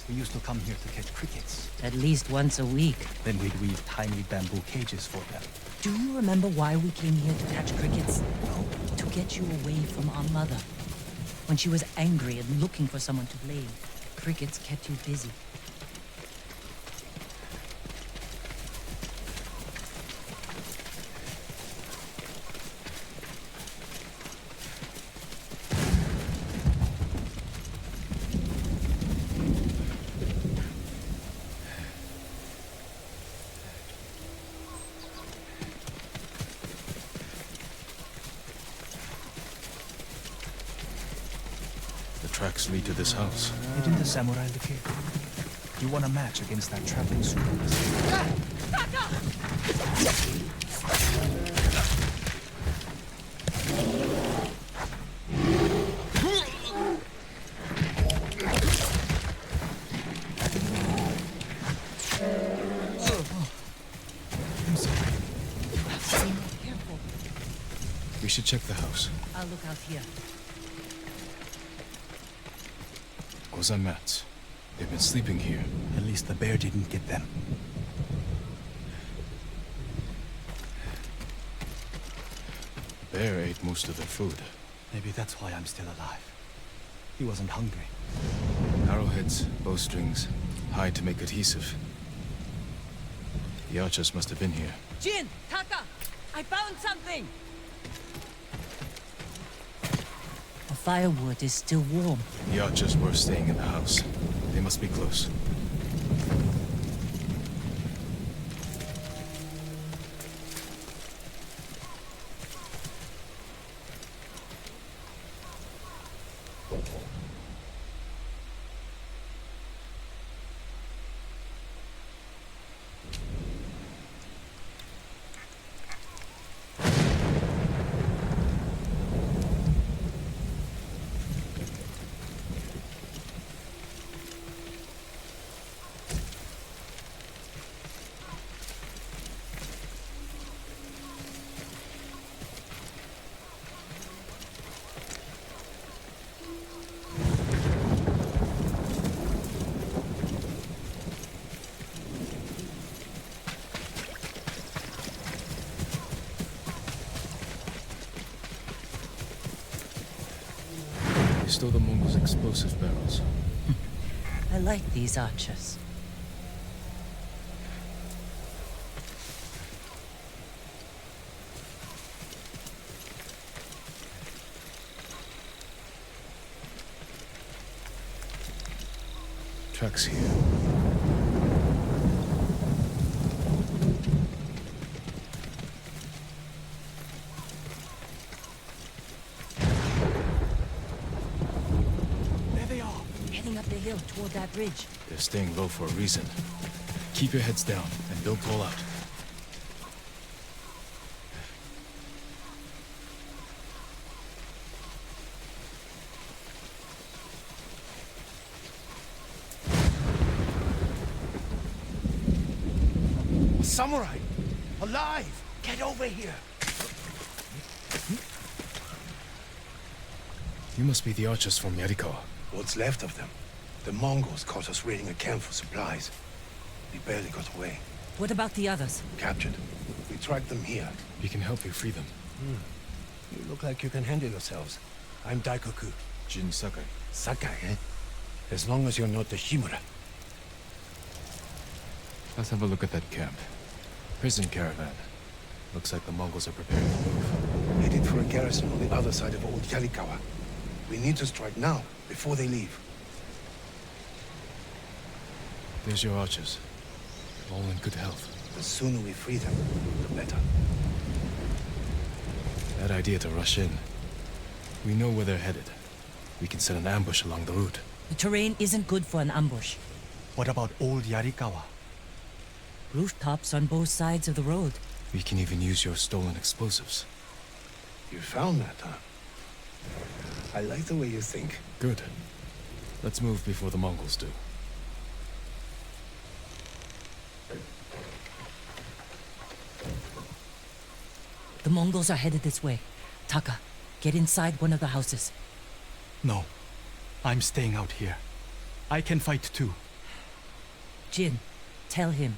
We used to come here to catch crickets. At least once a week. Then we'd weave tiny bamboo cages for them. Do you remember why we came here to catch crickets? No. To get you away from our mother. When she was angry and looking for someone to blame, crickets kept you busy. Tracks lead to this house. Didn't the samurai live here? You want a match against that traveling sumo? I'm sorry. Careful. We should check the house. I'll look out here. Goza mats. They've been sleeping here. At least the bear didn't get them. The bear ate most of their food. Maybe that's why I'm still alive. He wasn't hungry. Arrowheads, bowstrings, hide to make adhesive. The archers must have been here. Jin! Taka! I found something! The firewood is still warm. The archers were staying in the house. They must be close. They stole the Mongols' explosive barrels. I like these archers. Tracks here. Toward that bridge. They're staying low for a reason. Keep your heads down and don't pull out. A samurai! Alive! Get over here! You must be the archers from Yarikawa. What's left of them? The Mongols caught us raiding a camp for supplies. We barely got away. What about the others? Captured. We tracked them here. We can help you free them. You look like you can handle yourselves. I'm Daikoku. Jin Sakai. Sakai, eh? As long as you're not the Shimura. Let's have a look at that camp. Prison caravan. Looks like the Mongols are preparing to move. Headed for a garrison on the other side of Old Yarikawa. We need to strike now, before they leave. There's your archers. All in good health. The sooner we free them, the better. Bad idea to rush in. We know where they're headed. We can set an ambush along the route. The terrain isn't good for an ambush. What about Old Yarikawa? Rooftops on both sides of the road. We can even use your stolen explosives. You found that, huh? I like the way you think. Good. Let's move before the Mongols do. The Mongols are headed this way. Taka, get inside one of the houses. No. I'm staying out here. I can fight too. Jin, tell him.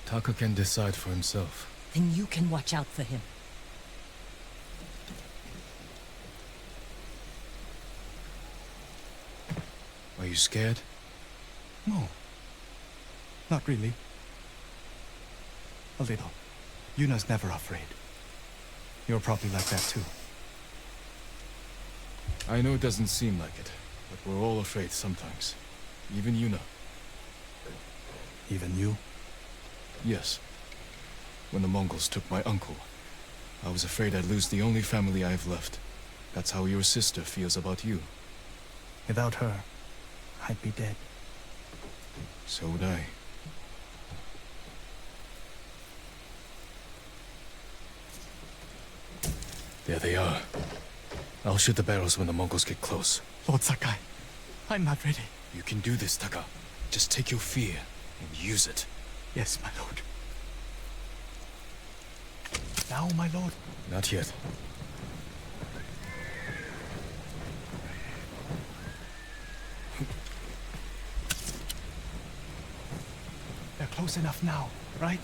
Taka can decide for himself. Then you can watch out for him. Are you scared? No. Not really. A little. Yuna's never afraid. You're probably like that too. I know it doesn't seem like it, but we're all afraid sometimes. Even Yuna. Even you? Yes. When the Mongols took my uncle, I was afraid I'd lose the only family I have left. That's how your sister feels about you. Without her, I'd be dead. So would I. There they are. I'll shoot the barrels when the Mongols get close. Lord Sakai, I'm not ready. You can do this, Taka. Just take your fear and use it. Yes, my lord. Now, my lord? Not yet. close enough now, right?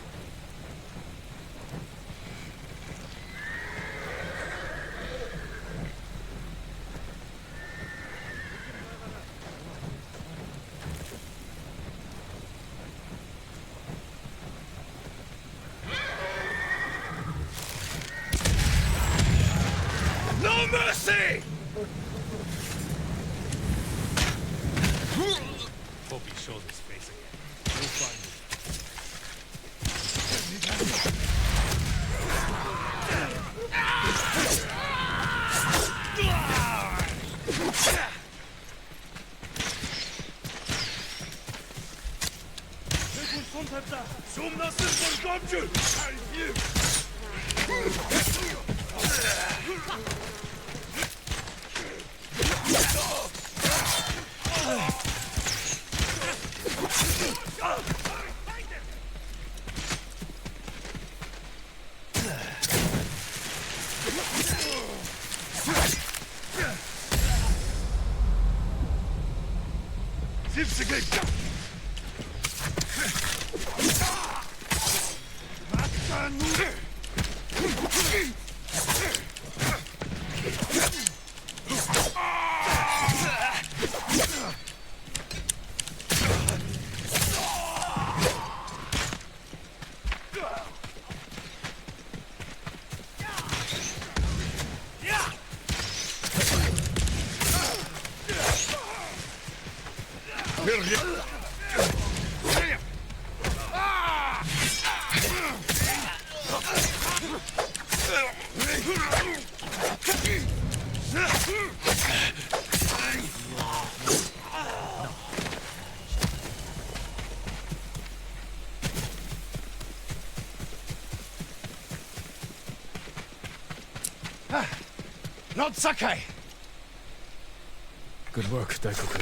No mercy! Hope he shows his face again. You'll find it. Lord Sakai! Good work, Daikoku.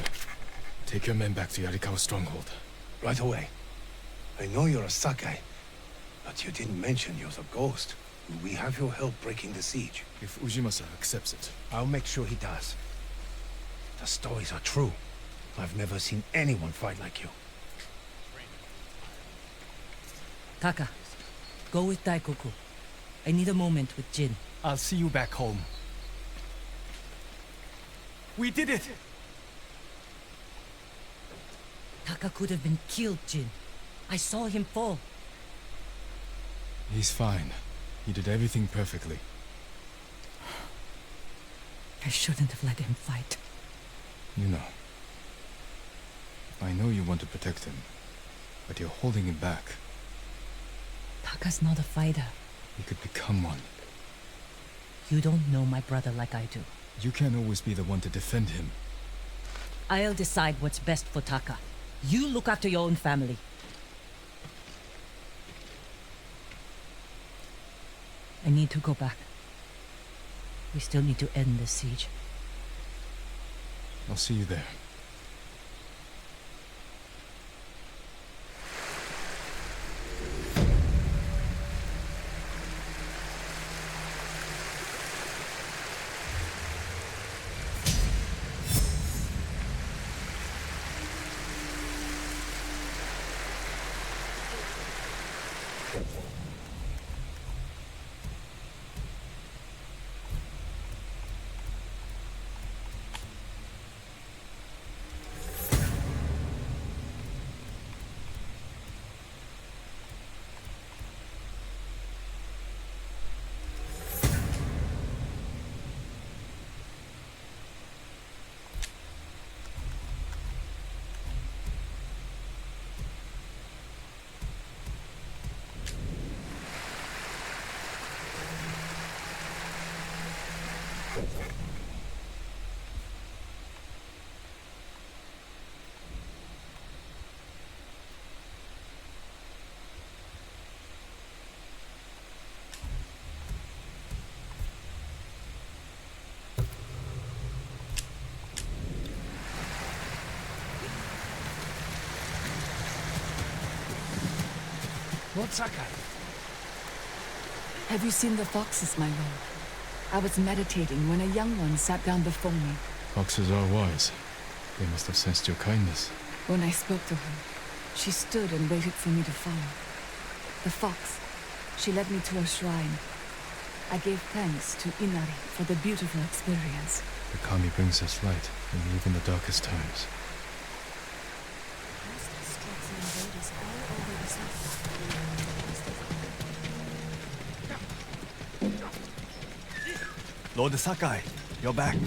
Take your men back to Yarikawa stronghold. Right away. I know you're a Sakai, but you didn't mention you're the ghost. Will we have your help breaking the siege? If Ujimasa accepts it. I'll make sure he does. The stories are true. I've never seen anyone fight like you. Taka, go with Daikoku. I need a moment with Jin. I'll see you back home. We did it! Taka could have been killed, Jin. I saw him fall. He's fine. He did everything perfectly. I shouldn't have let him fight. You know. I know you want to protect him, but you're holding him back. Taka's not a fighter. He could become one. You don't know my brother like I do. You can't always be the one to defend him. I'll decide what's best for Taka. You look after your own family. I need to go back. We still need to end this siege. I'll see you there. Lord Sakai. Have you seen the foxes, my lord? I was meditating when a young one sat down before me. Foxes are wise. They must have sensed your kindness. When I spoke to her, She stood and waited for me to follow. The fox, she led me to a shrine. I gave thanks to Inari for the beautiful experience. The kami brings us light in even the darkest times. Lord Sakai, you're back.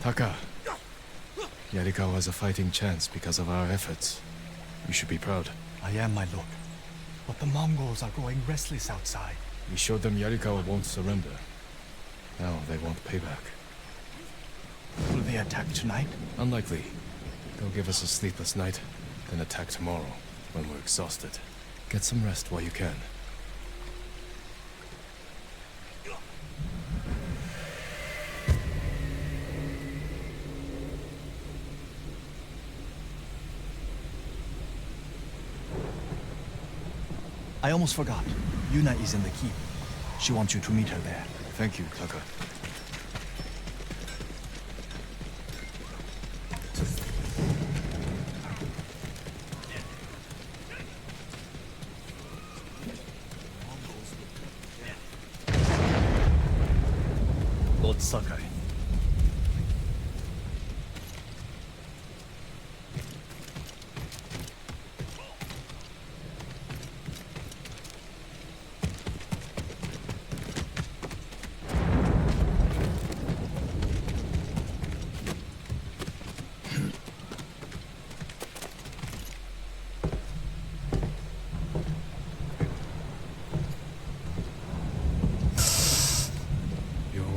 Taka, Yarikawa has a fighting chance because of our efforts. You should be proud. I am, my lord. But the Mongols are growing restless outside. We showed them Yarikawa won't surrender. Now they want payback. Will they attack tonight? Unlikely. They'll give us a sleepless night, then attack tomorrow, when we're exhausted. Get some rest while you can. I almost forgot. Yuna is in the keep. She wants you to meet her there. Thank you, Taka. Lord Sakai.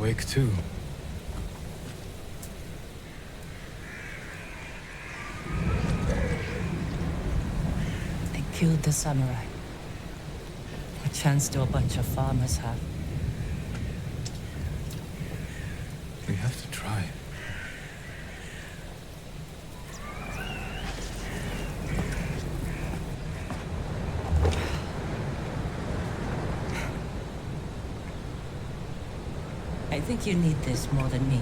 Awake too. They killed the samurai. What chance do a bunch of farmers have? We have to try. I think you need this more than me.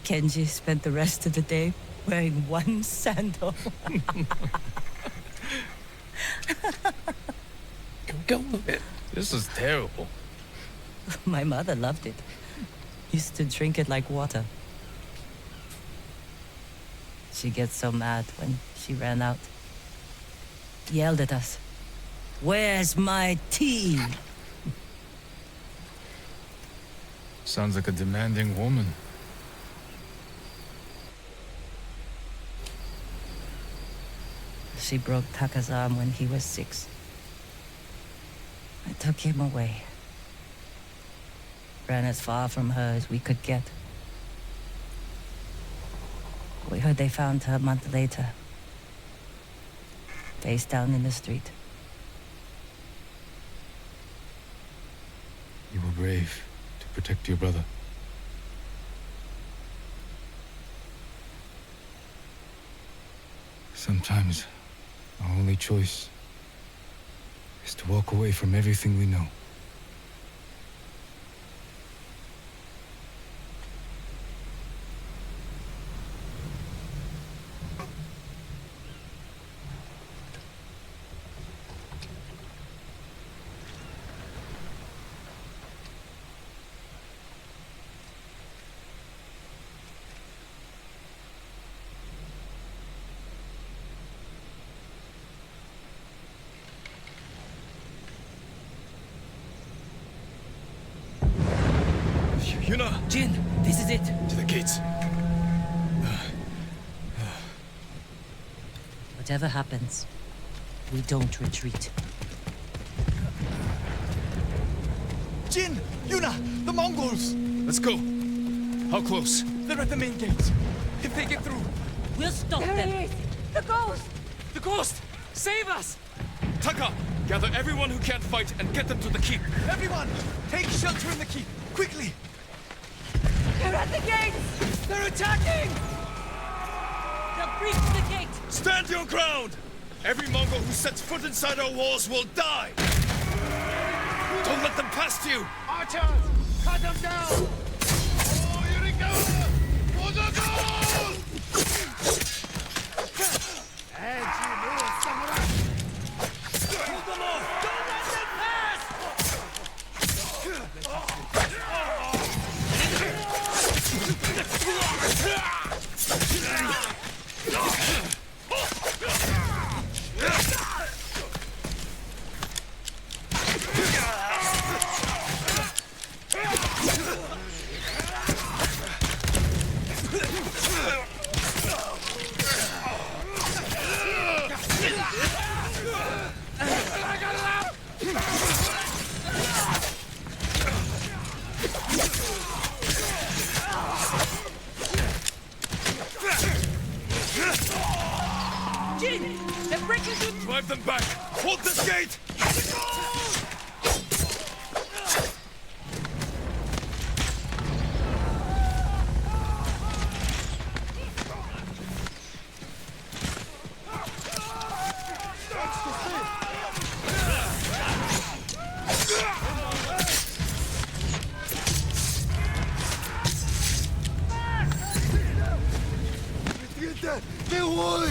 Kenji spent the rest of the day wearing one sandal. Go with it. This is terrible. My mother loved it. Used to drink it like water. She gets so mad when she ran out. Yelled at us. Where's my tea? Sounds like a demanding woman. She broke Taka's arm when he was 6. I took him away. Ran as far from her as we could get. We heard they found her a month later. Face down in the street. You were brave to protect your brother. Sometimes our only choice is to walk away from everything we know. Yuna! Jin, this is it. To the gates. Whatever happens, we don't retreat. Jin! Yuna! The Mongols! Let's go. How close? They're at the main gates. If they get through... We'll stop them. There he is! The ghost! The ghost! Save us! Taka! Gather everyone who can't fight and get them to the keep. Everyone, take shelter in the keep, quickly! They're at the gates! They're attacking! They'll breach the gate! Stand your ground! Every Mongol who sets foot inside our walls will die! Don't let them past you! Archers! Cut them down! Oh, Eureka! For the goal! As you know, samurai! Hold them off! Don't let them pass! Jin! They're breaking through... Drive them back! Hold this gate! ¡Me voy!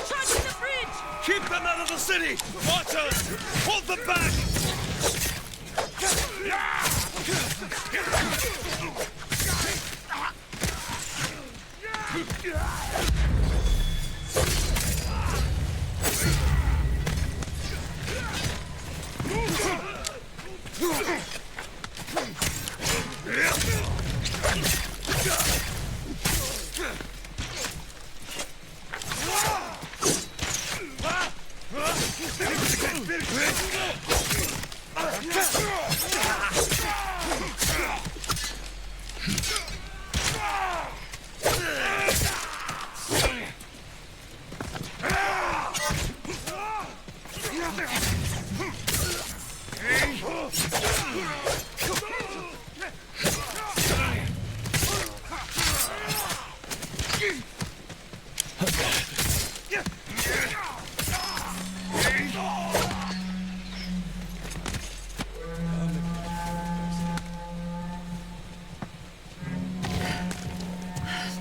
Charging the bridge! Keep them out of the city! Watchers! Hold them back!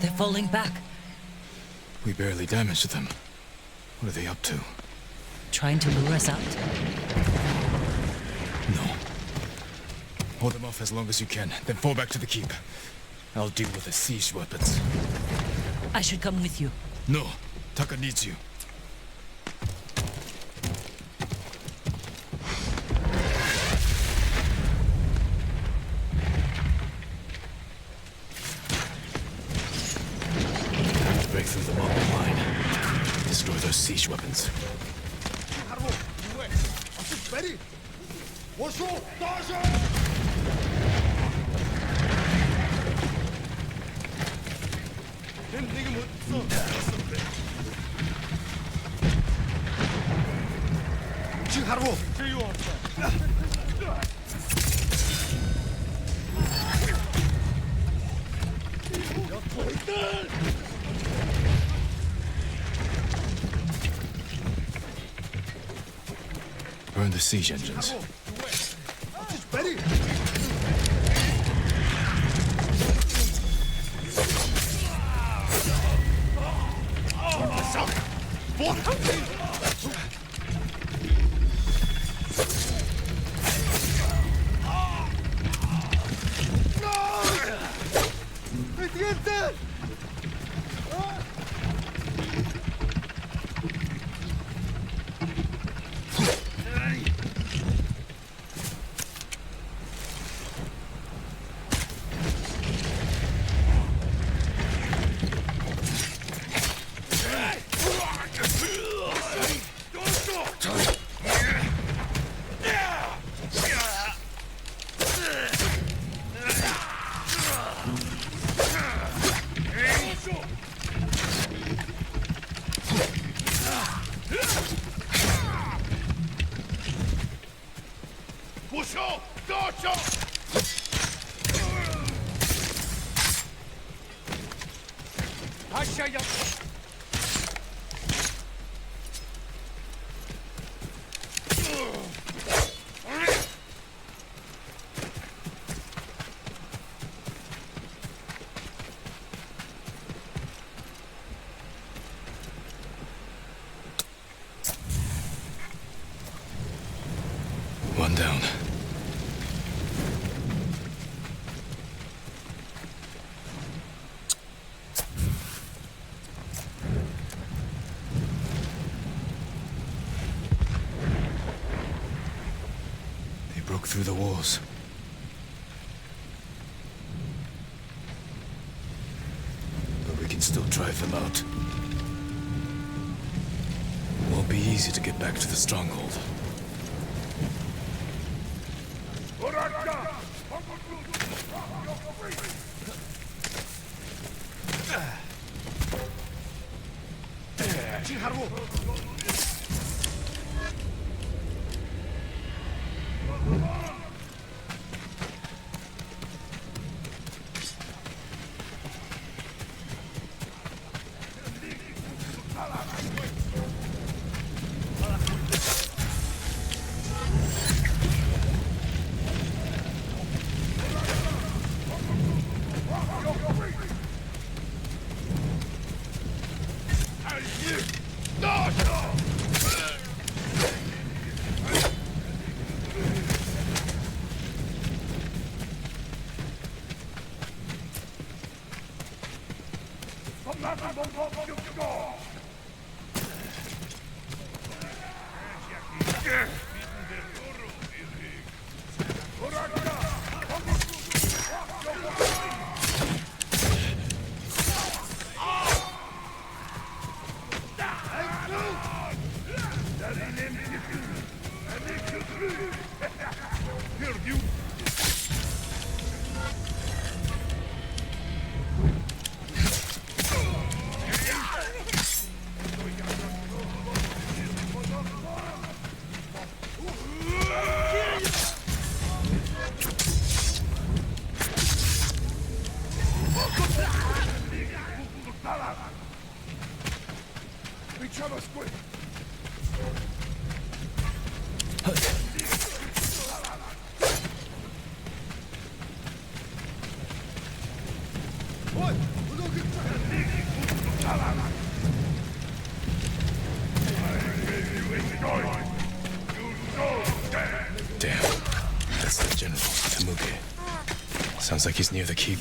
They're falling back. We barely damaged them. What are they up to? Trying to lure us out? No. Hold them off as long as you can, then fall back to the keep. I'll deal with the siege weapons. I should come with you. No. Taka needs you. Break through the Mongol line. Destroy those siege weapons. Ready? What's wrong? Burn the siege engines. Ready? One down. They broke through the walls. But we can still drive them out. Won't be easy to get back to the stronghold. Damn. That's the general, Temuge. Sounds like he's near the keep.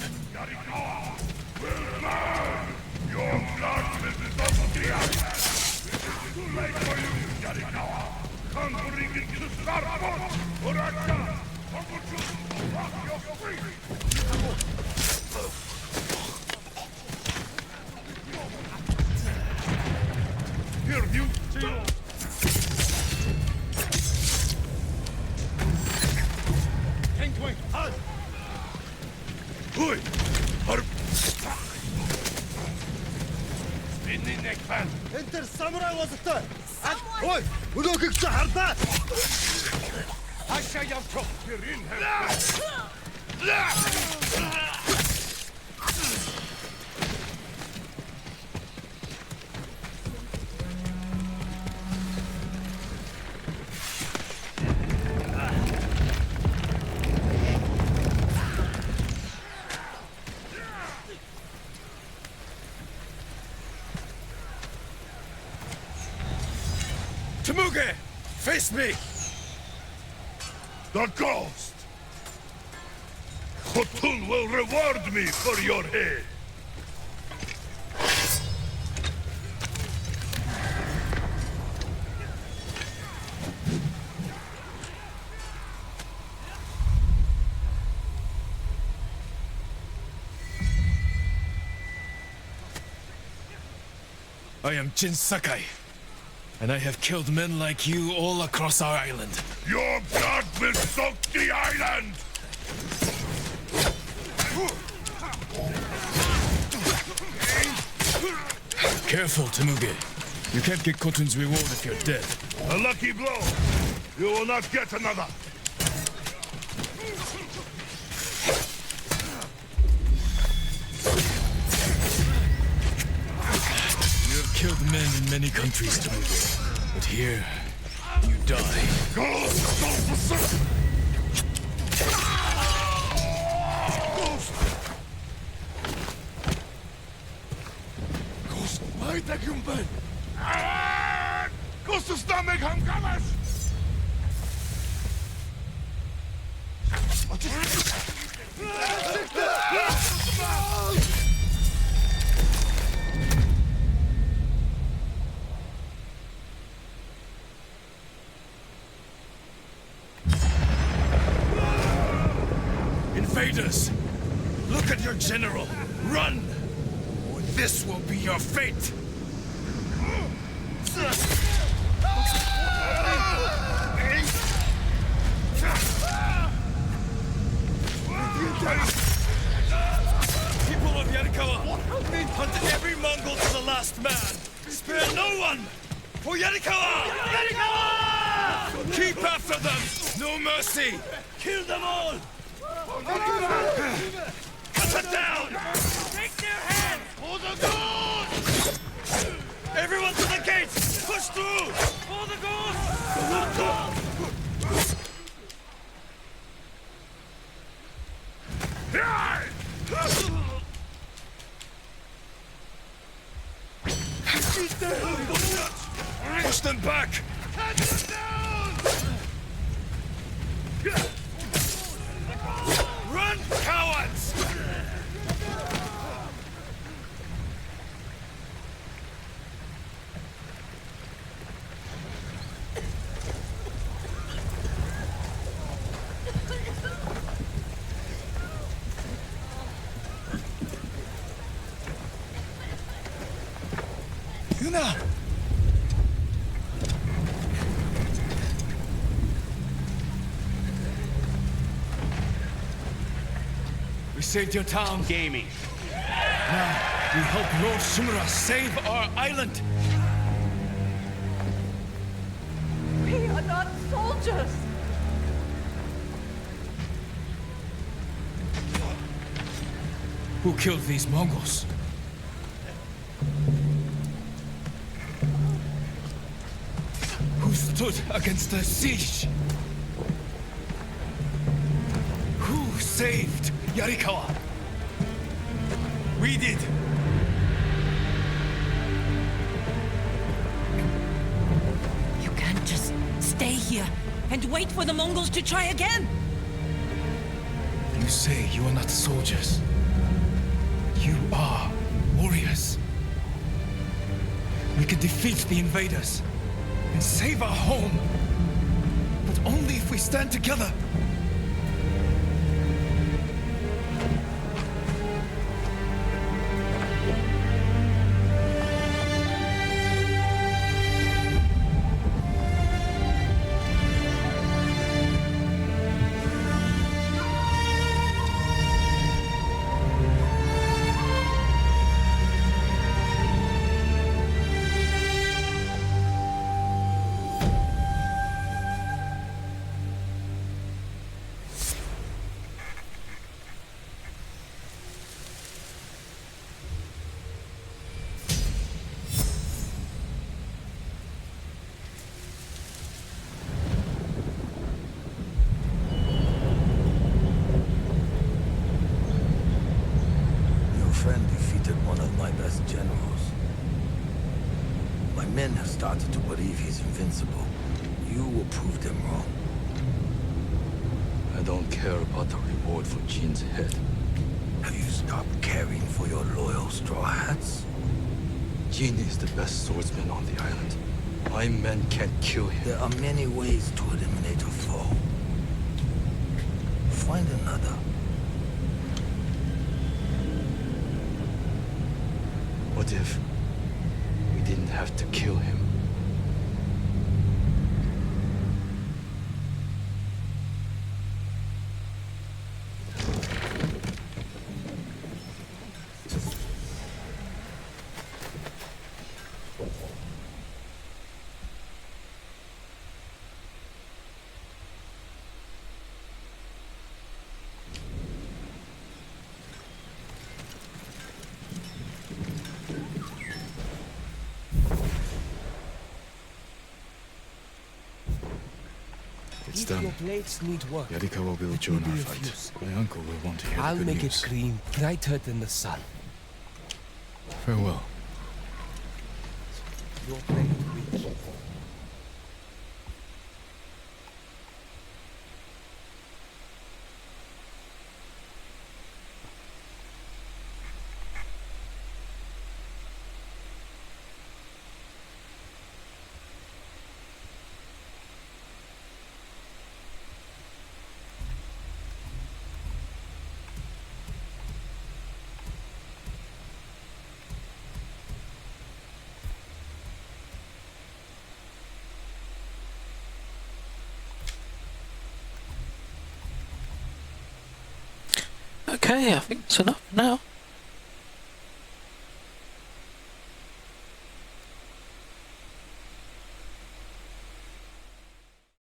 Enter samurai was it? Oi, we go kick the harba. Aşağı yaptım. Temuge! Face me! The ghost! Khotun will reward me for your head! I am Jin Sakai, and I have killed men like you all across our island. Your blood will soak the island! Careful, Temuge. You can't get Khotun's reward if you're dead. A lucky blow! You will not get another! killed men in many countries, Tsushima, but here, you die. Ghost! Weiter, Kumpel! Gustus damit am Gammers! Invaders! Look at your general! Run! Or this will be your fate! People of Yarikawa, hunt every Mongol to the last man! Spare no one! For Yarikawa! Yarikawa! Keep after them! No mercy! Kill them all! Cut it down! Take their heads! For the gods! Everyone to the gates! Push through! For the gods! Push them back! Run, cowards! Yuna! We saved your town. Gaming. Now, we help Lord Shimura save our island. We are not soldiers! Who killed these Mongols? Who stood against the siege? Who saved Yarikawa? We did. You can't just stay here and wait for the Mongols to try again. You say you are not soldiers. You are warriors. We can defeat the invaders and save our home. But only if we stand together. Men have started to believe he's invincible. You will prove them wrong. I don't care about the reward for Jin's head. Have you stopped caring for your loyal Straw Hats? Jin is the best swordsman on the island. My men can't kill him. There are many ways to eliminate a foe. Find another. What if we didn't have to kill him? done, your blades need work. Yarikawa will Let join me our be of fight. use. My uncle will want to hear I'll the good make news. it green, brighter than the sun. Farewell. Your blade reach. Okay, I think it's enough now.